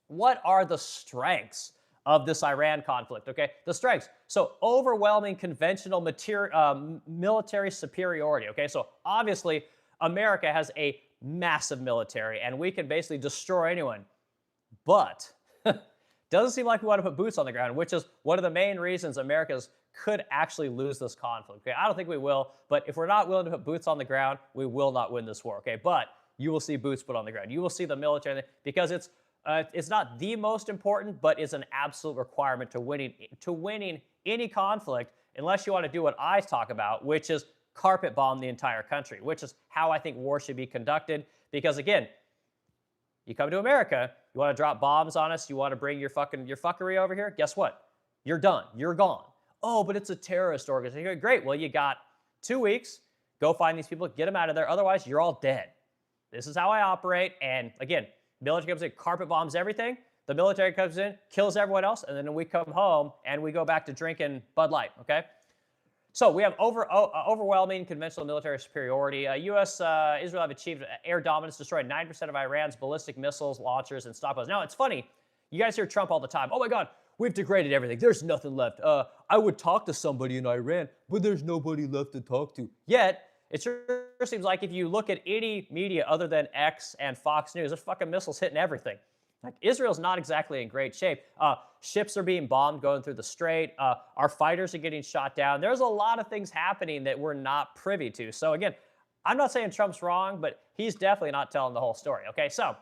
What are the strengths of this Iran conflict, okay? The strengths. So overwhelming conventional military superiority, okay? So obviously, America has a massive military, and we can basically destroy anyone. But doesn't seem like we want to put boots on the ground, which is one of the main reasons America's could actually lose this conflict. Okay, I don't think we will, but if we're not willing to put boots on the ground, we will not win this war. Okay, but you will see boots put on the ground. You will see the military, because it's not the most important, but it's an absolute requirement to winning any conflict, unless you want to do what I talk about, which is carpet bomb the entire country, which is how I think war should be conducted. Because again, you come to America, you want to drop bombs on us, you want to bring your fuckery over here, guess what? You're done. You're gone. Oh, but it's a terrorist organization. Great. Well, you got 2 weeks. Go find these people, get them out of there. Otherwise, you're all dead. This is how I operate. And again, military comes in, carpet bombs everything. The military comes in, kills everyone else, and then we come home and we go back to drinking Bud Light, okay? So we have overwhelming conventional military superiority. Israel have achieved air dominance, destroyed 9% of Iran's ballistic missiles, launchers, and stockpiles. Now, it's funny. You guys hear Trump all the time. Oh, my God, we've degraded everything. There's nothing left. I would talk to somebody in Iran, but there's nobody left to talk to. Yet, it sure seems like if you look at any media other than X and Fox News, there's fucking missiles hitting everything. Like, Israel's not exactly in great shape. Ships are being bombed going through the strait. Our fighters are getting shot down. There's a lot of things happening that we're not privy to. So again, I'm not saying Trump's wrong, but he's definitely not telling the whole story. Okay, so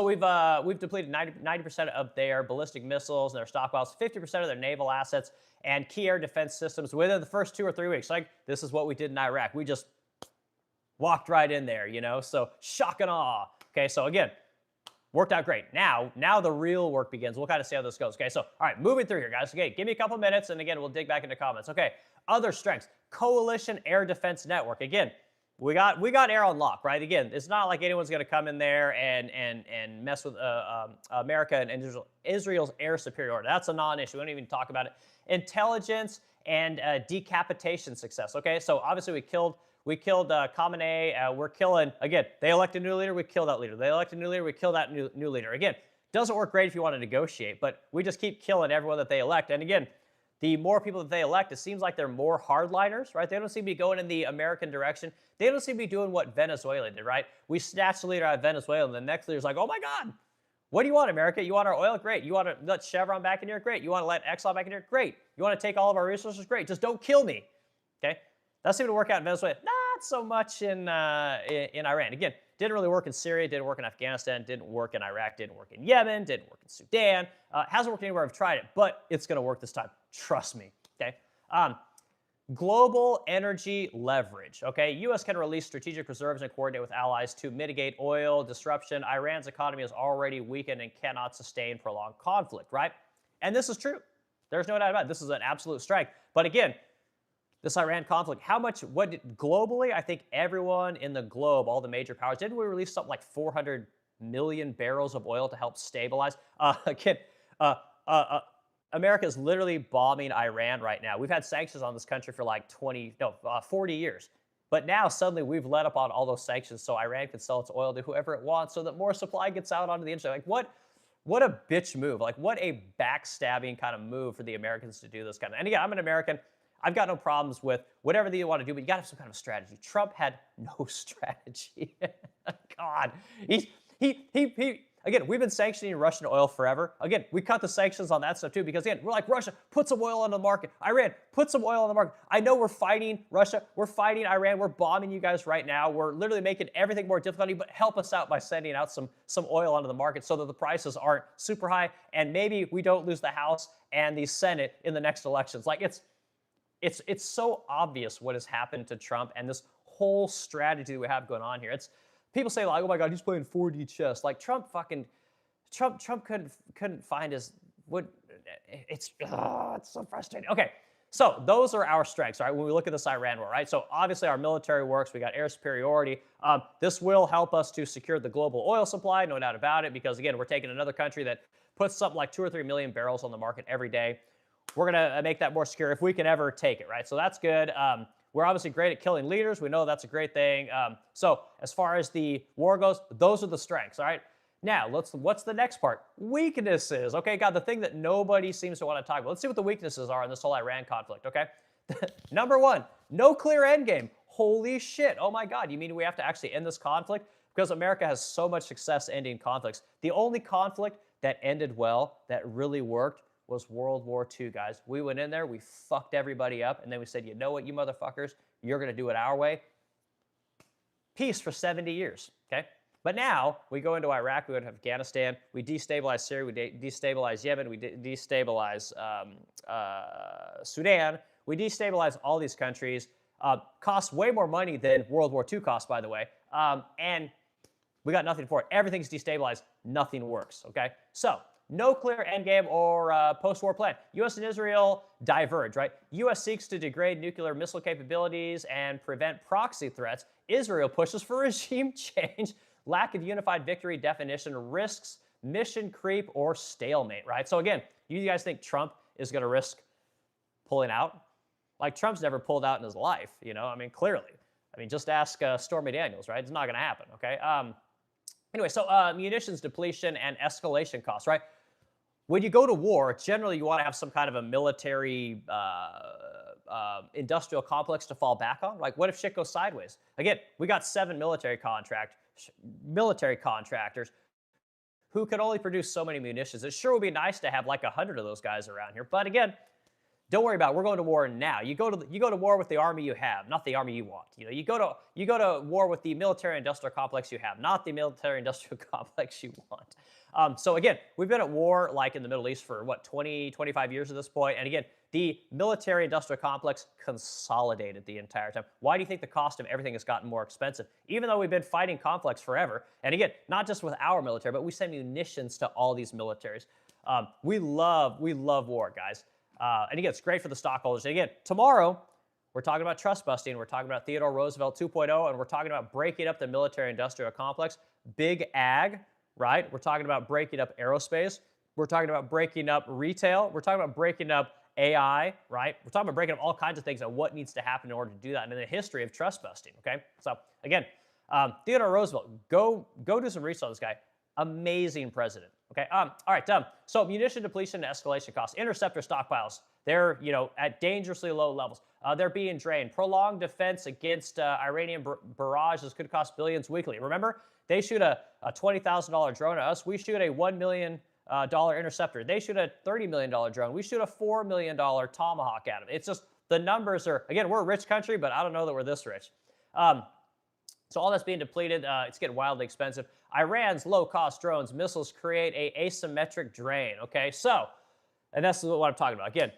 we've depleted 90% of their ballistic missiles and their stockpiles, 50% of their naval assets and key air defense systems within the first 2 or 3 weeks. Like, this is what we did in Iraq. We just walked right in there, you know? So shock and awe. Okay, so again, worked out great. Now the real work begins. We'll kind of see how this goes. Okay, so all right, moving through here, guys. Okay, give me a couple minutes, and again, we'll dig back into comments. Okay, other strengths: coalition air defense network. Again, we got air on lock, right? Again, it's not like anyone's going to come in there and mess with America and Israel's air superiority. That's a non-issue. We don't even talk about it. Intelligence and decapitation success. Okay, so obviously we killed Khamenei. We're killing, again, they elect a new leader, we kill that leader. They elect a new leader, we kill that new leader. Again, doesn't work great if you want to negotiate, but we just keep killing everyone that they elect. And again, the more people that they elect, it seems like they're more hardliners, right? They don't seem to be going in the American direction. They don't seem to be doing what Venezuela did, right? We snatched the leader out of Venezuela, and the next leader's like, oh my God, what do you want, America? You want our oil? Great. You want to let Chevron back in here? Great. You want to let Exxon back in here? Great. You want to take all of our resources? Great. Just don't kill me, okay? That seemed to work out in Venezuela. Not so much in Iran. Again, didn't really work in Syria, didn't work in Afghanistan, didn't work in Iraq, didn't work in Yemen, didn't work in Sudan. Hasn't worked anywhere I've tried it, but it's going to work this time. Trust me, okay? Global energy leverage, okay? U.S. can release strategic reserves and coordinate with allies to mitigate oil disruption. Iran's economy is already weakened and cannot sustain prolonged conflict, right? And this is true. There's no doubt about it. This is an absolute strike. But again, this Iran conflict, globally, I think everyone in the globe, all the major powers, didn't we release something like 400 million barrels of oil to help stabilize? America is literally bombing Iran right now. We've had sanctions on this country for like 40 years. But now suddenly we've let up on all those sanctions so Iran can sell its oil to whoever it wants so that more supply gets out onto the industry. Like, what a bitch move. Like, what a backstabbing kind of move for the Americans to do this kind of. And again, I'm an American. I've got no problems with whatever they want to do, but you got to have some kind of strategy. Trump had no strategy. God, again, we've been sanctioning Russian oil forever. Again, we cut the sanctions on that stuff too because again, we're like, Russia, put some oil on the market. Iran, put some oil on the market. I know we're fighting Russia. We're fighting Iran. We're bombing you guys right now. We're literally making everything more difficult, but help us out by sending out some oil onto the market so that the prices aren't super high and maybe we don't lose the House and the Senate in the next elections. Like, it's so obvious what has happened to Trump and this whole strategy that we have going on here. It's people say like, oh my God, he's playing 4D chess. Like Trump couldn't find his it's so frustrating. Okay, so those are our strengths, right? When we look at this Iran war, right? So obviously our military works. We got air superiority. This will help us to secure the global oil supply, no doubt about it. Because again, we're taking another country that puts something like 2 or 3 million barrels on the market every day. We're going to make that more secure if we can ever take it, right? So that's good. We're obviously great at killing leaders. We know that's a great thing. So as far as the war goes, those are the strengths, all right? Now, what's the next part? Weaknesses. Okay, God, the thing that nobody seems to want to talk about. Let's see what the weaknesses are in this whole Iran conflict, okay? Number one, no clear endgame. Holy shit. Oh my God, you mean we have to actually end this conflict? Because America has so much success ending conflicts. The only conflict that ended well, that really worked, was World War II, guys. We went in there, we fucked everybody up, and then we said, you know what, you motherfuckers, you're going to do it our way. Peace for 70 years, okay? But now we go into Iraq, we go into Afghanistan, we destabilize Syria, we destabilize Yemen, we destabilize Sudan, we destabilize all these countries. Costs way more money than World War II cost, by the way, and we got nothing for it. Everything's destabilized, nothing works, okay? So, no clear endgame or post-war plan. U.S. and Israel diverge, right? U.S. seeks to degrade nuclear missile capabilities and prevent proxy threats. Israel pushes for regime change. Lack of unified victory definition risks mission creep or stalemate, right? So again, you guys think Trump is going to risk pulling out? Like, Trump's never pulled out in his life, you know? I mean, clearly. I mean, just ask Stormy Daniels, right? It's not going to happen, okay? Anyway, so munitions depletion and escalation costs, right? When you go to war, generally you want to have some kind of a military industrial complex to fall back on. Like, what if shit goes sideways? Again, we got 7 military contractors who can only produce so many munitions. It sure would be nice to have like 100 of those guys around here. But again, don't worry about it. We're going to war now. You go to war with the army you have, not the army you want. You know, you go to war with the military-industrial complex you have, not the military-industrial complex you want. So again, we've been at war like in the Middle East for what, 20, 25 years at this point. And again, the military-industrial complex consolidated the entire time. Why do you think the cost of everything has gotten more expensive? Even though we've been fighting conflicts forever. And again, not just with our military, but we send munitions to all these militaries. We love war, guys. And again, it's great for the stockholders. And again, tomorrow, we're talking about trust busting. We're talking about Theodore Roosevelt 2.0, and we're talking about breaking up the military-industrial complex. Big ag, right? We're talking about breaking up aerospace. We're talking about breaking up retail. We're talking about breaking up AI, right? We're talking about breaking up all kinds of things and what needs to happen in order to do that, and in the history of trust busting, okay? So again, Theodore Roosevelt, go do some research on this guy. Amazing president. Okay. All right. So munition depletion and escalation costs. Interceptor stockpiles. They're at dangerously low levels. They're being drained. Prolonged defense against Iranian barrages could cost billions weekly. Remember, they shoot a $20,000 drone at us. We shoot a $1 million interceptor. They shoot a $30 million drone. We shoot a $4 million Tomahawk at them. It's just the numbers are, again, we're a rich country, but I don't know that we're this rich. So all that's being depleted. It's getting wildly expensive. Iran's low-cost drones, missiles create a asymmetric drain. Okay, so, and that's what I'm talking about. Again,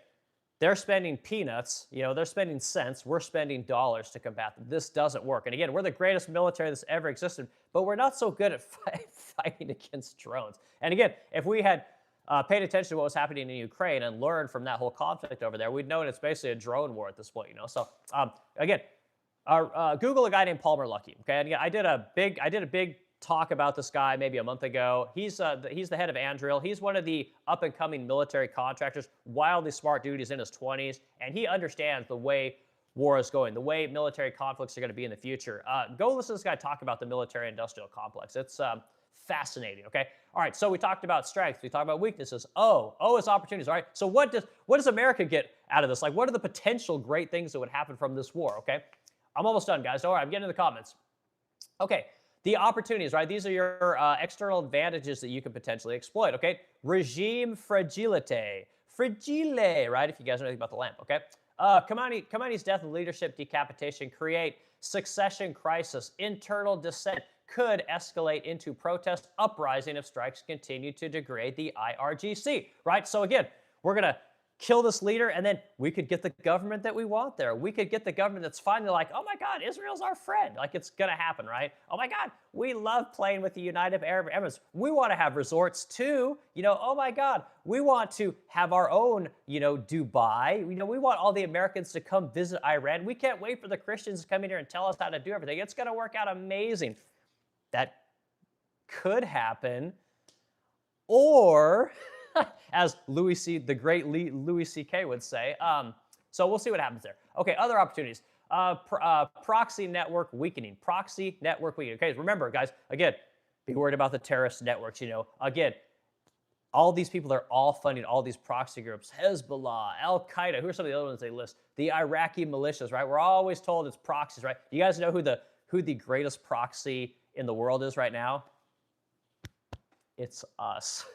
they're spending peanuts. They're spending cents. We're spending dollars to combat them. This doesn't work. And again, we're the greatest military that's ever existed, but we're not so good at fighting against drones. And again, if we had paid attention to what was happening in Ukraine and learned from that whole conflict over there, we'd known it's basically a drone war at this point. So again. Google a guy named Palmer Luckey. Okay, and again, I did a big talk about this guy maybe a month ago. He's the head of Anduril. He's one of the up and coming military contractors. Wildly smart dude. He's in his 20s, and he understands the way war is going, the way military conflicts are going to be in the future. Go listen to this guy talk about the military-industrial complex. It's fascinating. Okay. All right. So we talked about strengths. We talked about weaknesses. O is opportunities. All right. So what does America get out of this? Like, what are the potential great things that would happen from this war? Okay. I'm almost done, guys. All right, I'm getting to the comments. Okay, the opportunities, right? These are your external advantages that you could potentially exploit, okay? Regime fragility. Fragile, right? If you guys know anything about the lamp, okay? Khamenei's death and leadership decapitation create succession crisis. Internal dissent could escalate into protest uprising if strikes continue to degrade the IRGC, right? So again, we're going to kill this leader, and then we could get the government that we want there. We could get the government that's finally like, oh my God, Israel's our friend. Like, it's going to happen, right? Oh my God, we love playing with the United Arab Emirates. We want to have resorts too. Oh my God, we want to have our own, Dubai. We want all the Americans to come visit Iran. We can't wait for the Christians to come in here and tell us how to do everything. It's going to work out amazing. That could happen. Or as the great Louis C.K. would say. So we'll see what happens there. Okay, other opportunities. Proxy network weakening. Proxy network weakening. Okay, remember, guys, again, Be worried about the terrorist networks. Again, all these people are all funding all these proxy groups: Hezbollah, Al Qaeda. Who are some of the other ones they list? The Iraqi militias, right? We're always told it's proxies, right? You guys know who the greatest proxy in the world is right now? It's us.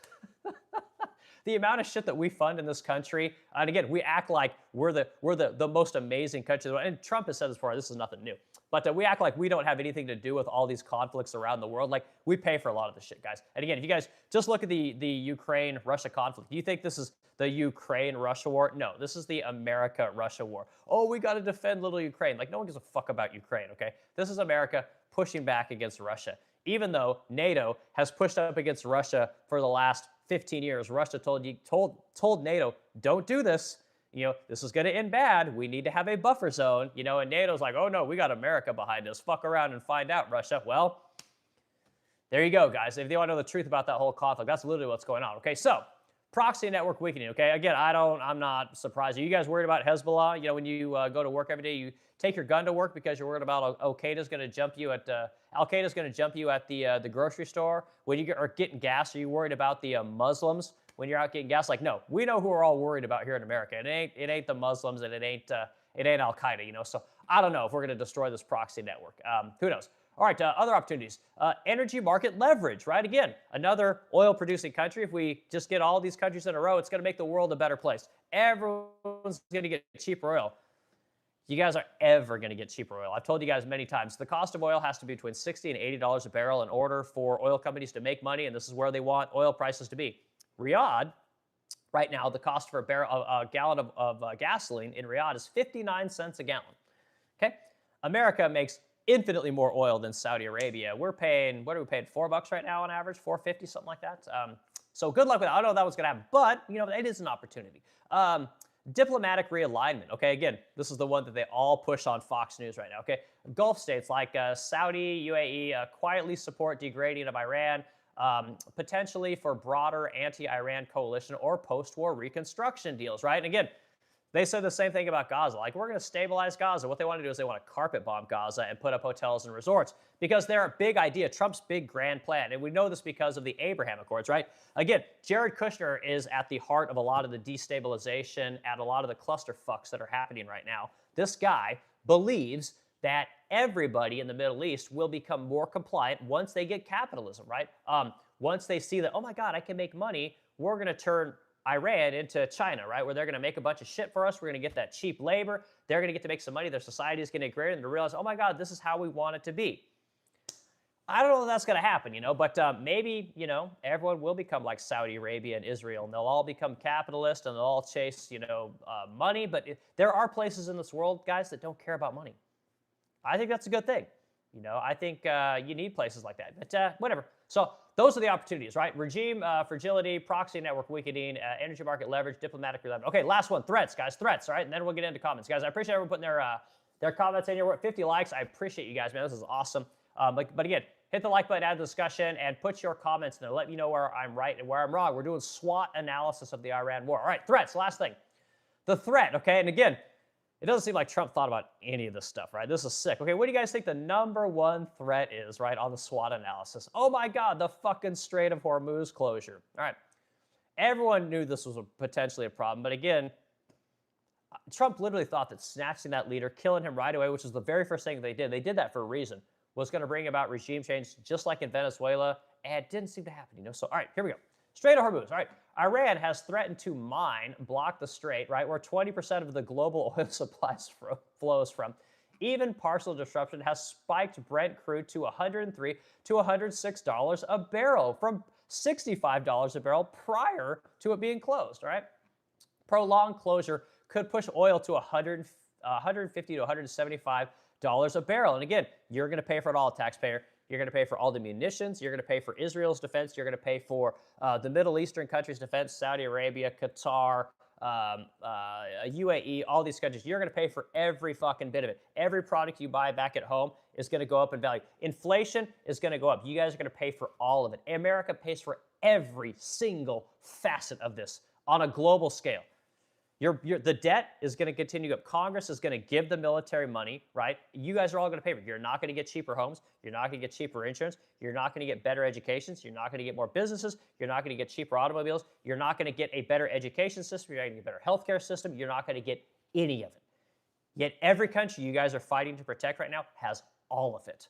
The amount of shit that we fund in this country, and again, we act like we're the most amazing country. And Trump has said this before. This is nothing new, but we act like we don't have anything to do with all these conflicts around the world. Like, we pay for a lot of this shit, guys. And again, if you guys just look at the Ukraine-Russia conflict, do you think this is the Ukraine-Russia war? No, this is the America-Russia war. Oh, we got to defend little Ukraine. Like, no one gives a fuck about Ukraine, okay? This is America pushing back against Russia. Even though NATO has pushed up against Russia for the last 15 years, Russia told NATO, don't do this. This is going to end bad. We need to have a buffer zone. And NATO's like, oh no, we got America behind us. Fuck around and find out, Russia. Well, there you go, guys. If you want to know the truth about that whole conflict, that's literally what's going on. Okay, so proxy network weakening. Okay, again, I'm not surprised. Are you guys worried about Hezbollah? When you go to work every day, you take your gun to work because you're worried about Al Qaeda's going to jump you at the grocery store. When you are getting gas, are you worried about the Muslims when you're out getting gas? Like, no, we know who we're all worried about here in America. It ain't the Muslims, and it ain't Al Qaeda. So I don't know if we're going to destroy this proxy network. Who knows? All right, other opportunities. Energy market leverage, right? Again, another oil-producing country. If we just get all these countries in a row, it's going to make the world a better place. Everyone's going to get cheaper oil. You guys are ever going to get cheaper oil. I've told you guys many times, the cost of oil has to be between $60 and $80 a barrel in order for oil companies to make money, and this is where they want oil prices to be. Riyadh, right now, the cost for a gallon of gasoline in Riyadh is 59 cents a gallon. Okay? America makes infinitely more oil than Saudi Arabia. We're paying, what are we paying, $4 right now on average? $4.50, something like that. So good luck with that. I don't know if that was going to happen, but it is an opportunity. Diplomatic realignment. Okay, again, this is the one that they all push on Fox News right now. Okay, Gulf states like Saudi, UAE quietly support degrading of Iran, potentially for broader anti-Iran coalition or post-war reconstruction deals. Right, and again, they said the same thing about Gaza. Like, we're going to stabilize Gaza. What they want to do is they want to carpet bomb Gaza and put up hotels and resorts because their big idea, Trump's big grand plan, and we know this because of the Abraham Accords, right? Again, Jared Kushner is at the heart of a lot of the destabilization and a lot of the clusterfucks that are happening right now. This guy believes that everybody in the Middle East will become more compliant once they get capitalism, right? Once they see that, oh my God, I can make money, we're going to turn Iran into China, right? Where they're going to make a bunch of shit for us. We're going to get that cheap labor. They're going to get to make some money. Their society is going to get greater and to realize, oh my God, this is how we want it to be. I don't know if that's going to happen, but maybe, everyone will become like Saudi Arabia and Israel, and they'll all become capitalist and they'll all chase, money. But there are places in this world, guys, that don't care about money. I think that's a good thing. I think you need places like that. But whatever. So those are the opportunities, right? Regime fragility, proxy network weakening, energy market leverage, diplomatic realignment. Okay, last one, threats, guys, threats, all right? And then we'll get into comments. Guys, I appreciate everyone putting their comments in here. We're at 50 likes. I appreciate you guys, man. This is awesome. But again, hit the like button, add the discussion, and put your comments in there. Let me know where I'm right and where I'm wrong. We're doing SWOT analysis of the Iran war. All right, threats, last thing. The threat, okay? And again, it doesn't seem like Trump thought about any of this stuff, right? This is sick. Okay, what do you guys think the number one threat is, right, on the SWOT analysis? Oh my God, the fucking Strait of Hormuz closure. All right. Everyone knew this was potentially a problem, but again, Trump literally thought that snatching that leader, killing him right away, which was the very first thing they did that for a reason, was going to bring about regime change just like in Venezuela, and it didn't seem to happen, So, all right, here we go. Strait of Hormuz. All right, Iran has threatened to block the strait, right, where 20% of the global oil supplies flows from. Even partial disruption has spiked Brent crude to $103 to $106 a barrel from $65 a barrel prior to it being closed, right? Prolonged closure could push oil to $150 to $175 a barrel. And again, you're going to pay for it all, taxpayer. You're going to pay for all the munitions. You're going to pay for Israel's defense. You're going to pay for the Middle Eastern countries' defense, Saudi Arabia, Qatar, UAE, all these countries. You're going to pay for every fucking bit of it. Every product you buy back at home is going to go up in value. Inflation is going to go up. You guys are going to pay for all of it. America pays for every single facet of this on a global scale. The debt is going to continue up. Congress is going to give the military money, right? You guys are all going to pay for it. You're not going to get cheaper homes. You're not going to get cheaper insurance. You're not going to get better educations. You're not going to get more businesses. You're not going to get cheaper automobiles. You're not going to get a better education system. You're not going to get a better healthcare system. You're not going to get any of it. Yet every country you guys are fighting to protect right now has all of it.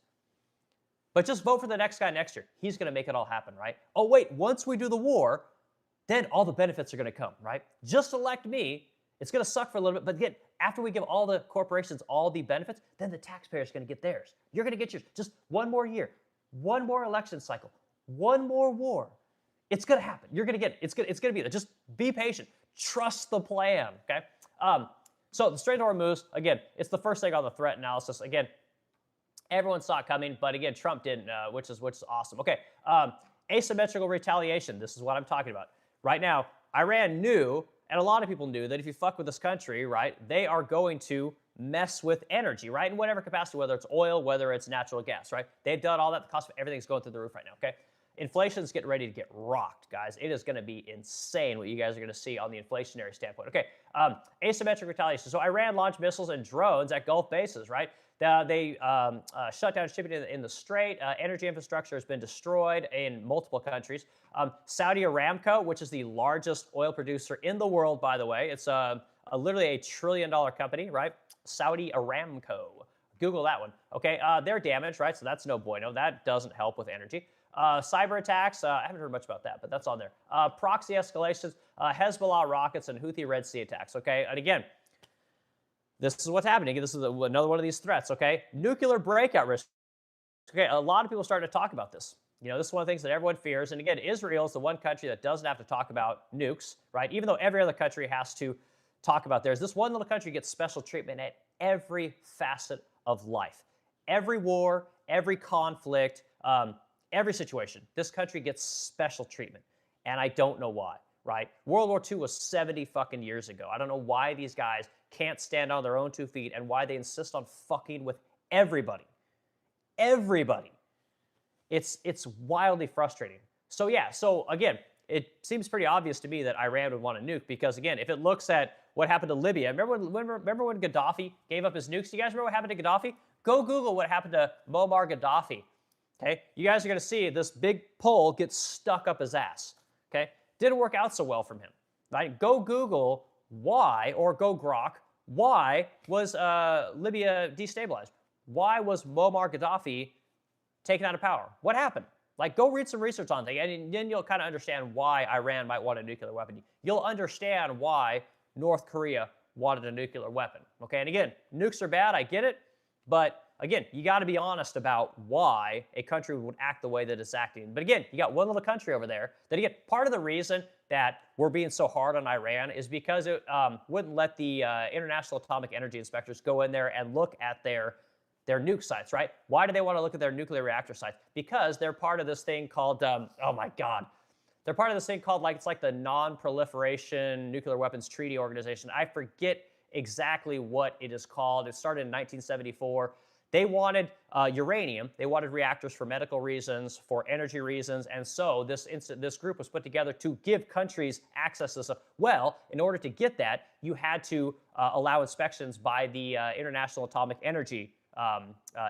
But just vote for the next guy next year. He's going to make it all happen, right? Oh, wait, once we do the war, then all the benefits are going to come, right? Just elect me. It's going to suck for a little bit, but again, after we give all the corporations all the benefits, then the taxpayer's going to get theirs. You're going to get yours. Just one more year, one more election cycle, one more war. It's going to happen. You're going to get it. It's going to be there. Just be patient. Trust the plan, okay? So the Strait of Hormuz, again, it's the first thing on the threat analysis. Again, everyone saw it coming, but again, Trump didn't, which is awesome. Okay, asymmetrical retaliation. This is what I'm talking about. Right now, Iran knew, and a lot of people knew, that if you fuck with this country, right, they are going to mess with energy, right, in whatever capacity, whether it's oil, whether it's natural gas, right? They've done all that. The cost of everything's going through the roof right now, okay? Inflation's getting ready to get rocked, guys. It is going to be insane what you guys are going to see on the inflationary standpoint. Okay, asymmetric retaliation. So Iran launched missiles and drones at Gulf bases, right? They shut down shipping in the Strait. Energy infrastructure has been destroyed in multiple countries. Saudi Aramco, which is the largest oil producer in the world, by the way. It's literally $1 trillion company, right? Saudi Aramco. Google that one. Okay, they're damaged, right? So that's no bueno. That doesn't help with energy. Cyber attacks, I haven't heard much about that, but that's on there. Proxy escalations, Hezbollah rockets, and Houthi Red Sea attacks, okay? And again, this is what's happening. This is another one of these threats, okay? Nuclear breakout risk. Okay, a lot of people are starting to talk about this. You know, this is one of the things that everyone fears. And again, Israel is the one country that doesn't have to talk about nukes, right? Even though every other country has to talk about theirs. This one little country gets special treatment at every facet of life. Every war, every conflict, every situation, this country gets special treatment. And I don't know why, right? World War II was 70 fucking years ago. I don't know why these guys can't stand on their own 2 feet and why they insist on fucking with everybody. Everybody. It's wildly frustrating. So yeah, so again, it seems pretty obvious to me that Iran would want a nuke because again, if it looks at what happened to Libya, remember when Gaddafi gave up his nukes? Do you guys remember what happened to Gaddafi? Go Google what happened to Muammar Gaddafi. Okay, you guys are going to see this big pole get stuck up his ass. Okay, didn't work out so well from him. Right? Go Google why, or go Grok, why was Libya destabilized? Why was Muammar Gaddafi taken out of power? What happened? Like, go read some research on it, and then you'll kind of understand why Iran might want a nuclear weapon. You'll understand why North Korea wanted a nuclear weapon. Okay, and again, nukes are bad. I get it, but again, you got to be honest about why a country would act the way that it's acting. But again, you got one little country over there that, again, part of the reason that we're being so hard on Iran is because it wouldn't let the International Atomic Energy Inspectors go in there and look at their nuke sites, right? Why do they want to look at their nuclear reactor sites? Because they're part of this thing called, oh my God, they're part of this thing called, like, it's like the Non-Proliferation Nuclear Weapons Treaty Organization. I forget exactly what it is called. It started in 1974. They wanted uranium. They wanted reactors for medical reasons, for energy reasons, and so this group was put together to give countries access to this stuff. Well, in order to get that, you had to allow inspections by the International Atomic Energy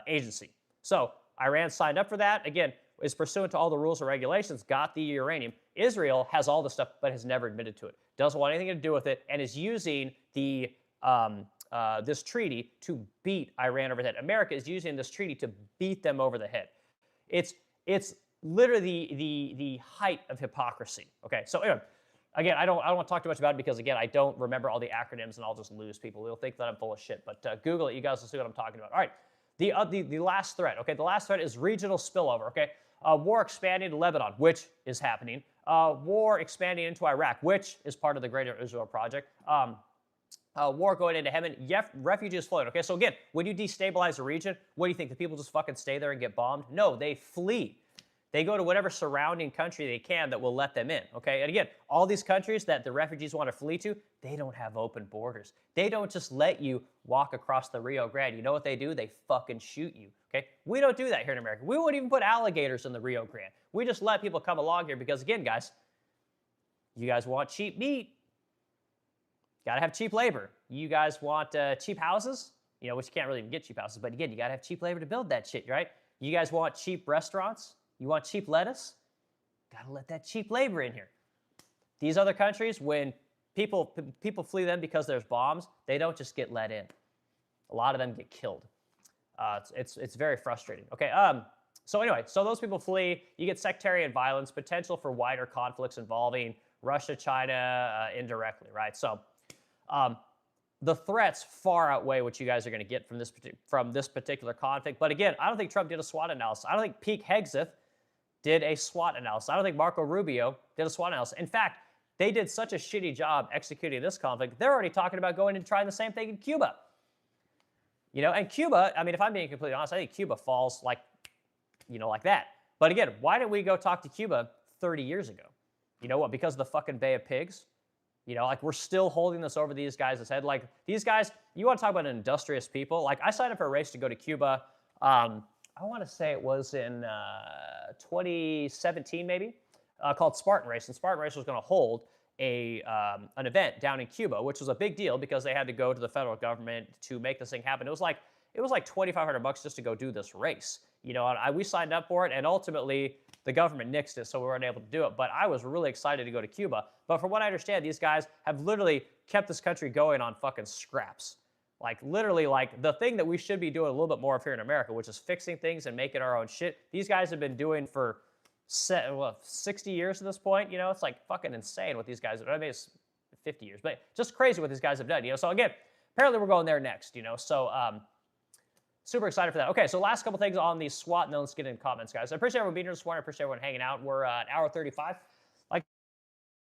Agency. So Iran signed up for that. Again, is pursuant to all the rules and regulations, got the uranium. Israel has all the stuff, but has never admitted to it. Doesn't want anything to do with it, and is using the this treaty to beat Iran over the head. America is using this treaty to beat them over the head. It's literally the height of hypocrisy. Okay, so anyway, again, I don't want to talk too much about it because again, I don't remember all the acronyms and I'll just lose people. They'll think that I'm full of shit. But Google it, you guys will see what I'm talking about. All right, the last threat. Okay, the last threat is regional spillover. Okay, war expanding to Lebanon, which is happening. War expanding into Iraq, which is part of the Greater Israel Project. War going into Yemen, refugees flowing. Okay, so again, when you destabilize a region, what do you think? The people just fucking stay there and get bombed? No, they flee. They go to whatever surrounding country they can that will let them in. Okay, and again, all these countries that the refugees want to flee to, they don't have open borders. They don't just let you walk across the Rio Grande. You know what they do? They fucking shoot you. Okay, we don't do that here in America. We wouldn't even put alligators in the Rio Grande. We just let people come along here because, again, guys, you guys want cheap meat. Got to have cheap labor. You guys want cheap houses, which you can't really even get cheap houses. But again, you got to have cheap labor to build that shit, right? You guys want cheap restaurants. You want cheap lettuce. Got to let that cheap labor in here. These other countries, when people flee them because there's bombs, they don't just get let in. A lot of them get killed. It's very frustrating. Okay. So anyway, so those people flee. You get sectarian violence, potential for wider conflicts involving Russia, China, indirectly, right? So the threats far outweigh what you guys are going to get from this particular conflict. But again, I don't think Trump did a SWOT analysis. I don't think Pete Hegseth did a SWOT analysis. I don't think Marco Rubio did a SWOT analysis. In fact, they did such a shitty job executing this conflict. They're already talking about going and trying the same thing in Cuba. And Cuba, I mean, if I'm being completely honest, I think Cuba falls like that. But again, why didn't we go talk to Cuba 30 years ago? You know what? Because of the fucking Bay of Pigs. We're still holding this over these guys' head. Like, these guys, you want to talk about industrious people? Like, I signed up for a race to go to Cuba. I want to say it was in 2017, maybe, called Spartan Race. And Spartan Race was going to hold an event down in Cuba, which was a big deal because they had to go to the federal government to make this thing happen. It was like $2,500 just to go do this race. We signed up for it, and ultimately the government nixed it, so we weren't able to do it. But I was really excited to go to Cuba. But from what I understand, these guys have literally kept this country going on fucking scraps. Like, literally, like, the thing that we should be doing a little bit more of here in America, which is fixing things and making our own shit, these guys have been doing for 60 years at this point. It's like fucking insane what these guys have done. I mean, it's 50 years, but just crazy what these guys have done. So again, apparently we're going there next. So super excited for that. Okay, so last couple things on the SWOT, and then let's get into comments, guys. I appreciate everyone being here this morning. I appreciate everyone hanging out. We're at hour 35.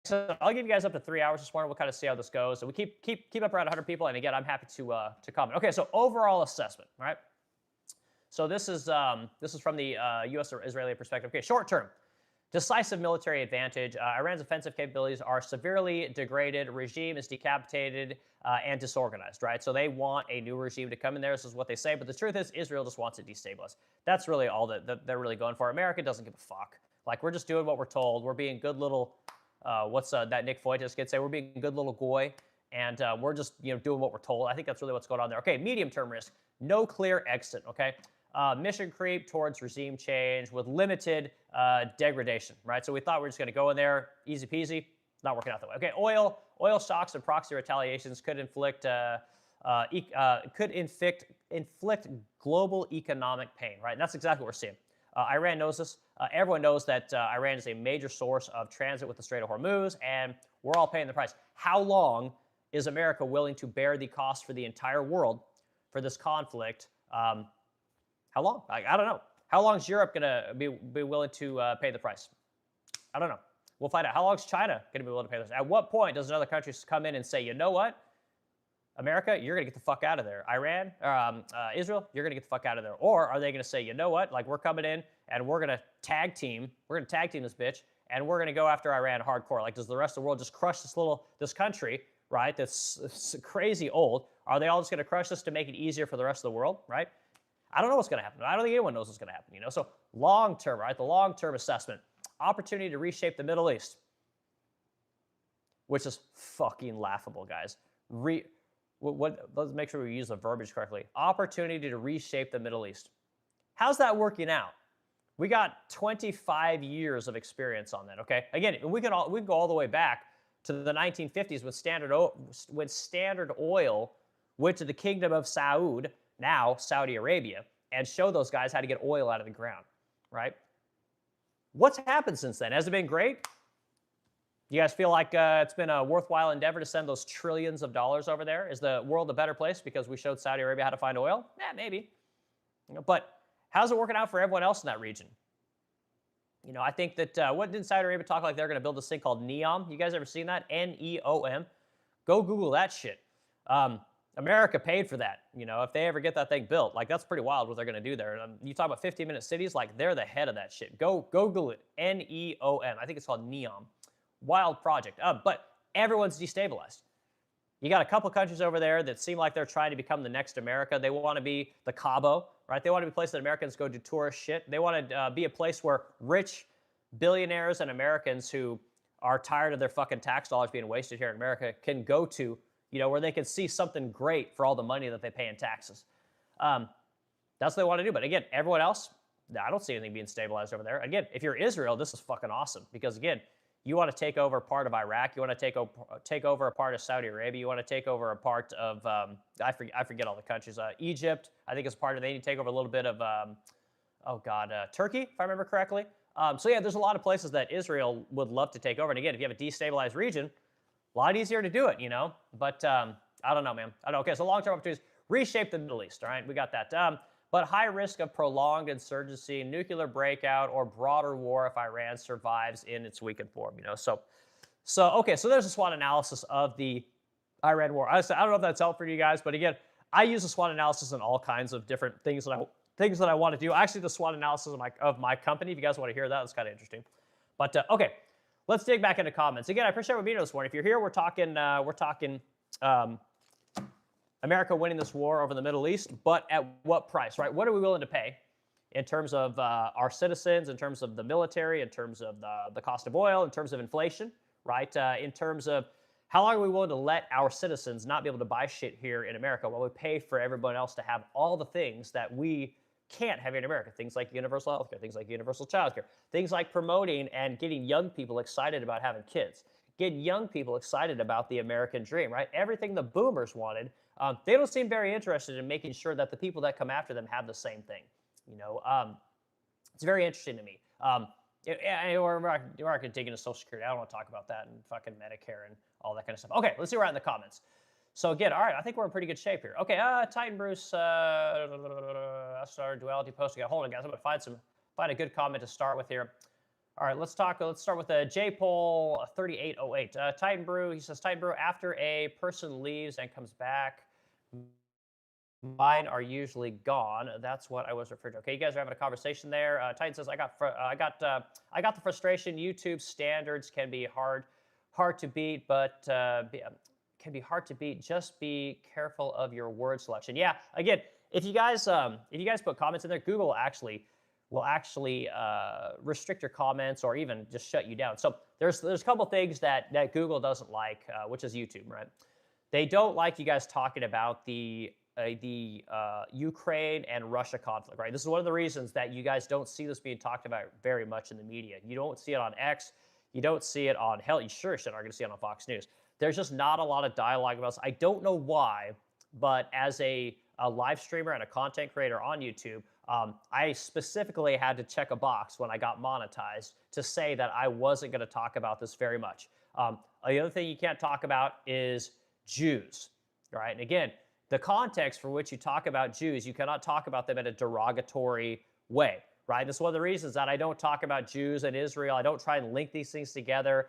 So I'll give you guys up to 3 hours this morning. We'll kind of see how this goes. So we keep up around 100 people, and again, I'm happy to comment. Okay, so overall assessment, all right? So this is from the U.S.-Israeli perspective. Okay, short term, decisive military advantage. Iran's offensive capabilities are severely degraded. Regime is decapitated and disorganized, right? So they want a new regime to come in there. This is what they say. But the truth is, Israel just wants it destabilized. That's really all that they're really going for. America doesn't give a fuck. Like, we're just doing what we're told. We're being good little, what's that Nick Fuentes kid say? We're being good little goy. And we're just doing what we're told. I think that's really what's going on there. Okay, medium-term risk. No clear exit, okay? Mission creep towards regime change with limited degradation, right? So we thought we were just going to go in there, easy peasy. Not working out that way. Okay, oil shocks and proxy retaliations could inflict global economic pain, right? And that's exactly what we're seeing. Iran knows this. Everyone knows that Iran is a major source of transit with the Strait of Hormuz, and we're all paying the price. How long is America willing to bear the cost for the entire world for this conflict? How long? I don't know. How long is Europe going to be willing to pay the price? I don't know. We'll find out. How long is China going to be willing to pay this? At what point does another country come in and say, you know what? America, you're going to get the fuck out of there. Iran, Israel, you're going to get the fuck out of there. Or are they going to say, you know what? Like, we're coming in and we're going to tag team. We're going to tag team this bitch, and we're going to go after Iran hardcore. Like, does the rest of the world just crush this country, right? That's crazy old. Are they all just going to crush this to make it easier for the rest of the world, right? I don't know what's going to happen. I don't think anyone knows what's going to happen, So long term, right? The long term assessment. Opportunity to reshape the Middle East, which is fucking laughable, guys. Let's make sure we use the verbiage correctly. Opportunity to reshape the Middle East. How's that working out? We got 25 years of experience on that, okay? Again, we can go all the way back to the 1950s when Standard Oil went to the Kingdom of Saud, now Saudi Arabia, and show those guys how to get oil out of the ground, right? What's happened since then? Has it been great? You guys feel like it's been a worthwhile endeavor to send those trillions of dollars over there? Is the world a better place because we showed Saudi Arabia how to find oil? Yeah, maybe. But how's it working out for everyone else in that region? I think that, what did Saudi Arabia talk like they're going to build this thing called NEOM? You guys ever seen that? N-E-O-M. Go Google that shit. America paid for that. If they ever get that thing built, like, that's pretty wild what they're going to do there. You talk about 15-minute cities, like, they're the head of that shit. Go Google it. N-E-O-M. I think it's called NEOM. Wild project. But everyone's destabilized. You got a couple countries over there that seem like they're trying to become the next America. They want to be the Cabo, right? They want to be a place that Americans go do tourist shit. They want to be a place where rich billionaires and Americans who are tired of their fucking tax dollars being wasted here in America can go to, where they can see something great for all the money that they pay in taxes. That's what they want to do. But again, everyone else, I don't see anything being stabilized over there. Again, if you're Israel, this is fucking awesome because again, you want to take over part of Iraq, you want to take over a part of Saudi Arabia, you want to take over a part of I forget all the countries. Egypt, I think is part of. They need to take over a little bit of Turkey, if I remember correctly. So yeah, there's a lot of places that Israel would love to take over. And again, if you have a destabilized region, a lot easier to do it, But I don't know, man. I don't know. Okay, so long-term opportunities, reshape the Middle East. All right, we got that. But high risk of prolonged insurgency, nuclear breakout, or broader war if Iran survives in its weakened form. Okay, so there's a SWOT analysis of the Iran war. I don't know if that's helpful for you guys, but again, I use a SWOT analysis in all kinds of different things that I want to do. Actually, the SWOT analysis of my company. If you guys want to hear that, it's kind of interesting. But okay, let's dig back into comments. Again, I appreciate everyone being here this morning. If you're here, we're talking America winning this war over the Middle East, but at what price, right? What are we willing to pay in terms of our citizens, in terms of the military, in terms of the cost of oil, in terms of inflation, right? In terms of how long are we willing to let our citizens not be able to buy shit here in America while we pay for everyone else to have all the things that we can't have here in America, things like universal healthcare, things like universal childcare, things like promoting and getting young people excited about having kids, getting young people excited about the American dream, right? Everything the boomers wanted. They don't seem very interested in making sure that the people that come after them have the same thing. It's very interesting to me. We're not going to dig into Social Security. I don't want to talk about that and fucking Medicare and all that kind of stuff. Okay, let's see where we're at in the comments. So again, all right, I think we're in pretty good shape here. Okay, Titan Bruce, SR Duality Post. Hold on, guys. I'm going to find a good comment to start with here. All right, let's start with JPol 3808. Titan Brew, he says, Titan Brew, after a person leaves and comes back, mine are usually gone. That's what I was referring to. Okay, you guys are having a conversation there. Titan says, I got the frustration. YouTube standards can be hard to beat, but can be hard to beat. Just be careful of your word selection. Yeah, again, if you guys put comments in there, Google will actually restrict your comments or even just shut you down. So there's a couple things that Google doesn't like, which is YouTube, right? They don't like you guys talking about the Ukraine and Russia conflict, right? This is one of the reasons that you guys don't see this being talked about very much in the media. You don't see it on X. You don't see it on, hell, you sure aren't going to see it on Fox News. There's just not a lot of dialogue about this. I don't know why, but as a live streamer and a content creator on YouTube, I specifically had to check a box when I got monetized to say that I wasn't going to talk about this very much. The other thing you can't talk about is Jews, right? And again, the context for which you talk about Jews, you cannot talk about them in a derogatory way, right? This is one of the reasons that I don't talk about Jews and Israel. I don't try and link these things together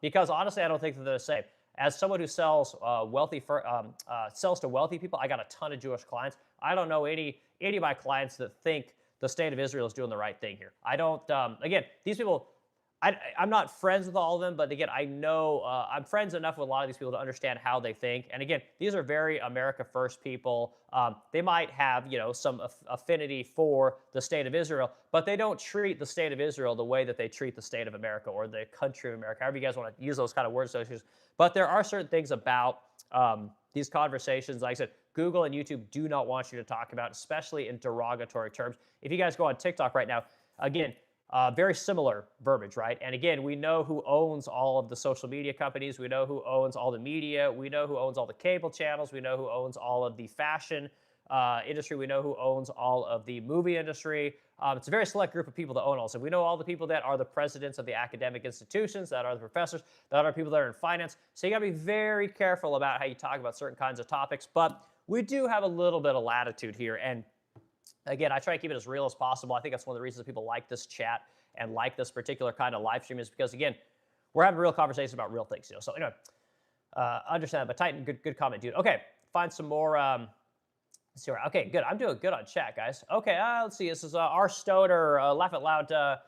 because honestly, I don't think that they're the same. As someone who sells sells to wealthy people, I got a ton of Jewish clients. I don't know any of my clients that think the state of Israel is doing the right thing here. I don't. Again, these people, I'm not friends with all of them, but again, I know I'm friends enough with a lot of these people to understand how they think. And again, these are very America First people. They might have some affinity for the state of Israel, but they don't treat the state of Israel the way that they treat the state of America or the country of America, however you guys want to use those kind of word associations. But there are certain things about these conversations, like I said, Google and YouTube do not want you to talk about, especially in derogatory terms. If you guys go on TikTok right now, again, very similar verbiage, right? And again, we know who owns all of the social media companies. We know who owns all the media. We know who owns all the cable channels. We know who owns all of the fashion industry. We know who owns all of the movie industry. It's a very select group of people that own all. So we know all the people that are the presidents of the academic institutions, that are the professors, that are people that are in finance. So you got to be very careful about how you talk about certain kinds of topics. But we do have a little bit of latitude here. And again, I try to keep it as real as possible. I think that's one of the reasons people like this chat and like this particular kind of live stream is because, again, we're having real conversations about real things. So anyway, understand that. But Titan, good comment, dude. Okay, find some more. Let's see where. Okay, good. I'm doing good on chat, guys. Okay, let's see. This is R. Stoner. Laugh Out Loud.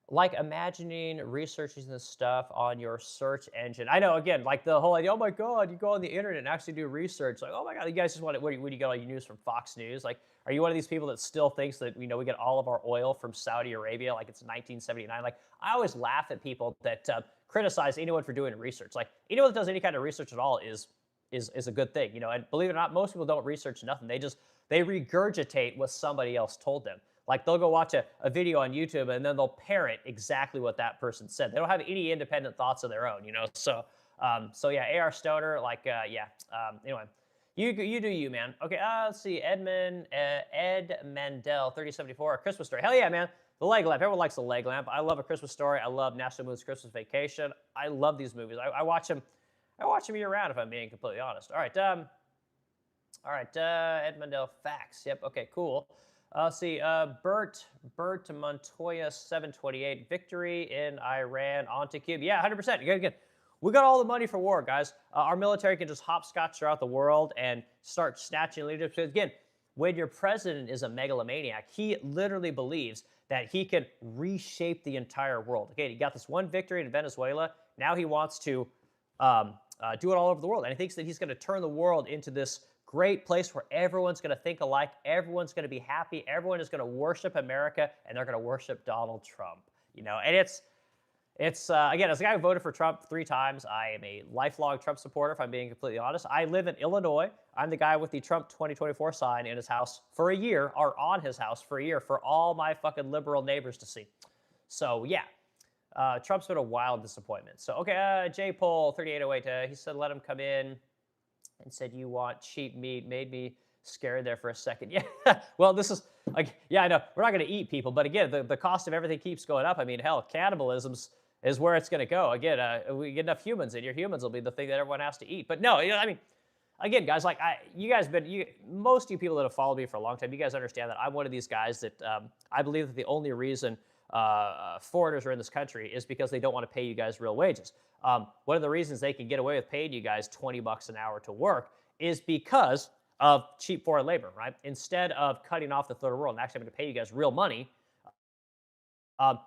Like imagining researching this stuff on your search engine. I know, again, like the whole idea, oh my God, you go on the internet and actually do research. Like, oh my God, you guys just want to, where do you get all your news from Fox News? Like, are you one of these people that still thinks that, we get all of our oil from Saudi Arabia like it's 1979? Like, I always laugh at people that criticize anyone for doing research. Like, anyone that does any kind of research at all is is a good thing, you know. And believe it or not, most people don't research nothing. They regurgitate what somebody else told them. Like they'll go watch a video on YouTube and then they'll parrot exactly what that person said. They don't have any independent thoughts of their own, you know. So yeah, AR Stoner, like yeah. Anyway, you do you, man. Okay, let's see. Ed Mandel, 3074, A Christmas Story. Hell yeah, man. The leg lamp. Everyone likes the leg lamp. I love A Christmas Story. I love National Lampoon's Christmas Vacation. I love these movies. I watch them. I watch them year round, if I'm being completely honest. All right. Ed Mandel facts. Yep. Okay. Cool. Let's see. Bert Montoya, 728. Victory in Iran onto Cuba. Yeah, 100%. Good. We got all the money for war, guys. Our military can just hopscotch throughout the world and start snatching leadership. Again, when your president is a megalomaniac, he literally believes that he can reshape the entire world. Okay, he got this one victory in Venezuela. Now he wants to do it all over the world. And he thinks that he's going to turn the world into this great place where everyone's going to think alike, everyone's going to be happy, everyone is going to worship America, and they're going to worship Donald Trump. You know, and it's again, as a guy who voted for Trump 3 times, I am a lifelong Trump supporter, if I'm being completely honest. I live in Illinois. I'm the guy with the Trump 2024 sign in his house for a year, or on his house for a year, for all my fucking liberal neighbors to see. So, yeah. Trump's been a wild disappointment. So, okay, J. Pole, 3808, he said, let him come in and said, you want cheap meat. Made me scared there for a second. Yeah, well, this is, like, yeah, I know. We're not going to eat people. But again, the cost of everything keeps going up. I mean, hell, cannibalism's is where it's going to go. Again, we get enough humans, and your humans will be the thing that everyone has to eat. But no, you know, I mean, again, guys, like most of you people that have followed me for a long time, you guys understand that I'm one of these guys that I believe that the only reason foreigners are in this country is because they don't want to pay you guys real wages. One of the reasons they can get away with paying you guys $20 an hour to work is because of cheap foreign labor, right? Instead of cutting off the third world and actually having to pay you guys real money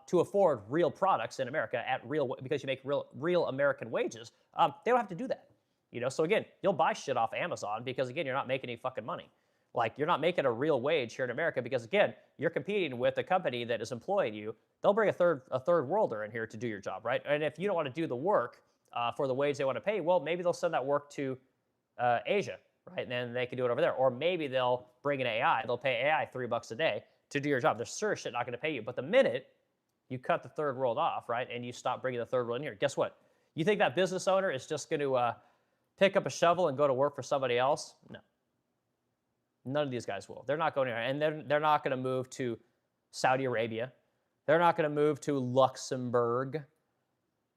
to afford real products in America at because you make real American wages, they don't have to do that. You know, so again, you'll buy shit off Amazon because again, you're not making any fucking money. Like, you're not making a real wage here in America because again, you're competing with a company that is employing you. They'll bring a third worlder in here to do your job, right? And if you don't want to do the work for the wage they want to pay, well, maybe they'll send that work to Asia, right? And then they can do it over there. Or maybe they'll bring an AI. They'll pay AI $3 a day to do your job. They're sure shit not going to pay you. But the minute you cut the third world off, right, and you stop bringing the third world in here, guess what? You think that business owner is just going to pick up a shovel and go to work for somebody else? No. None of these guys will. They're not going anywhere. And they're not going to move to Saudi Arabia. They're not going to move to Luxembourg.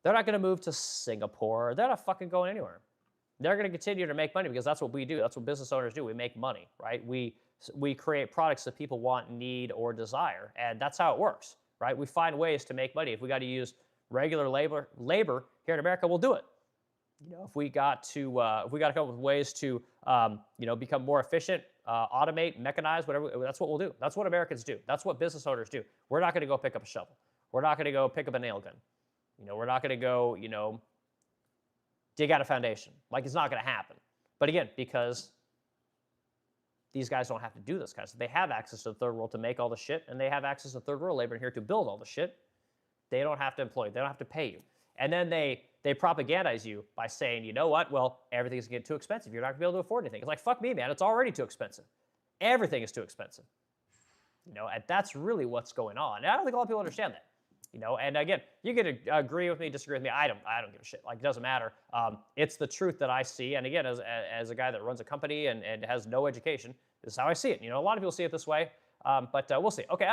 They're not going to move to Singapore. They're not fucking going anywhere. They're going to continue to make money because that's what we do. That's what business owners do. We make money, right? We create products that people want, need, or desire. And that's how it works, right? We find ways to make money. If we got to use regular labor here in America, we'll do it. You know, if we got to come up with ways to become more efficient, automate, mechanize, whatever, that's what we'll do. That's what Americans do. That's what business owners do. We're not going to go pick up a shovel. We're not going to go pick up a nail gun. You know, we're not going to go, dig out a foundation. Like, it's not going to happen. But again, because these guys don't have to do this kind of stuff. They have access to the third world to make all the shit, and they have access to third world labor in here to build all the shit. They don't have to employ you. They don't have to pay you. And then they propagandize you by saying, you know what? Well, everything's getting too expensive. You're not going to be able to afford anything. It's like, fuck me, man. It's already too expensive. Everything is too expensive. You know, and that's really what's going on. And I don't think a lot of people understand that. You know, and again, you can agree with me, disagree with me. I don't give a shit. Like, it doesn't matter. It's the truth that I see. And again, as a guy that runs a company and has no education, this is how I see it. You know, a lot of people see it this way, but we'll see. Okay.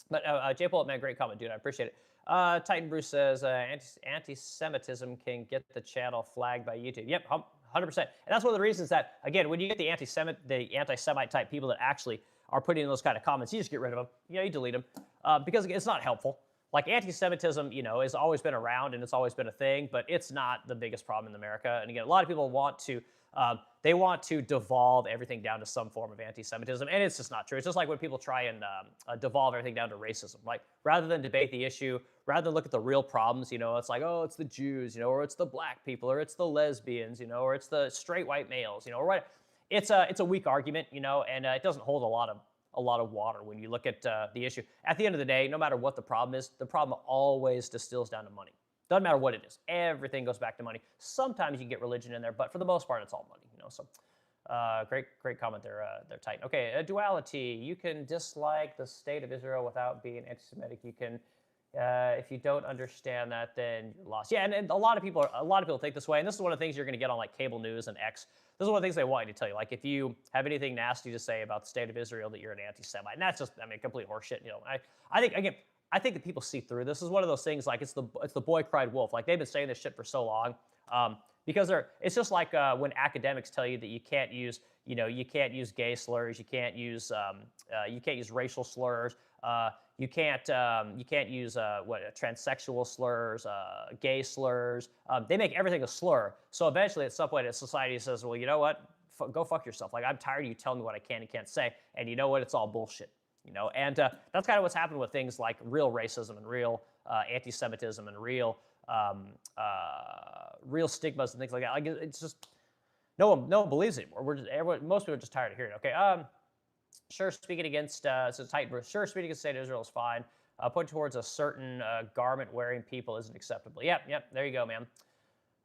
But J. Paul, man, great comment, dude. I appreciate it. Titan Bruce says anti-Semitism can get the channel flagged by YouTube. Yep, 100%. And that's one of the reasons that, again, when you get the anti-Semite type people that actually are putting in those kind of comments, you just get rid of them. You know, you delete them because it's not helpful. Like, anti-Semitism, has always been around and it's always been a thing, but it's not the biggest problem in America. And again, a lot of people want to devolve everything down to some form of anti-Semitism, and it's just not true. It's just like when people try and devolve everything down to racism. Like, rather than debate the issue, rather than look at the real problems, it's like, oh, it's the Jews, or it's the black people, or it's the lesbians, or it's the straight white males, or what. It's a weak argument, and it doesn't hold a lot of water when you look at the issue. At the end of the day, no matter what the problem is, the problem always distills down to money. Doesn't matter what it is. Everything goes back to money. Sometimes you get religion in there, but for the most part, it's all money. So great comment there, Titan. Okay, a duality. You can dislike the state of Israel without being anti-Semitic. You can, if you don't understand that, then you're lost. Yeah, and a lot of people think this way, and this is one of the things you're going to get on like cable news and X. This is one of the things they want you to tell you. Like, if you have anything nasty to say about the state of Israel, that you're an anti-Semite, and that's just, complete horseshit. I think that people see through this. Is one of those things, like it's the boy cried wolf. Like, they've been saying this shit for so long, because it's just like when academics tell you that you can't use gay slurs, you can't use racial slurs, you can't use transsexual slurs, gay slurs. They make everything a slur. So eventually, at some point, society says, well, you know what? Go fuck yourself. Like, I'm tired of you telling me what I can and can't say. And you know what? It's all bullshit. And that's kind of what's happened with things like real racism and real anti-Semitism and real stigmas and things like that. Like, it's just no one believes it anymore. Most people are just tired of hearing it. Okay. Sure, speaking against Titan. Sure, speaking against state of Israel is fine. Point towards a certain garment-wearing people isn't acceptable. Yep. There you go, man.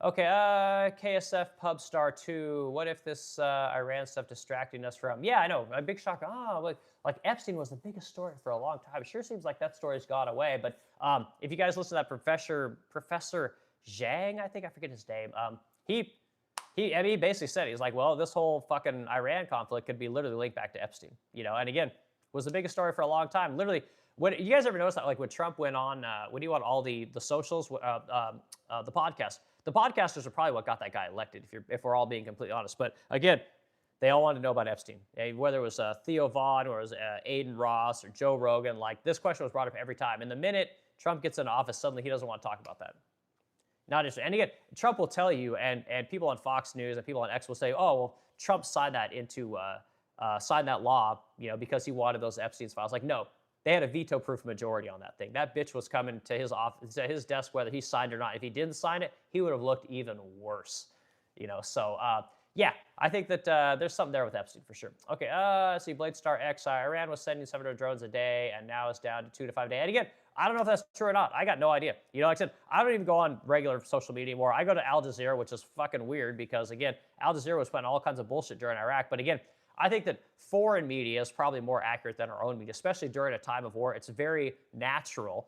Okay, KSF Pub Star 2. What if this Iran stuff distracting us from? Yeah, I know. A big shock. Like Epstein was the biggest story for a long time. It sure seems like that story's gone away. But if you guys listen to that Professor Zhang, I forget his name. He basically said, he's like, well, this whole fucking Iran conflict could be literally linked back to Epstein. And again, was the biggest story for a long time. Literally, when you guys ever notice that, like when Trump went on, when he went all the socials, the podcast. The podcasters are probably what got that guy elected, if we're all being completely honest. But again, they all wanted to know about Epstein. Whether it was Theo Vaughn or it was Aiden Ross or Joe Rogan, like this question was brought up every time. And the minute Trump gets into office, suddenly he doesn't want to talk about that. Not interesting. And again, Trump will tell you, and people on Fox News and people on X will say, oh, well, Trump signed that law, because he wanted those Epstein's files. Like, no. They had a veto-proof majority on that thing. That bitch was coming to his office, to his desk, whether he signed or not. If he didn't sign it, he would have looked even worse. So yeah, I think that there's something there with Epstein for sure. Okay, see, Blade Star X, Iran was sending 700 drones a day, and now it's down to 2 to 5 a day. And again, I don't know if that's true or not. I got no idea. Like I said, I don't even go on regular social media anymore. I go to Al Jazeera, which is fucking weird because, again, Al Jazeera was putting all kinds of bullshit during Iraq. But again, I think that foreign media is probably more accurate than our own media, especially during a time of war. It's very natural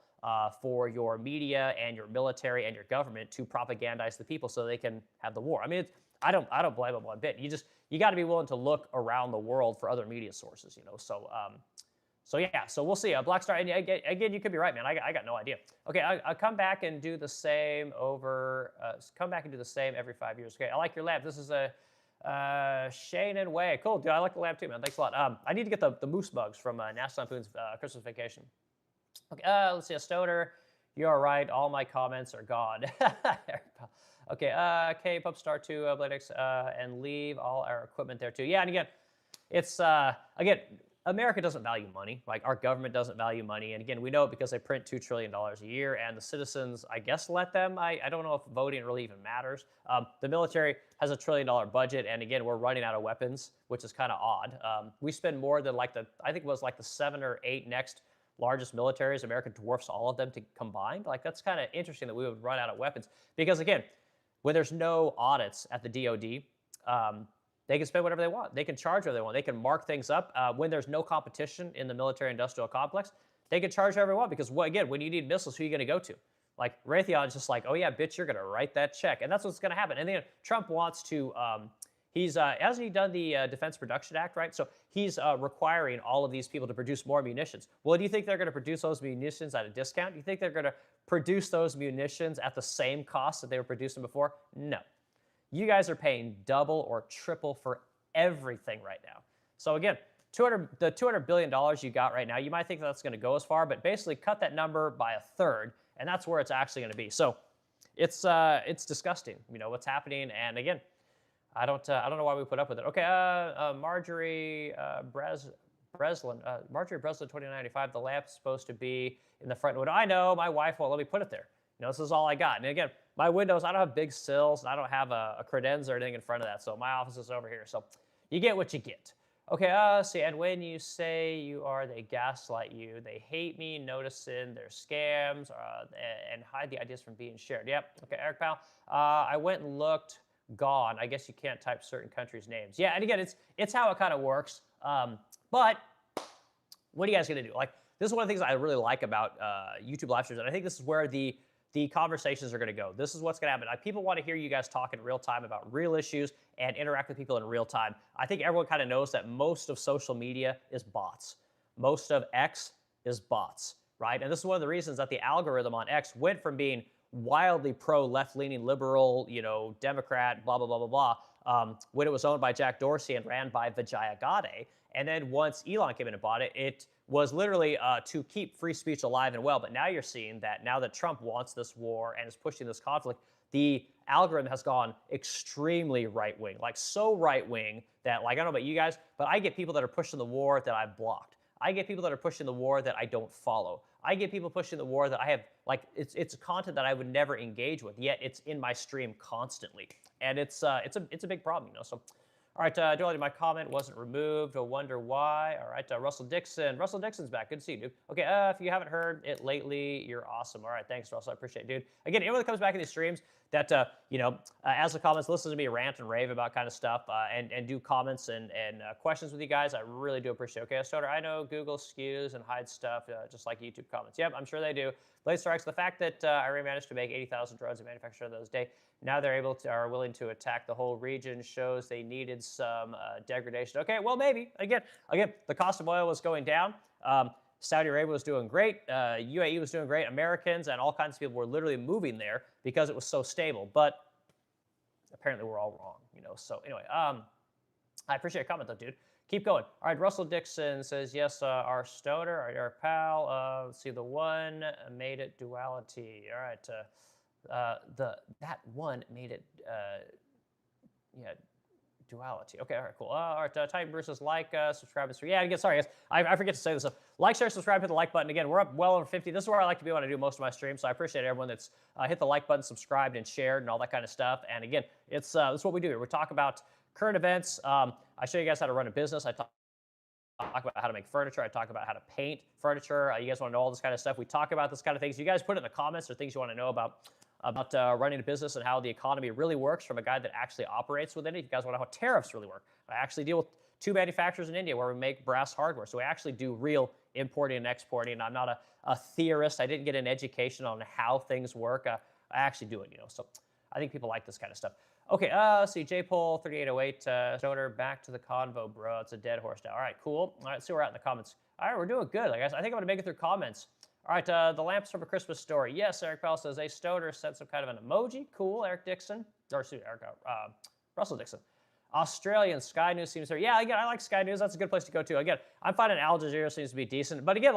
for your media and your military and your government to propagandize the people so they can have the war. I don't blame them one bit. You got to be willing to look around the world for other media sources, So yeah, so we'll see. Black Star, and again, you could be right, man. I got no idea. Okay, I'll come back and do the same every 5 years. Okay, I like your lab. This is a Shane and Way. Cool, dude. I like the lab too, man. Thanks a lot. I need to get the moose bugs from National Lampoon's Christmas Vacation. Okay, let's see. A stoner. You are right. All my comments are gone. Okay, K Pub Star 2, Bladex, and leave all our equipment there too. Yeah, and again, it's America doesn't value money. Like, our government doesn't value money. And again, we know it because they print $2 trillion a year, and the citizens, I guess, let them. I don't know if voting really even matters. The military has $1 trillion budget, and again, we're running out of weapons, which is kind of odd. We spend more than I think it was the 7 or 8 next largest militaries. America dwarfs all of them combined. Like, that's kind of interesting that we would run out of weapons. Because again, when there's no audits at the DoD, they can spend whatever they want. They can charge whatever they want. They can mark things up. When there's no competition in the military-industrial complex, they can charge whatever they want because, again, when you need missiles, who are you going to go to? Like, Raytheon's just like, oh, yeah, bitch, you're going to write that check. And that's what's going to happen. And then Trump wants to hasn't he done the Defense Production Act, right? So he's requiring all of these people to produce more munitions. Well, do you think they're going to produce those munitions at a discount? Do you think they're going to produce those munitions at the same cost that they were producing before? No. You guys are paying double or triple for everything right now. So again, the $200 billion you got right now, you might think that's going to go as far, but basically cut that number by a third, and that's where it's actually going to be. So it's disgusting, what's happening. And again, I don't know why we put up with it. Okay, Marjorie Breslin, 2095. The lamp's supposed to be in the front window. I know my wife won't let me put it there. This is all I got. And again, my windows, I don't have big sills, and I don't have a credenza or anything in front of that. So my office is over here. So you get what you get. Okay, see, and when you say you are, they gaslight you. They hate me, noticing their scams, and hide the ideas from being shared. Yep. Okay, Eric Powell. I went and looked. Gone. I guess you can't type certain countries' names. Yeah, and again, it's how it kind of works. But what are you guys gonna do? Like, this is one of the things I really like about YouTube live streams, and I think this is where the conversations are going to go. This is what's going to happen. People want to hear you guys talk in real time about real issues and interact with people in real time. I think everyone kind of knows that most of social media is bots. Most of X is bots, right? And this is one of the reasons that the algorithm on X went from being wildly pro left-leaning liberal, Democrat, blah, blah, blah, blah, blah, when it was owned by Jack Dorsey and ran by Vijaya Gadde. And then once Elon came in and bought it, it was literally to keep free speech alive and well. But now you're seeing that now that Trump wants this war and is pushing this conflict, the algorithm has gone extremely right-wing, like so right-wing that, like, I don't know about you guys, but I get people that are pushing the war that I've blocked. I get people that are pushing the war that I don't follow. I get people pushing the war that I have, like, it's content that I would never engage with, yet it's in my stream constantly. And it's a big problem, So, all right, Joel, my comment wasn't removed. I wonder why. All right, Russell Dixon. Russell Dixon's back. Good to see you, dude. Okay, if you haven't heard it lately, you're awesome. All right, thanks, Russell. I appreciate it, dude. Again, anyone that comes back in these streams that, as the comments, listen to me rant and rave about kind of stuff and do comments and questions with you guys, I really do appreciate it. Okay, Stoner, I know Google skews and hides stuff just like YouTube comments. Yep, I'm sure they do. Blaze Strikes, the fact that Iran managed to make 80,000 drones and manufacture those a day, now they're are willing to attack the whole region, shows they needed some degradation. Okay, well, maybe. Again, the cost of oil was going down. Saudi Arabia was doing great. UAE was doing great. Americans and all kinds of people were literally moving there because it was so stable. But apparently we're all wrong, So anyway, I appreciate your comment, though, dude. Keep going. All right, Russell Dixon says, yes, our Stoner, our pal. Let's see, the one made it duality. All right, that one made it, duality. Okay, all right, cool. All right, Titan Bruce says, like, subscribe, and yeah, again, sorry, guys, I forget to say this stuff. Like, share, subscribe, hit the like button. Again, we're up well over 50. This is where I like to be when I do most of my streams, so I appreciate everyone that's hit the like button, subscribed, and shared, and all that kind of stuff. And again, it's what we do here. We talk about current events. I show you guys how to run a business. I talk about how to make furniture. I talk about how to paint furniture. You guys want to know all this kind of stuff. We talk about this kind of things. You guys put it in the comments or things you want to know about running a business and how the economy really works from a guy that actually operates within it. You guys want to know how tariffs really work. I actually deal with 2 manufacturers in India where we make brass hardware. So we actually do real importing and exporting. I'm not a theorist. I didn't get an education on how things work. I actually do it, So I think people like this kind of stuff. Okay, let's see. JPol 3808, Stoner, back to the convo, bro. It's a dead horse now. All right, cool. All right, see where we're at in the comments. All right, we're doing good, guys. I think I'm going to make it through comments. All right, the lamps from A Christmas Story. Yes, Eric Powell says, a Stoner sent some kind of an emoji. Cool, Eric Dixon. Or, excuse me, Russell Dixon. Australian Sky News seems to. Yeah, again, I like Sky News. That's a good place to go to. Again, I'm finding Al Jazeera seems to be decent. But again,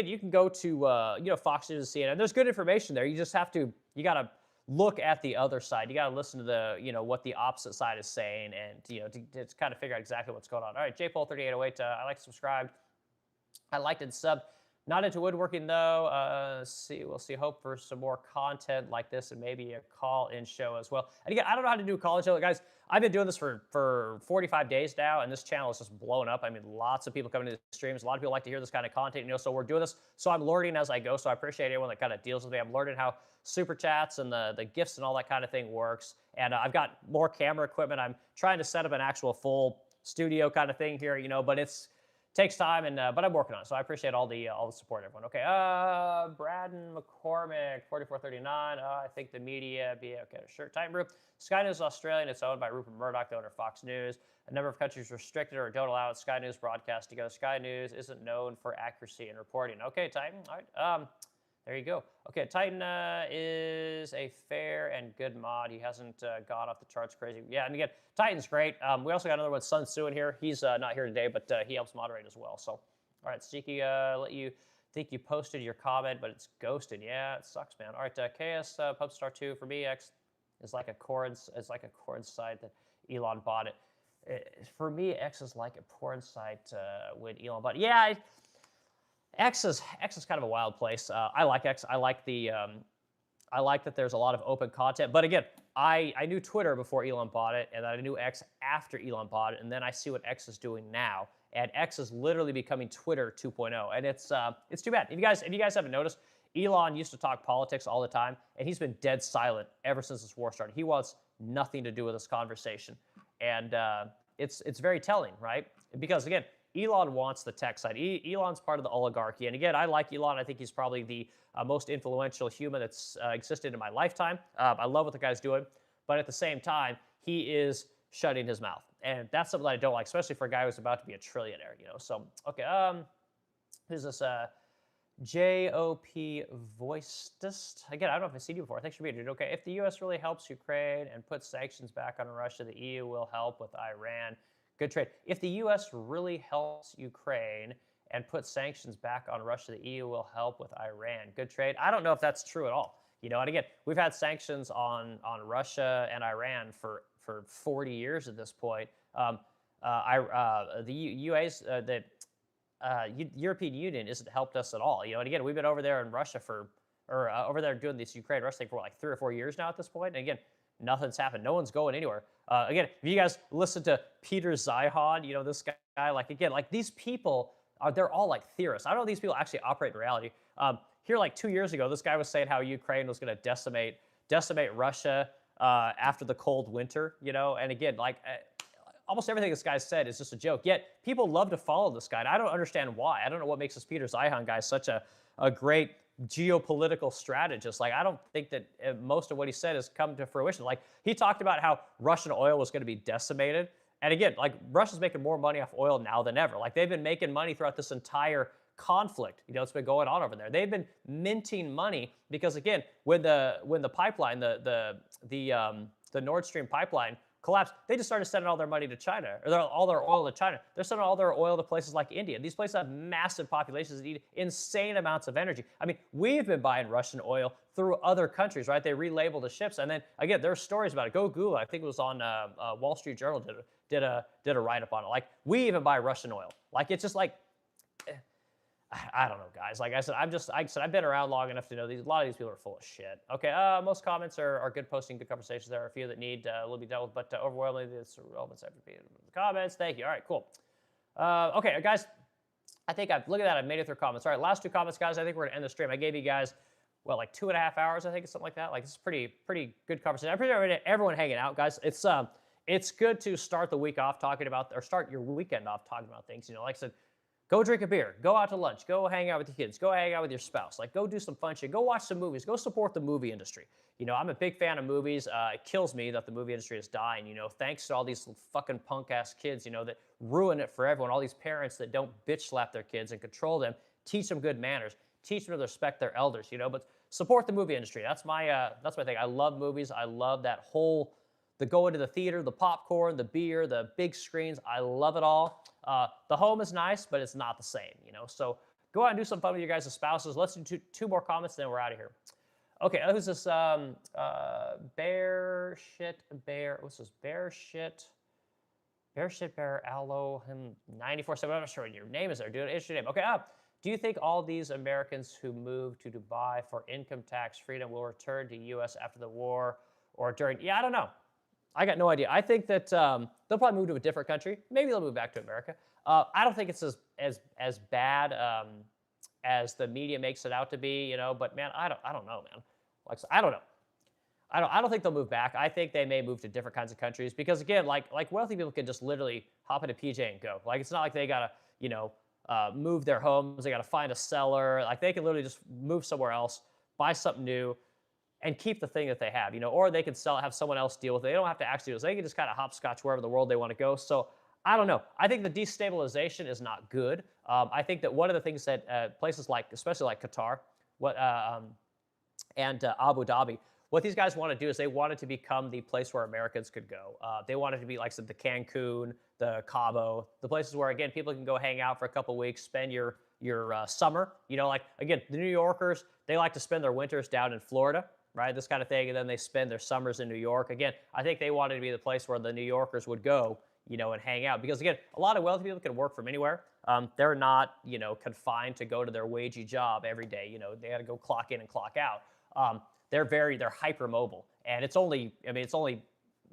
you can go to, Fox News and CNN. There's good information there. You just have to, you got to look at the other side. You got to listen to the, what the opposite side is saying and, to kind of figure out exactly what's going on. All right, JPol 3808, I like subscribed. I liked and subbed. Not into woodworking, though. We'll see. Hope for some more content like this and maybe a call-in show as well. And again, I don't know how to do a call-in show. Guys, I've been doing this for 45 days now, and this channel is just blowing up. I mean, lots of people coming to the streams. A lot of people like to hear this kind of content, so we're doing this. So I'm learning as I go, so I appreciate anyone that kind of deals with me. I'm learning how super chats and the gifts and all that kind of thing works. And I've got more camera equipment. I'm trying to set up an actual full studio kind of thing here, but takes time, but I'm working on it. So I appreciate all the support, everyone. Okay, Braden McCormick, 4439. I think the media okay. Sure, Titan Group. Sky News Australian. It's owned by Rupert Murdoch, the owner of Fox News. A number of countries restricted or don't allow Sky News broadcast to go. Sky News isn't known for accuracy in reporting. Okay, Titan. All right. There you go. Okay, Titan is a fair and good mod. He hasn't gone off the charts crazy. Yeah, and again, Titan's great. We also got another one, Sun Tzu, in here. He's not here today, but he helps moderate as well. So, all right, Siki, let you think you posted your comment, but it's ghosted. Yeah, it sucks, man. All right, KS Pubstar 2 for me. X is like a corn site that Elon bought it. For me, X is like a porn site when Elon bought it. Yeah. X is kind of a wild place. I like X. I like the I like that there's a lot of open content. But again, I knew Twitter before Elon bought it, and I knew X after Elon bought it, and then I see what X is doing now. And X is literally becoming Twitter 2.0, and it's too bad. If you guys haven't noticed, Elon used to talk politics all the time, and he's been dead silent ever since this war started. He wants nothing to do with this conversation, and it's very telling, right? Because again, Elon wants the tech side. Elon's part of the oligarchy, and again, I like Elon. I think he's probably the most influential human that's existed in my lifetime. I love what the guy's doing, but at the same time, he is shutting his mouth, and that's something that I don't like, especially for a guy who's about to be a trillionaire. So okay, who's this? JOP Voicedist. Again, I don't know if I've seen you before. Thanks for being here. Okay, if the U.S. really helps Ukraine and puts sanctions back on Russia, the EU will help with Iran. Good trade. If the U.S. really helps Ukraine and puts sanctions back on Russia, the EU will help with Iran. Good trade. I don't know if that's true at all. And again, we've had sanctions on Russia and Iran for 40 years at this point. The European Union isn't helped us at all. And again, we've been over there in Russia over there doing this Ukraine Russia thing for like 3 or 4 years now at this point. And again, nothing's happened. No one's going anywhere. Again, if you guys listen to Peter Zeihan, this guy, like these people they're all like theorists. I don't know if these people actually operate in reality. Here, like 2 years ago, this guy was saying how Ukraine was going to decimate Russia after the cold winter, and again, almost everything this guy said is just a joke. Yet people love to follow this guy. And I don't understand why. I don't know what makes this Peter Zeihan guy such a great geopolitical strategist. I don't think that most of what he said has come to fruition. He talked about how Russian oil was going to be decimated. And again, Russia's making more money off oil now than ever. They've been making money throughout this entire conflict. It's been going on over there. They've been minting money because again, when the pipeline, the Nord Stream pipeline collapsed, they just started sending all their money to China, or all their oil to China. They're sending all their oil to places like India. These places have massive populations that need insane amounts of energy. I mean, we've been buying Russian oil through other countries, right? They relabel the ships, and then again, there are stories about it. Go Google it. I think it was on Wall Street Journal did a write-up on it. We even buy Russian oil. It's just I don't know, guys. Like I said, I've been around long enough to know a lot of these people are full of shit. Okay, most comments are good posting, good conversations. There are a few that need a little bit dealt with, but overwhelmingly, it's relevant to the comments. Thank you. All right, cool. Okay, guys, I think look at that. I've made it through comments. All right, last 2 comments, guys. I think we're gonna end the stream. I gave you guys, 2.5 hours. I think it's something like that. It's pretty good conversation. I appreciate everyone hanging out, guys. It's good to start the week off talking about, or start your weekend off talking about things. Like I said, go drink a beer, go out to lunch, go hang out with your kids, go hang out with your spouse, go do some fun shit, go watch some movies, go support the movie industry. I'm a big fan of movies. It kills me that the movie industry is dying, thanks to all these fucking punk ass kids, that ruin it for everyone, all these parents that don't bitch slap their kids and control them, teach them good manners, teach them to respect their elders, but support the movie industry. That's my thing. I love movies. I love that whole, the going to the theater, the popcorn, the beer, the big screens. I love it all. The home is nice, but it's not the same, So go out and do some fun with your guys' spouses. Let's do 2 more comments, then we're out of here. Okay, who's this? Bear shit, what's this? Bear shit, aloe, 94.7. I'm not sure what your name is there, dude. It's your name. Okay, do you think all these Americans who moved to Dubai for income tax freedom will return to U.S. after the war or during? Yeah, I don't know. I got no idea. I think that they'll probably move to a different country. Maybe they'll move back to America. I don't think it's as bad as the media makes it out to be, But man, I don't know, man. I don't know. I don't think they'll move back. I think they may move to different kinds of countries because again, like wealthy people can just literally hop in a PJ and go. It's not like they gotta move their homes. They gotta find a seller. They can literally just move somewhere else, buy something new, and keep the thing that they have, or they can have someone else deal with it. They don't have to actually do this. They can just kind of hopscotch wherever the world they want to go. So I don't know. I think the destabilization is not good. I think that one of the things that places especially like Qatar, and Abu Dhabi, what these guys want to do is they want it to become the place where Americans could go. They want it to be like I said, the Cancun, the Cabo, the places where again people can go hang out for a couple weeks, spend your summer. Again, the New Yorkers, they like to spend their winters down in Florida. Right, this kind of thing, and then they spend their summers in New York. Again, I think they wanted to be the place where the New Yorkers would go, and hang out. Because again, a lot of wealthy people can work from anywhere. They're not, confined to go to their wagey job every day. They got to go clock in and clock out. they're hypermobile, and it's only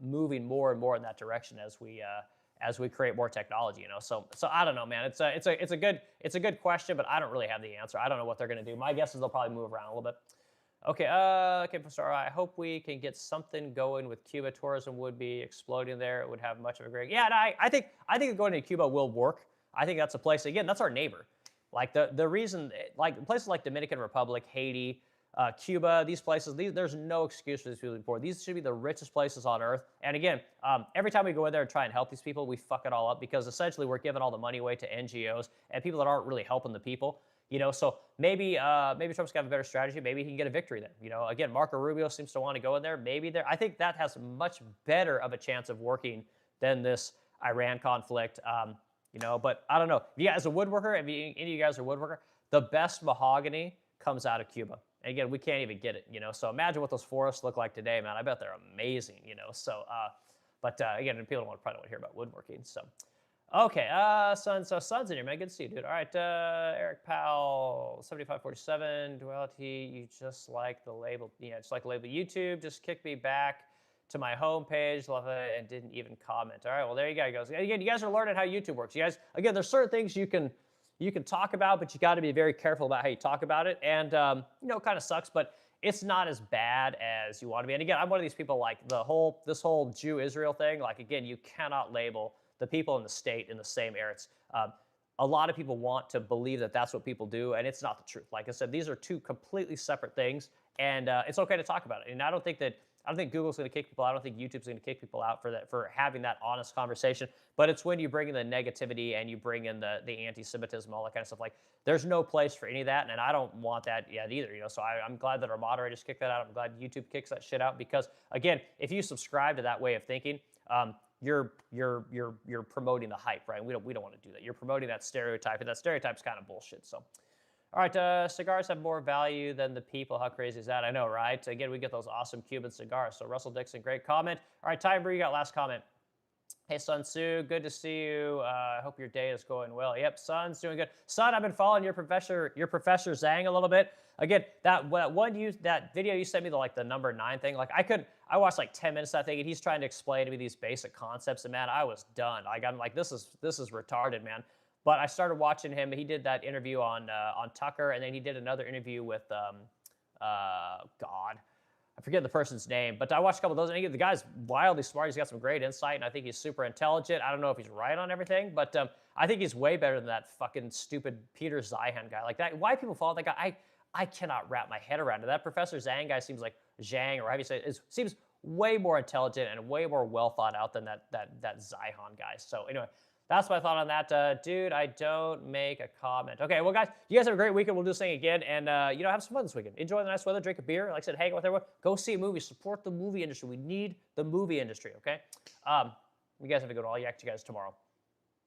moving more and more in that direction as we create more technology, you know. So I don't know, man. It's a good question, but I don't really have the answer. I don't know what they're going to do. My guess is they'll probably move around a little bit. Okay, okay, Professor. I hope we can get something going with Cuba. Tourism would be exploding there. It would have much of a great. Yeah, and I think going to Cuba will work. I think that's a place. Again, that's our neighbor. Like the reason, like places like Dominican Republic, Haiti, Cuba, these places, there's no excuse for these people to be poor. These should be the richest places on earth. And again, every time we go in there and try and help these people, we fuck it all up because essentially we're giving all the money away to NGOs and people that aren't really helping the people. You know, so maybe Trump's got a better strategy. Maybe he can get a victory there. You know, again, Marco Rubio seems to want to go in there. Maybe there. I think that has much better of a chance of working than this Iran conflict. You know, but I don't know. If you guys are a woodworker, if any of you guys are a woodworker, the best mahogany comes out of Cuba. And again, we can't even get it. You know, so imagine what those forests look like today, man. I bet they're amazing. You know, so but again, people probably don't want to hear about woodworking. So. Okay, Son's in here, man. Good to see you, dude. All right, Eric Powell, 7547, duality. You just like the label, just like the label. YouTube just kicked me back to my homepage, love it, and didn't even comment. All right, well there you go, guys. Again, you guys are learning how YouTube works. You guys, again, there's certain things you can talk about, but you got to be very careful about how you talk about it. And it kind of sucks, but it's not as bad as you want to be. And again, I'm one of these people like this whole Jew-Israel thing. Like again, you cannot label the people in the state in the same air. It's a lot of people want to believe that that's what people do, and it's not the truth. Like I said, these are two completely separate things, and it's okay to talk about it. And I don't think Google's going to kick people out. I don't think YouTube's going to kick people out for having that honest conversation. But it's when you bring in the negativity and you bring in the anti-Semitism, all that kind of stuff. Like there's no place for any of that, and I don't want that yet either. You know, so I'm glad that our moderators kicked that out. I'm glad YouTube kicks that shit out because again, if you subscribe to that way of thinking, you're promoting the hype, right? We don't want to do that. You're promoting that stereotype, and that stereotype's kind of bullshit. So, all right, cigars have more value than the people. How crazy is that? I know, right? Again, we get those awesome Cuban cigars. So Russell Dixon, great comment. All right, Ty Brew, you got last comment. Hey, Sun Tzu, good to see you. I hope your day is going well. Yep, Sun's doing good. Sun, I've been following your Professor Zhang a little bit. Again, that video you sent me, the number 9 thing, like I watched like 10 minutes of that thing, and he's trying to explain to me these basic concepts, and man, I was done. I'm like, this is retarded, man. But I started watching him. He did that interview on Tucker, and then he did another interview with God, I forget the person's name, but I watched a couple of those, and the guy's wildly smart. He's got some great insight, and I think he's super intelligent. I don't know if he's right on everything, but I think he's way better than that fucking stupid Peter Zeihan guy. Like that, why people follow that guy? I cannot wrap my head around it. That Professor Zhang guy seems like Zhang, or however you say it, seems way more intelligent and way more well thought out than that Zeihan guy. So anyway, that's my thought on that. Dude, I don't make a comment. Okay, well, guys, you guys have a great weekend. We'll do this thing again, and have some fun this weekend. Enjoy the nice weather, drink a beer. Like I said, hang out with everyone. Go see a movie. Support the movie industry. We need the movie industry, okay? You guys have a good one. I'll yak to you guys tomorrow.